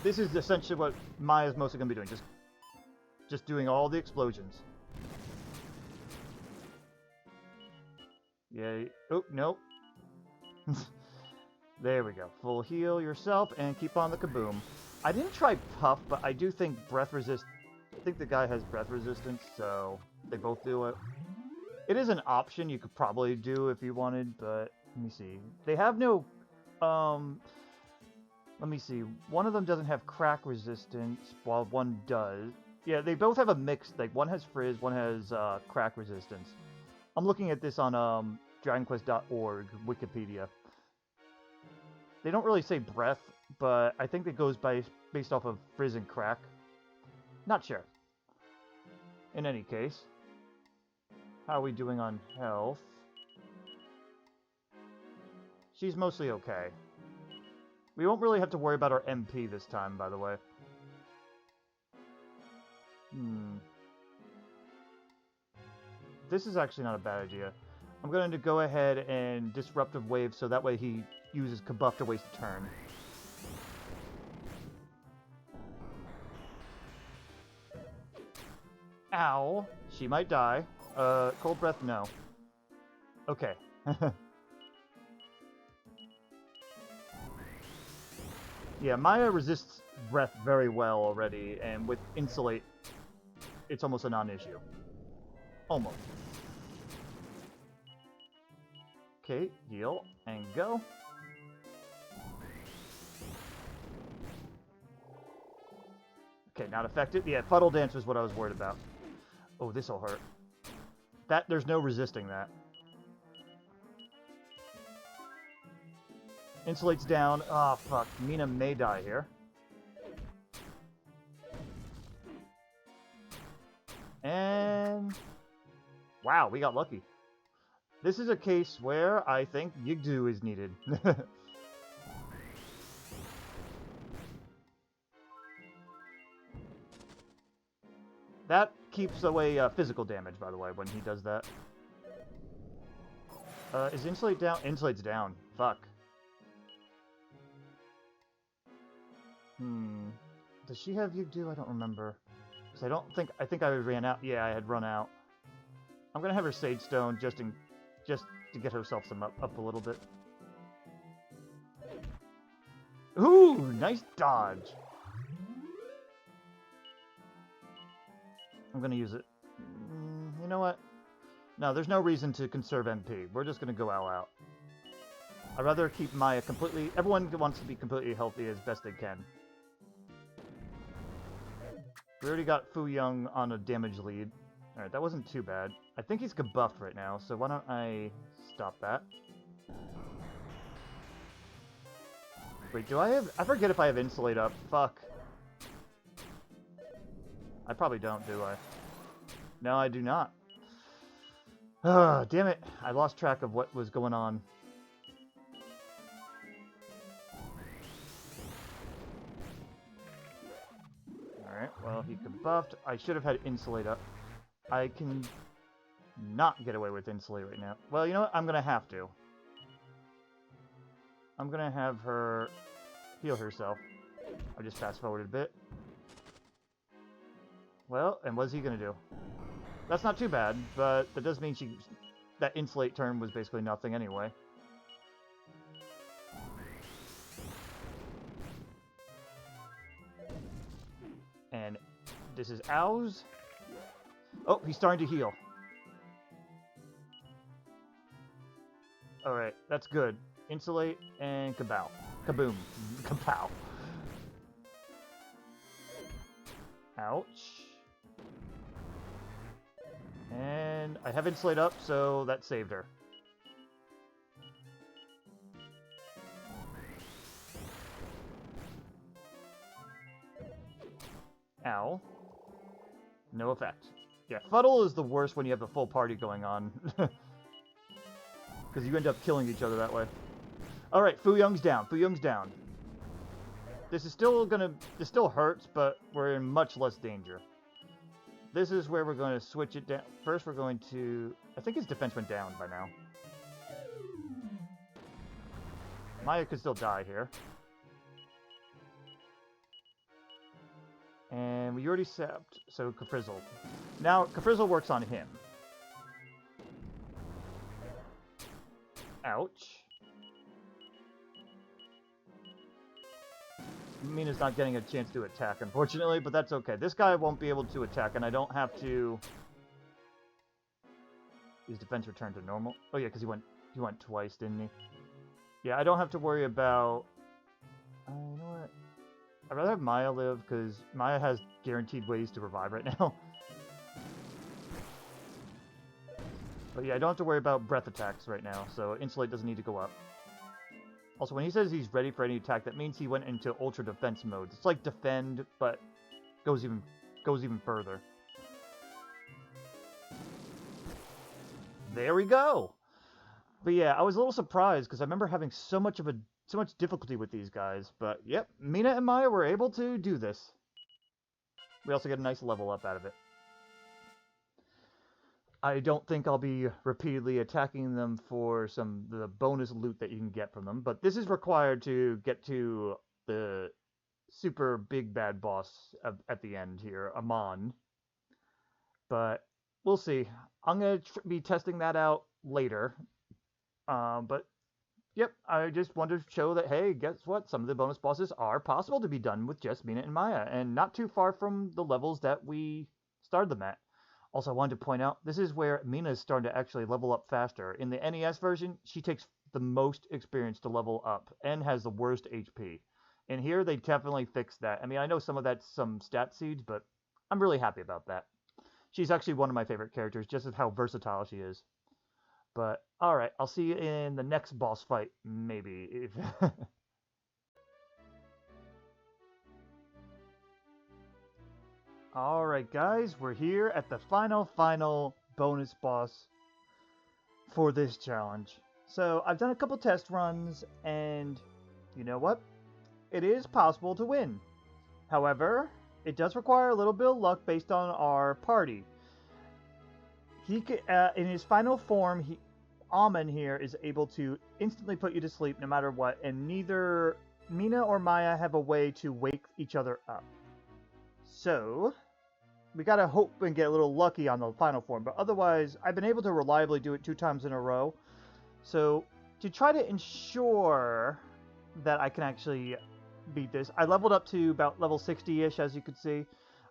This is essentially what Maya's mostly gonna be doing, just doing all the explosions. Yay. Oh, nope. There we go. Full heal yourself and keep on the kaboom. I didn't try Puff, but I do think breath resist... I think the guy has breath resistance, so they both do it. It is an option you could probably do if you wanted, but let me see. They have no... Let me see. One of them doesn't have crack resistance, while one does. Yeah, they both have a mix. Like, one has frizz, one has crack resistance. I'm looking at this on DragonQuest.org, Wikipedia. They don't really say breath, but I think it goes based off of frizz and crack. Not sure. In any case, how are we doing on health? She's mostly okay. We won't really have to worry about our MP this time, by the way. This is actually not a bad idea. I'm going to go ahead and Disruptive Wave so that way he uses Kabuff to waste a turn. Ow! She might die. Cold Breath, no. Okay. Yeah, Maya resists breath very well already, and with Insulate, it's almost a non-issue. Almost. Okay, heal, and go. Okay, not affected. Yeah, Puddle Dance was what I was worried about. Oh, this'll hurt. There's no resisting that. Insulates down. Oh, fuck. Meena may die here. And... Wow, we got lucky. This is a case where I think Yigdu is needed. That keeps away physical damage, by the way, when he does that. Is Insulate down? Insulate's down. Fuck. Does she have Yigdu? I don't remember. Because I think I ran out. Yeah, I had run out. I'm gonna have her Sage Stone just to get herself some up a little bit. Ooh, nice dodge. I'm gonna use it. You know what? No, there's no reason to conserve MP. We're just gonna go all out. I'd rather keep Maya completely... Everyone wants to be completely healthy as best they can. We already got Fu Young on a damage lead. Alright, that wasn't too bad. I think he's buffed right now, so why don't I stop that? Wait, do I have... I forget if I have Insulate up. Fuck. I probably don't, do I? No, I do not. Ah, damn it. I lost track of what was going on. Alright, well, he buffed. I should have had Insulate up. I can not get away with Insulate right now. Well, you know what? I'm gonna have to. I'm gonna have her heal herself. I just fast forwarded a bit. Well, and what's he gonna do? That's not too bad, but that does mean that Insulate turn was basically nothing anyway. And this is Ow's. Oh, he's starting to heal. Alright, that's good. Insulate and kabow. Kaboom. Kapow. Ouch. And I have Insulate up, so that saved her. Ow. No effect. Yeah, Fuddle is the worst when you have a full party going on. Because you end up killing each other that way. Alright, Fu Young's down. Fu Young's down. This is still gonna... This still hurts, but we're in much less danger. This is where we're going to switch it down. First, we're going to... I think his defense went down by now. Maya could still die here. And we already sapped, so Kafrizzle. Now, Kafrizzle works on him. Ouch. Meena's not getting a chance to attack, unfortunately, but that's okay. This guy won't be able to attack, and I don't have to... His defense returned to normal. Oh yeah, because he went twice, didn't he? Yeah, I don't have to worry about... you know what? I'd rather have Maya live, because Maya has guaranteed ways to revive right now. But yeah, I don't have to worry about breath attacks right now, so Insulate doesn't need to go up. Also, when he says he's ready for any attack, that means he went into ultra defense mode. It's like defend, but goes even further. There we go. But yeah, I was a little surprised because I remember having so much difficulty with these guys. But yep, Meena and Maya were able to do this. We also get a nice level up out of it. I don't think I'll be repeatedly attacking them for the bonus loot that you can get from them, but this is required to get to the super big bad boss at the end here, Aamon. But we'll see. I'm going to be testing that out later. But yep, I just wanted to show that, hey, guess what? Some of the bonus bosses are possible to be done with just Meena and Maya, and not too far from the levels that we started them at. Also, I wanted to point out, this is where Meena is starting to actually level up faster. In the NES version, she takes the most experience to level up and has the worst HP. And here, they definitely fixed that. I mean, I know some of that's some stat seeds, but I'm really happy about that. She's actually one of my favorite characters, just as how versatile she is. But, alright, I'll see you in the next boss fight, maybe. Alright guys, we're here at the final bonus boss for this challenge. So, I've done a couple test runs, and you know what? It is possible to win. However, it does require a little bit of luck based on our party. In his final form, Aamon here is able to instantly put you to sleep no matter what, and neither Meena or Maya have a way to wake each other up. So, We gotta hope and get a little lucky on the final form, but otherwise, I've been able to reliably do it 2 times in a row. So, to try to ensure that I can actually beat this, I leveled up to about level 60-ish, as you can see.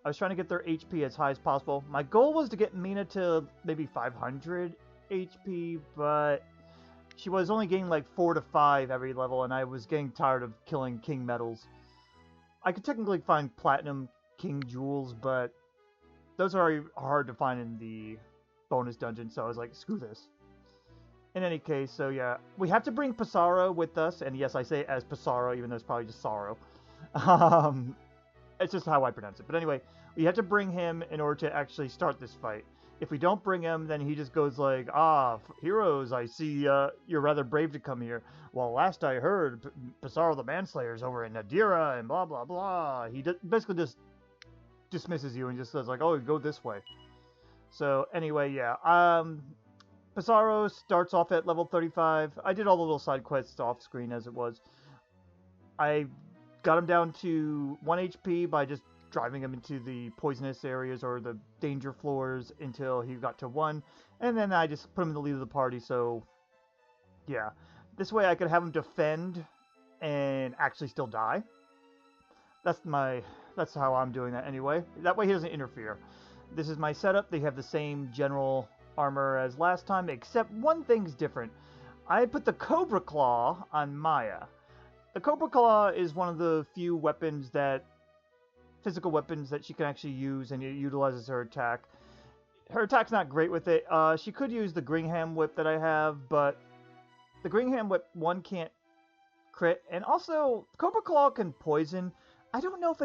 I was trying to get their HP as high as possible. My goal was to get Meena to maybe 500 HP, but she was only getting like 4 to 5 every level, and I was getting tired of killing king medals. I could technically find platinum king jewels, but those are hard to find in the bonus dungeon, so I was like, screw this. In any case, so yeah, we have to bring Psaro with us, and yes, I say it as Psaro, even though it's probably just Sorrow. It's just how I pronounce it. But anyway, we have to bring him in order to actually start this fight. If we don't bring him, then he just goes like, heroes, I see you're rather brave to come here. Well, last I heard, Psaro the Manslayer is over in Nadira, and blah, blah, blah. He basically just dismisses you and just says like, oh, go this way. So anyway, yeah. Psaro starts off at level 35. I did all the little side quests off screen as it was. I got him down to 1 HP by just driving him into the poisonous areas or the danger floors until he got to 1. And then I just put him in the lead of the party, so yeah. This way I could have him defend and actually still die. That's how I'm doing that anyway. That way he doesn't interfere. This is my setup. They have the same general armor as last time, except one thing's different. I put the Cobra Claw on Maya. The Cobra Claw is one of the few weapons physical weapons that she can actually use, and it utilizes her attack. Her attack's not great with it. She could use the Gringham Whip that I have, but the Gringham Whip, one, can't crit, and also, Cobra Claw can poison. I don't know if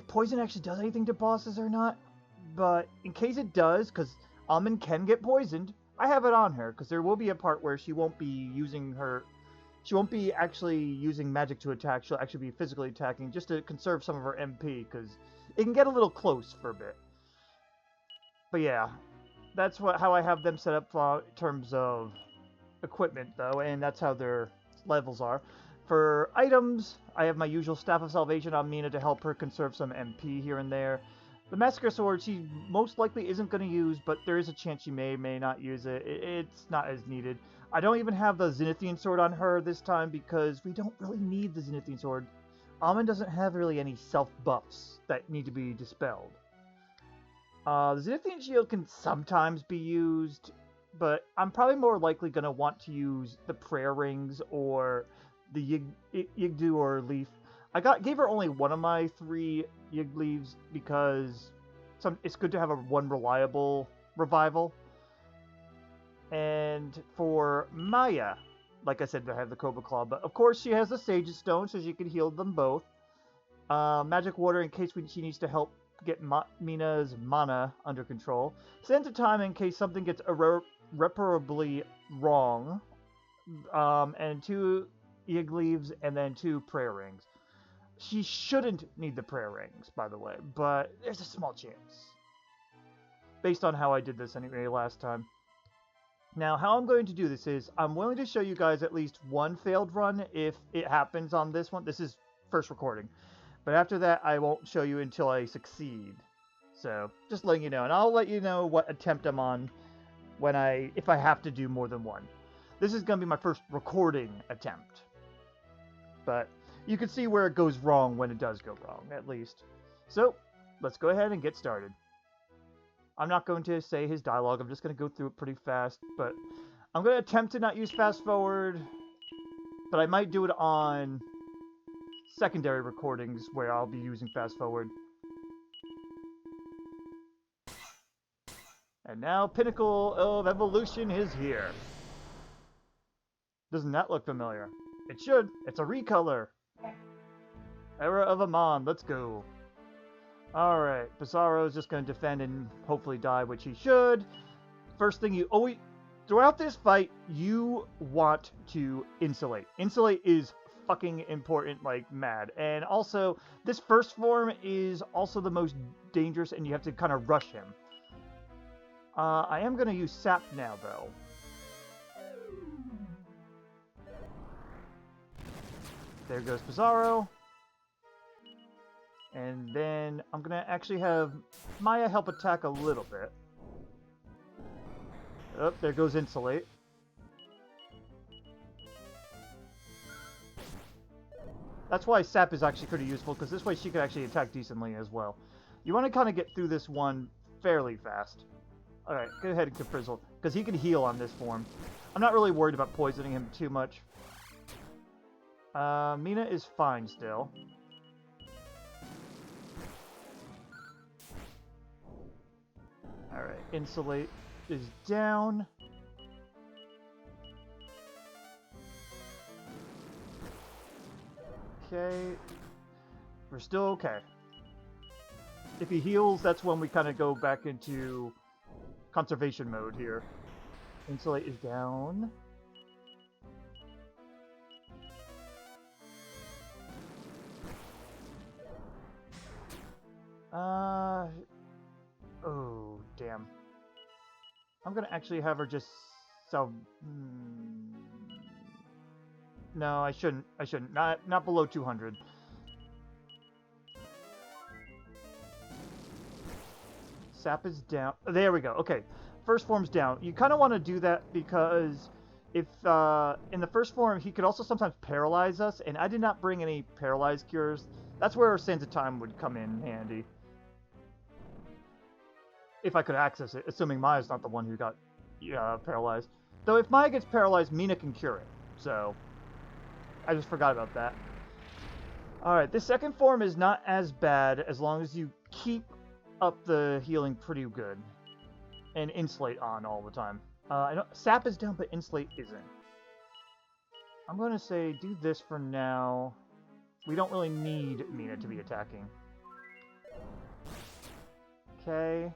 poison actually does anything to bosses or not, but in case it does, because Aamon can get poisoned, I have it on her, because there will be a part where she won't be actually using magic to attack, she'll actually be physically attacking, just to conserve some of her MP, because it can get a little close for a bit. But yeah, that's how I have them set up in terms of equipment, though, and that's how their levels are. For items, I have my usual Staff of Salvation on Meena to help her conserve some MP here and there. The Massacre Sword, she most likely isn't going to use, but there is a chance she may not use it. It's not as needed. I don't even have the Zenithian Sword on her this time because we don't really need the Zenithian Sword. Aamon doesn't have really any self-buffs that need to be dispelled. The Zenithian Shield can sometimes be used, but I'm probably more likely going to want to use the Prayer Rings or the Yigdu or Leaf. Gave her only one of my 3 Yig Leaves because it's good to have one reliable revival. And for Maya, like I said, I have the Cobra Claw, but of course she has the Sage's Stone, so she can heal them both. Magic Water in case she needs to help get Meena's mana under control. Sense of Time in case something gets irreparably wrong. And 2 Yig Leaves and then 2 Prayer Rings. She shouldn't need the Prayer Rings, by the way, but there's a small chance. Based on how I did this anyway last time. Now, how I'm going to do this is, I'm willing to show you guys at least one failed run if it happens on this one. This is first recording. But after that, I won't show you until I succeed. So, just letting you know. And I'll let you know what attempt I'm on if I have to do more than one. This is going to be my first recording attempt. But you can see where it goes wrong when it does go wrong, at least. So, let's go ahead and get started. I'm not going to say his dialogue, I'm just going to go through it pretty fast, but I'm going to attempt to not use fast forward, but I might do it on secondary recordings where I'll be using fast forward. And now, Pinnacle of Evolution is here. Doesn't that look familiar? It should. It's a recolor. Era of Aamon, let's go. Alright, Psaro is just going to defend and hopefully die, which he should. First thing throughout this fight, you want to insulate. Insulate is fucking important like mad. And also, this first form is also the most dangerous and you have to kind of rush him. I am going to use Sap now, though. There goes Psaro. And then I'm going to actually have Maya help attack a little bit. Oh, there goes Insulate. That's why Sap is actually pretty useful, because this way she could actually attack decently as well. You want to kind of get through this one fairly fast. Alright, go ahead and Frizzle, because he can heal on this form. I'm not really worried about poisoning him too much. Meena is fine still. Alright, Insulate is down. Okay. We're still okay. If he heals, that's when we kind of go back into conservation mode here. Insulate is down. Oh, damn. I'm gonna actually have her just No, I shouldn't. Not below 200. Sap is down. There we go. Okay. First form's down. You kind of want to do that because if in the first form he could also sometimes paralyze us, and I did not bring any paralyze cures. That's where Sands of Time would come in handy. If I could access it, assuming Maya's not the one who got paralyzed. Though if Maya gets paralyzed, Meena can cure it. So I just forgot about that. Alright, this second form is not as bad as long as you keep up the healing pretty good. And Insulate on all the time. I know Sap is down, but Insulate isn't. I'm going to say do this for now. We don't really need Meena to be attacking. Okay.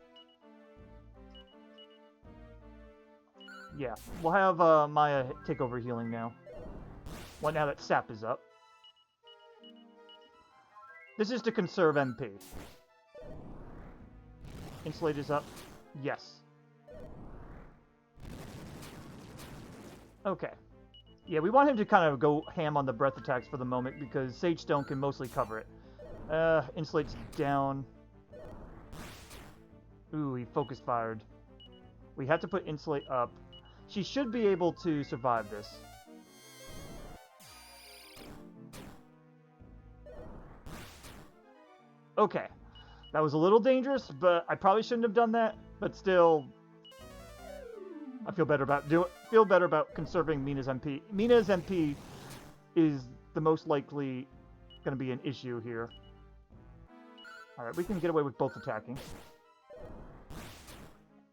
Yeah, we'll have Maya take over healing now. Well, now that Sap is up. This is to conserve MP. Insulate is up. Yes. Okay. Yeah, we want him to kind of go ham on the breath attacks for the moment because Sage Stone can mostly cover it. Insulate's down. Ooh, he focus fired. We have to put Insulate up. She should be able to survive this. Okay. That was a little dangerous, but I probably shouldn't have done that. But still, I feel better about conserving Meena's MP. Meena's MP is the most likely going to be an issue here. Alright, we can get away with both attacking.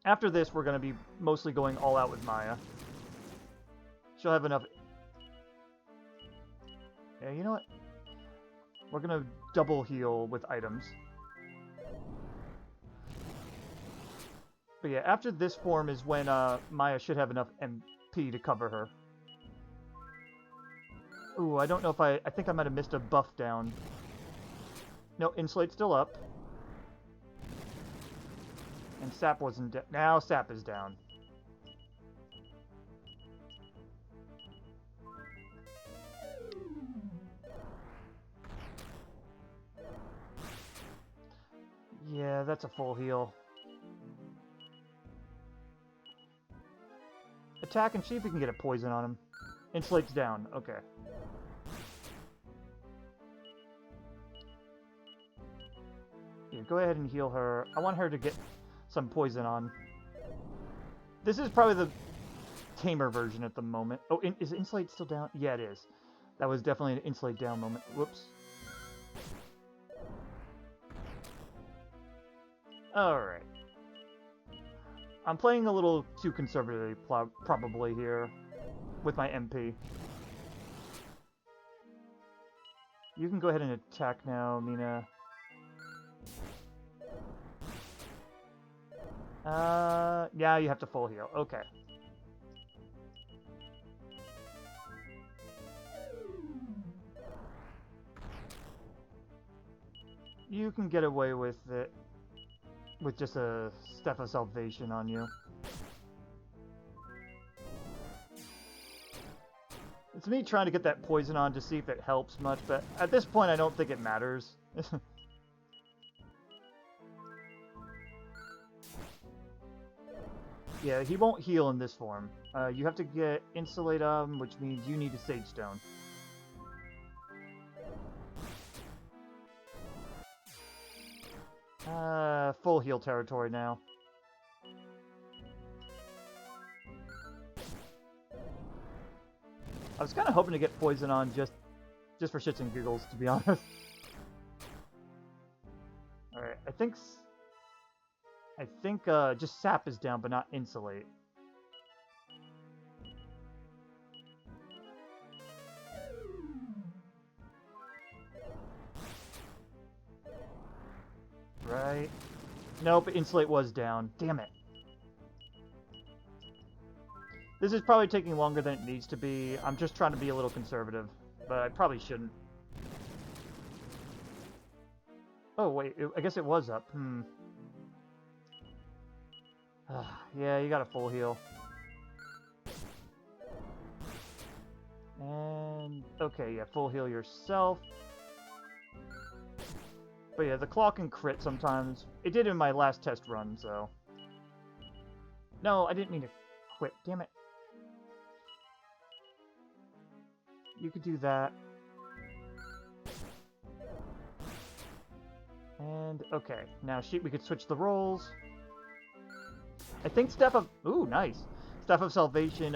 After this, we're going to be mostly going all out with Maya. She'll have enough... Yeah, you know what? We're going to double heal with items. But yeah, after this form is when Maya should have enough MP to cover her. Ooh, I don't know if I think I might have missed a buff down. No, Insulate's still up. And Sap wasn't down. Now Sap is down. Yeah, that's a full heal. Attack and see if we can get a poison on him. Insulate's down. Okay. Yeah, go ahead and heal her. I want her to get some poison on. This is probably the tamer version at the moment. Oh, is Insulate still down? Yeah, it is. That was definitely an Insulate down moment. Whoops. Alright. I'm playing a little too conservatively, probably, here, with my MP. You can go ahead and attack now, Meena. Yeah, you have to full heal. Okay. You can get away with it with just a Staff of Salvation on you. It's me trying to get that poison on to see if it helps much, but at this point I don't think it matters. Yeah, he won't heal in this form. You have to get Insulate which means you need a Sage Stone. Full heal territory now. I was kind of hoping to get poison on just for shits and giggles, to be honest. Alright, I think just Sap is down, but not Insulate. Right. Nope, Insulate was down. Damn it. This is probably taking longer than it needs to be. I'm just trying to be a little conservative, but I probably shouldn't. Oh, wait, I guess it was up. Yeah, you got a full heal. And, okay, yeah, full heal yourself. But yeah, the claw can crit sometimes. It did in my last test run, so... No, I didn't mean to quit. Damn it. You could do that. And, okay. Now, we could switch the roles. I think Staff of... Ooh, nice. Staff of Salvation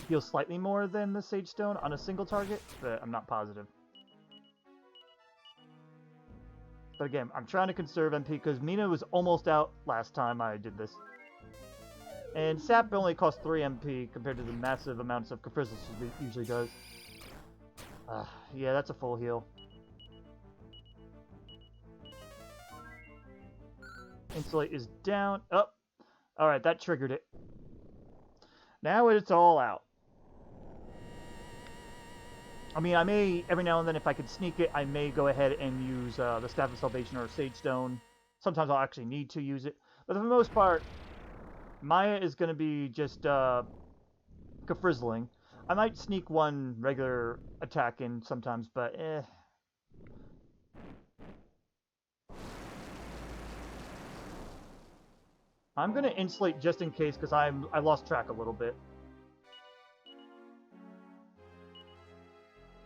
heals slightly more than the Sage Stone on a single target, but I'm not positive. But again, I'm trying to conserve MP because Meena was almost out last time I did this. And Sap only costs 3 MP compared to the massive amounts of Pruslas it usually does. Yeah, that's a full heal. Insulate is down. Oh! Alright, that triggered it. Now it's all out. I mean, I may, every now and then, if I could sneak it, I may go ahead and use the Staff of Salvation or Sage Stone. Sometimes I'll actually need to use it. But for the most part, Maya is going to be just Kafrizzling. I might sneak one regular attack in sometimes, but eh. I'm going to Insulate just in case, because I lost track a little bit.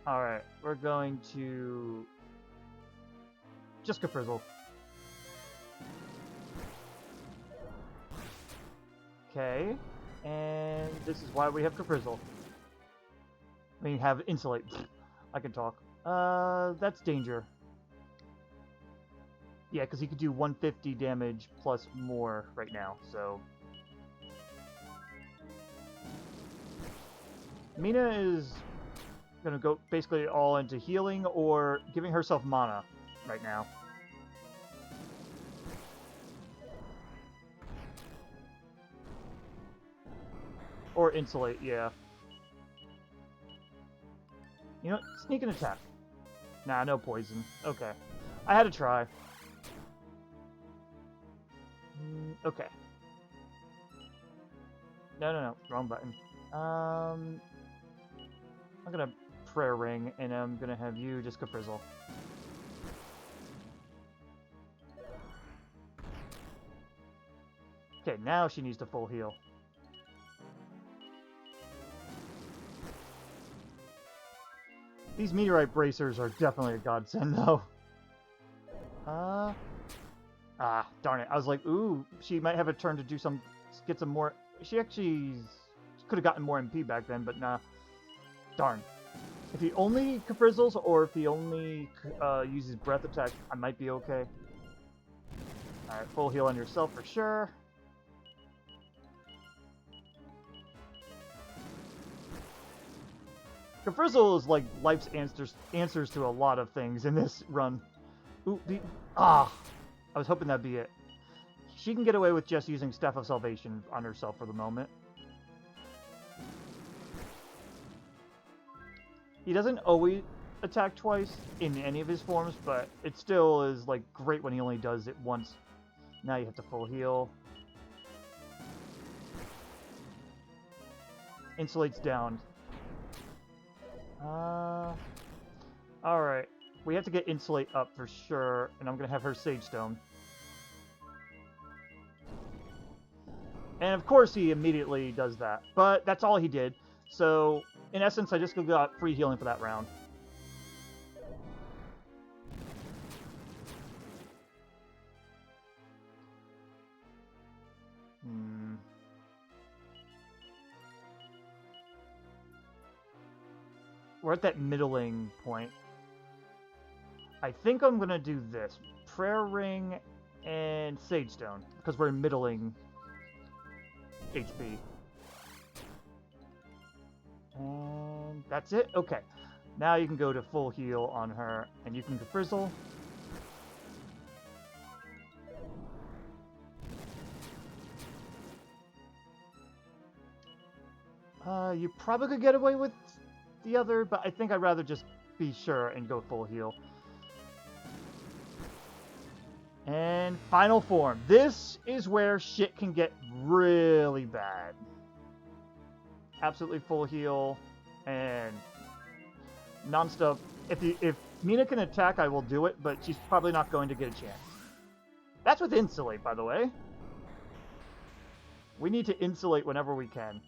Alright, we're going to... just Kafrizzle. Okay, and this is why we have Kafrizzle. I mean, have Insulate. I can talk. That's danger. Yeah, because he could do 150 damage plus more right now, so... Meena is gonna go basically all into healing or giving herself mana right now. Or Insulate, yeah. You know what? Sneak and attack. Nah, no poison. Okay. I had to try. Okay. No. Wrong button. I'm gonna Prayer Ring, and I'm gonna have you just Kafrizzle. Okay, now she needs to full heal. These meteorite bracers are definitely a godsend, though. Darn it. I was like, ooh, she might have a turn to do get some more... She actually could have gotten more MP back then, but nah. Darn. If he only Kafrizzles, or if he only uses breath attacks, I might be okay. Alright, full heal on yourself for sure. Kafrizzle is like life's answers to a lot of things in this run. Ooh, I was hoping that'd be it. She can get away with just using Staff of Salvation on herself for the moment. He doesn't always attack twice in any of his forms, but it still is like great when he only does it once. Now you have to full heal. Insulate's down. Alright. We have to get Insulate up for sure, and I'm gonna have her Sage Stone. And of course he immediately does that. But that's all he did. So, in essence, I just got free healing for that round. We're at that middling point. I think I'm going to do this. Prayer Ring and Sage Stone, because we're in middling HP. And that's it? Okay. Now you can go to full heal on her, and you can go Frizzle. You probably could get away with the other, but I think I'd rather just be sure and go full heal. And final form. This is where shit can get really bad. Absolutely full heal and non-stop. If Meena can attack, I will do it, but she's probably not going to get a chance. That's with Insulate, by the way. We need to insulate whenever we can.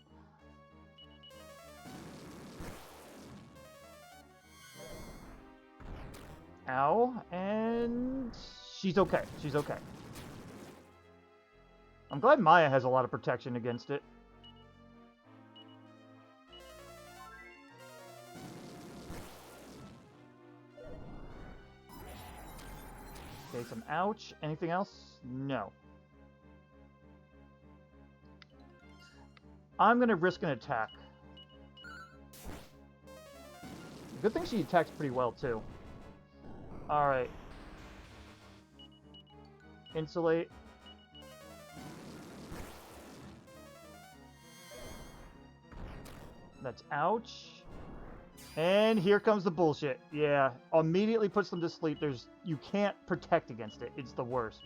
Ow, and she's okay. She's okay. I'm glad Maya has a lot of protection against it. Okay, some ouch. Anything else? No. I'm gonna risk an attack. Good thing she attacks pretty well, too. Alright. Insulate. That's ouch. And here comes the bullshit. Yeah, immediately puts them to sleep. You can't protect against it. It's the worst.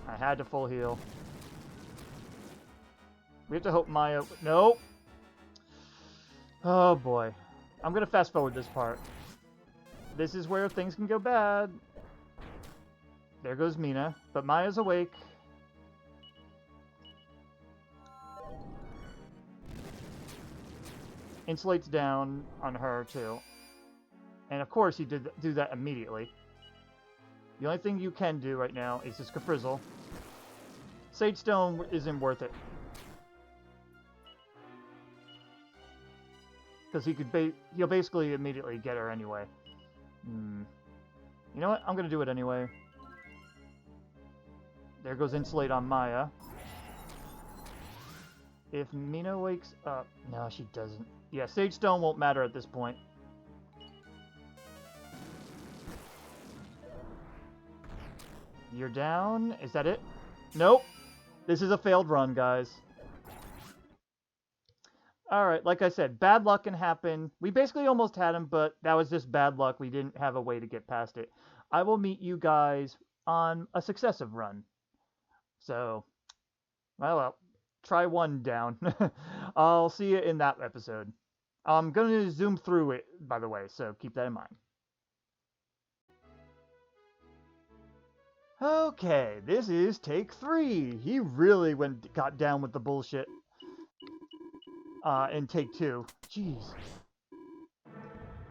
I had to full heal. We have to hope Maya... Nope. Oh boy. I'm gonna fast forward this part. This is where things can go bad. There goes Meena, but Maya's awake. Insulates down on her, too. And of course, he did do that immediately. The only thing you can do right now is just Frizzle. Sage Stone isn't worth it. Because he'll basically immediately get her anyway. You know what? I'm going to do it anyway. There goes Insulate on Maya. If Meena wakes up... No, she doesn't. Yeah, Sage Stone won't matter at this point. You're down. Is that it? Nope. This is a failed run, guys. Alright, like I said, bad luck can happen. We basically almost had him, but that was just bad luck. We didn't have a way to get past it. I will meet you guys on a successive run. So, well, try one down. I'll see you in that episode. I'm going to zoom through it, by the way, so keep that in mind. Okay, this is take 3. He really got down with the bullshit. In take 2. Jeez.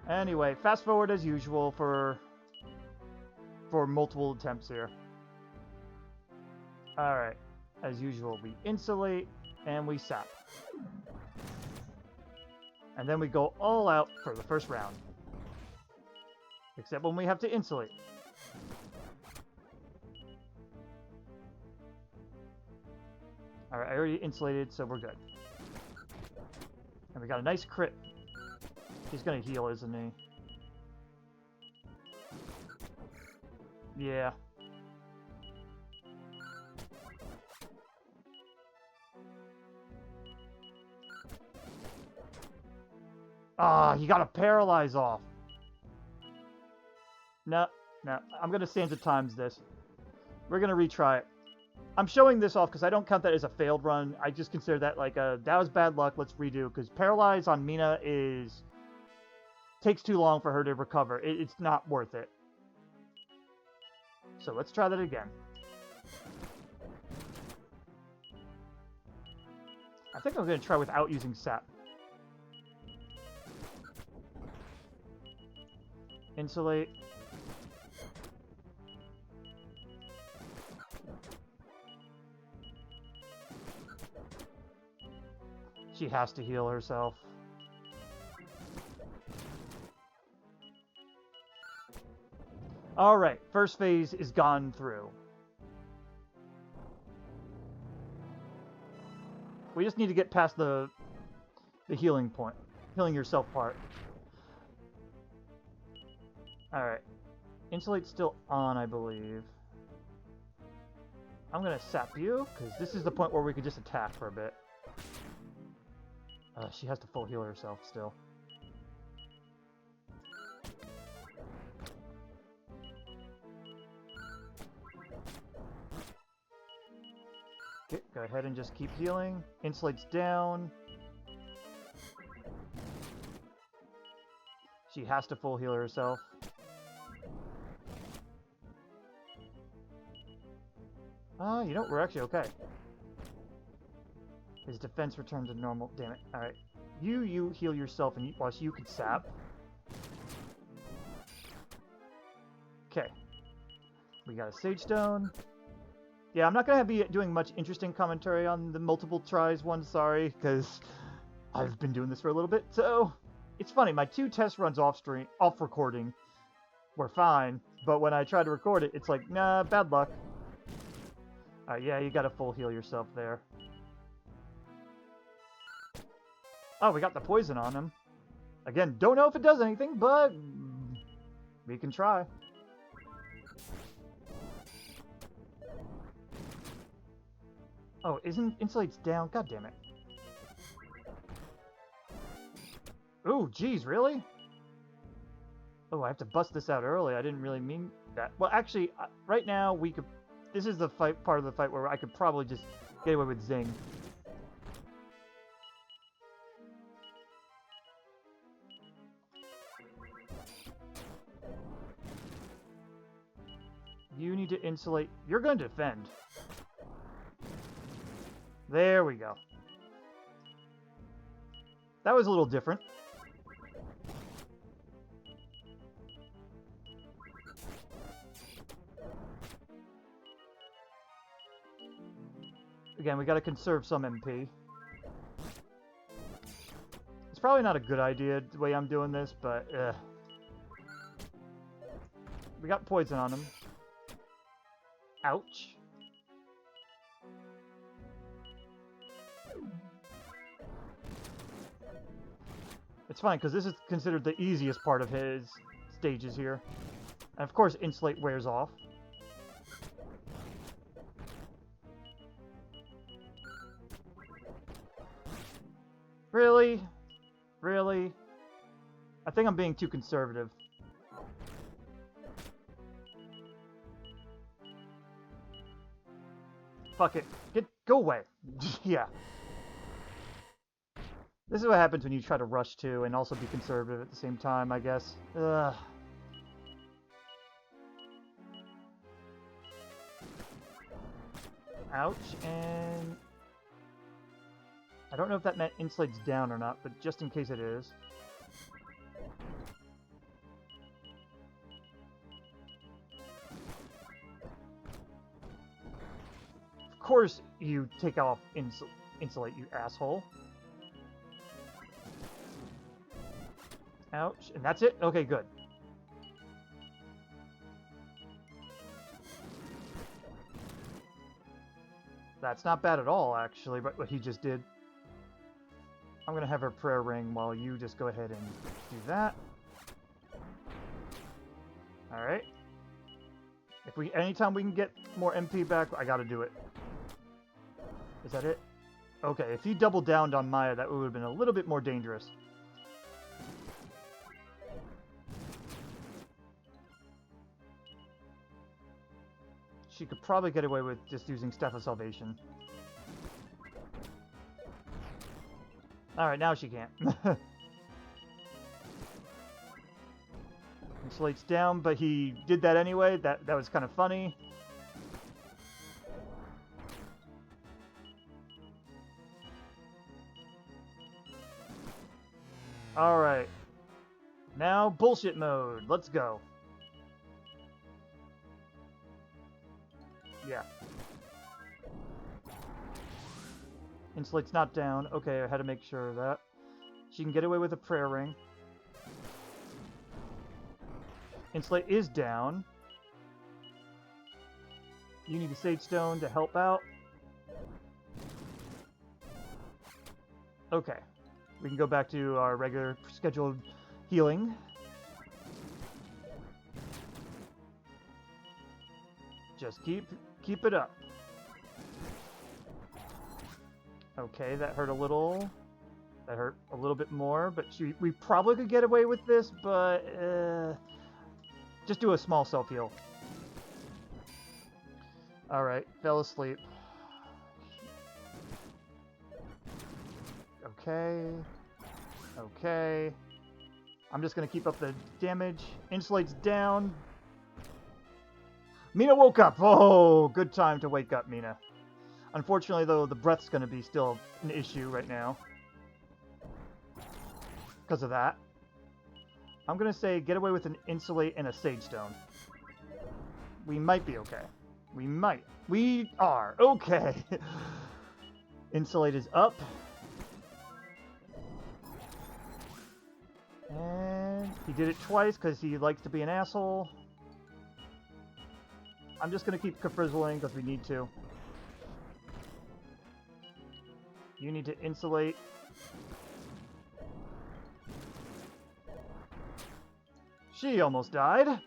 Anyway, fast forward as usual for multiple attempts here. Alright, as usual, we insulate and we sap. And then we go all out for the first round. Except when we have to insulate. Alright, I already insulated, so we're good. And we got a nice crit. He's gonna heal, isn't he? Yeah. Ah, he got a paralyze off. No. I'm gonna Sands of Times this. We're gonna retry it. I'm showing this off because I don't count that as a failed run. I just consider that like that was bad luck. Let's redo, because paralyze on Meena takes too long for her to recover. It's not worth it. So let's try that again. I think I'm going to try without using sap. Insulate. She has to heal herself. Alright, first phase is gone through. We just need to get past the healing point. Healing yourself part. Alright. Insulate's still on, I believe. I'm gonna sap you, because this is the point where we could just attack for a bit. She has to full heal herself still. Okay, go ahead and just keep healing. Insulate's down. She has to full heal herself. You know, we're actually okay. His defense returned to normal. Damn it. Alright. You heal yourself and whilst you can sap. Okay. We got a Sage Stone. Yeah, I'm not going to be doing much interesting commentary on the multiple tries one, sorry, because I've been doing this for a little bit. So, it's funny, my 2 test runs off recording were fine, but when I try to record it, it's like, nah, bad luck. Alright, yeah, you got to full heal yourself there. Oh, we got the poison on him. Again, don't know if it does anything, but we can try. Oh, isn't Insulate's down? God damn it. Ooh, geez, really? Oh, I have to bust this out early. I didn't really mean that. Well, actually, right now, we could... This is the fight part of the fight where I could probably just get away with Zing. You need to insulate. You're going to defend. There we go. That was a little different. Again, we got to conserve some MP. It's probably not a good idea the way I'm doing this, but we got poison on him. Ouch. It's fine, because this is considered the easiest part of his stages here. And of course, Insulate wears off. Really? Really? I think I'm being too conservative. Fuck it. Go away. Yeah. This is what happens when you try to rush too and also be conservative at the same time, I guess. Ugh. Ouch, and... I don't know if that meant Insulate's down or not, but just in case it is. Of course you take off Insulate, you asshole. Ouch. And that's it? Okay, good. That's not bad at all, actually, but what he just did. I'm going to have her prayer ring while you just go ahead and do that. Alright. Anytime we can get more MP back, I gotta do it. Is that it? Okay, if he doubled down on Maya, that would have been a little bit more dangerous. She could probably get away with just using Staff of Salvation. Alright, now she can't. Insulate's down, but he did that anyway. That was kind of funny. Alright. Now, bullshit mode. Let's go. Yeah. Insulate's not down. Okay, I had to make sure of that. She can get away with a prayer ring. Insulate is down. You need a Sage Stone to help out. Okay. We can go back to our regular scheduled healing. Just keep it up. Okay, that hurt a little. That hurt a little bit more, but we probably could get away with this, but just do a small self-heal. Alright, fell asleep. Okay. Okay. I'm just going to keep up the damage. Insulate's down. Meena woke up! Oh, good time to wake up, Meena. Unfortunately, though, the breath's going to be still an issue right now. Because of that. I'm going to say get away with an Insulate and a Sage Stone. We might be okay. We might. We are. Okay. Insulate is up. And he did it twice because he likes to be an asshole. I'm just going to keep Kafrizzling because we need to. You need to insulate. She almost died.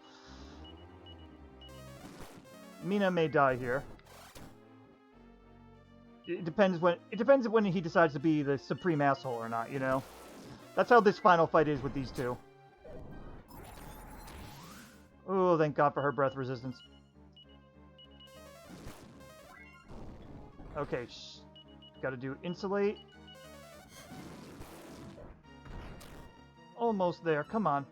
Meena may die here. It depends when he decides to be the supreme asshole or not, you know? That's how this final fight is with these two. Oh, thank God for her breath resistance. Okay, gotta do insulate. Almost there, come on.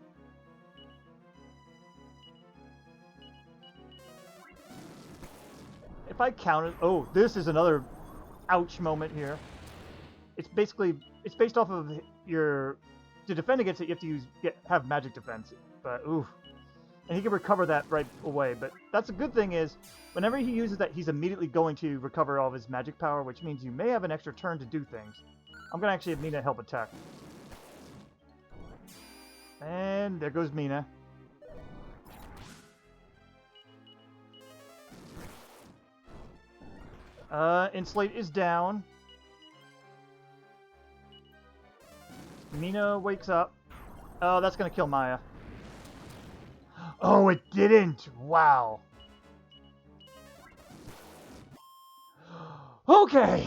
If I counted... Oh, this is another ouch moment here. It's based off of your... To defend against it, you have to have magic defense. But, ooh. And he can recover that right away. But that's a good thing is, whenever he uses that, he's immediately going to recover all of his magic power, which means you may have an extra turn to do things. I'm going to actually have Meena help attack. And there goes Meena. Insulate is down. Meena wakes up. Oh, that's going to kill Maya. Oh, it didn't! Wow. Okay.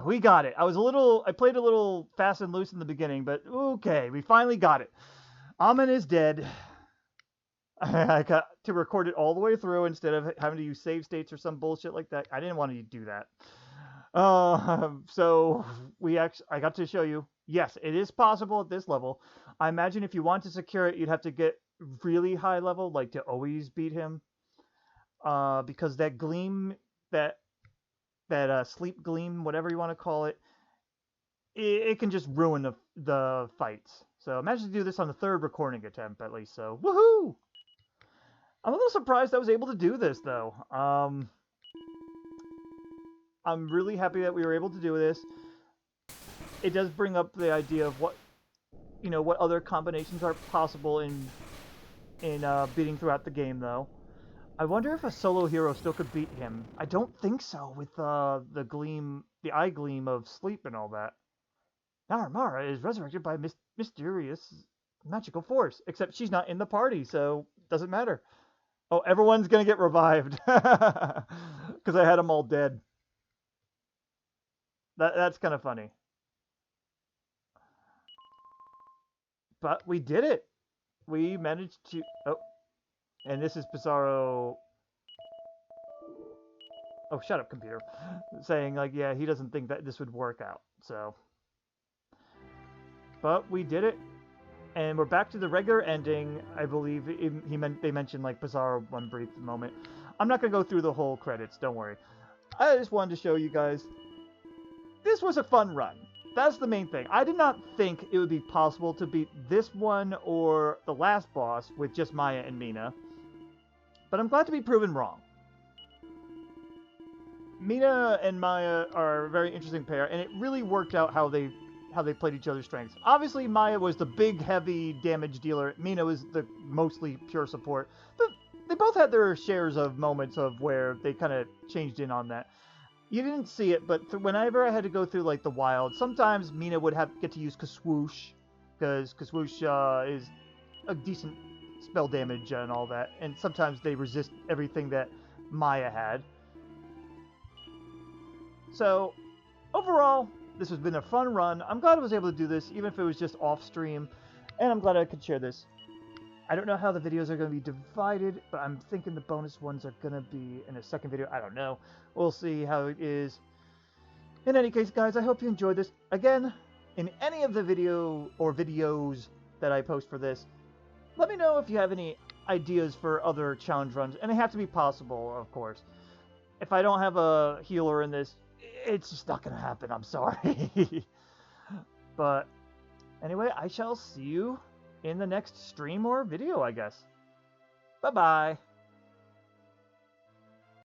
We got it. I played a little fast and loose in the beginning, but okay, we finally got it. Aamon is dead. I got to record it all the way through instead of having to use save states or some bullshit like that. I didn't want to do that. So I got to show you. Yes, it is possible at this level. I imagine if you want to secure it, you'd have to get really high level, like to always beat him. Because that gleam, that sleep gleam, whatever you want to call it, it can just ruin the fights. So imagine to do this on the third recording attempt at least. So woohoo! I'm a little surprised I was able to do this though. I'm really happy that we were able to do this. It does bring up the idea of what other combinations are possible in beating throughout the game though. I wonder if a solo hero still could beat him. I don't think so with the eye gleam of sleep and all that. Naramara is resurrected by mysterious magical force, except she's not in the party, so doesn't matter. Oh, everyone's gonna get revived because I had them all dead. That's kind of funny. But we did it. We managed to... Oh. And this is Psaro... Oh, shut up, computer. Saying, like, yeah, he doesn't think that this would work out. So... But we did it. And we're back to the regular ending. I believe they mentioned, like, Psaro one brief moment. I'm not going to go through the whole credits. Don't worry. I just wanted to show you guys... This was a fun run. That's the main thing. I did not think it would be possible to beat this one or the last boss with just Maya and Meena. But I'm glad to be proven wrong. Meena and Maya are a very interesting pair, and it really worked out how they played each other's strengths. Obviously, Maya was the big, heavy damage dealer. Meena was the mostly pure support. But they both had their shares of moments of where they kind of changed in on that. You didn't see it, but whenever I had to go through like the wild, sometimes Meena would get to use Kaswoosh, because Kaswoosh is a decent spell damage and all that, and sometimes they resist everything that Maya had. So, overall, this has been a fun run. I'm glad I was able to do this, even if it was just off stream, and I'm glad I could share this. I don't know how the videos are going to be divided, but I'm thinking the bonus ones are going to be in a second video. I don't know. We'll see how it is. In any case, guys, I hope you enjoyed this. Again, in any of the videos that I post for this, let me know if you have any ideas for other challenge runs, and they have to be possible, of course. If I don't have a healer in this, it's just not going to happen. I'm sorry. But anyway, I shall see you in the next stream or video, I guess. Bye-bye.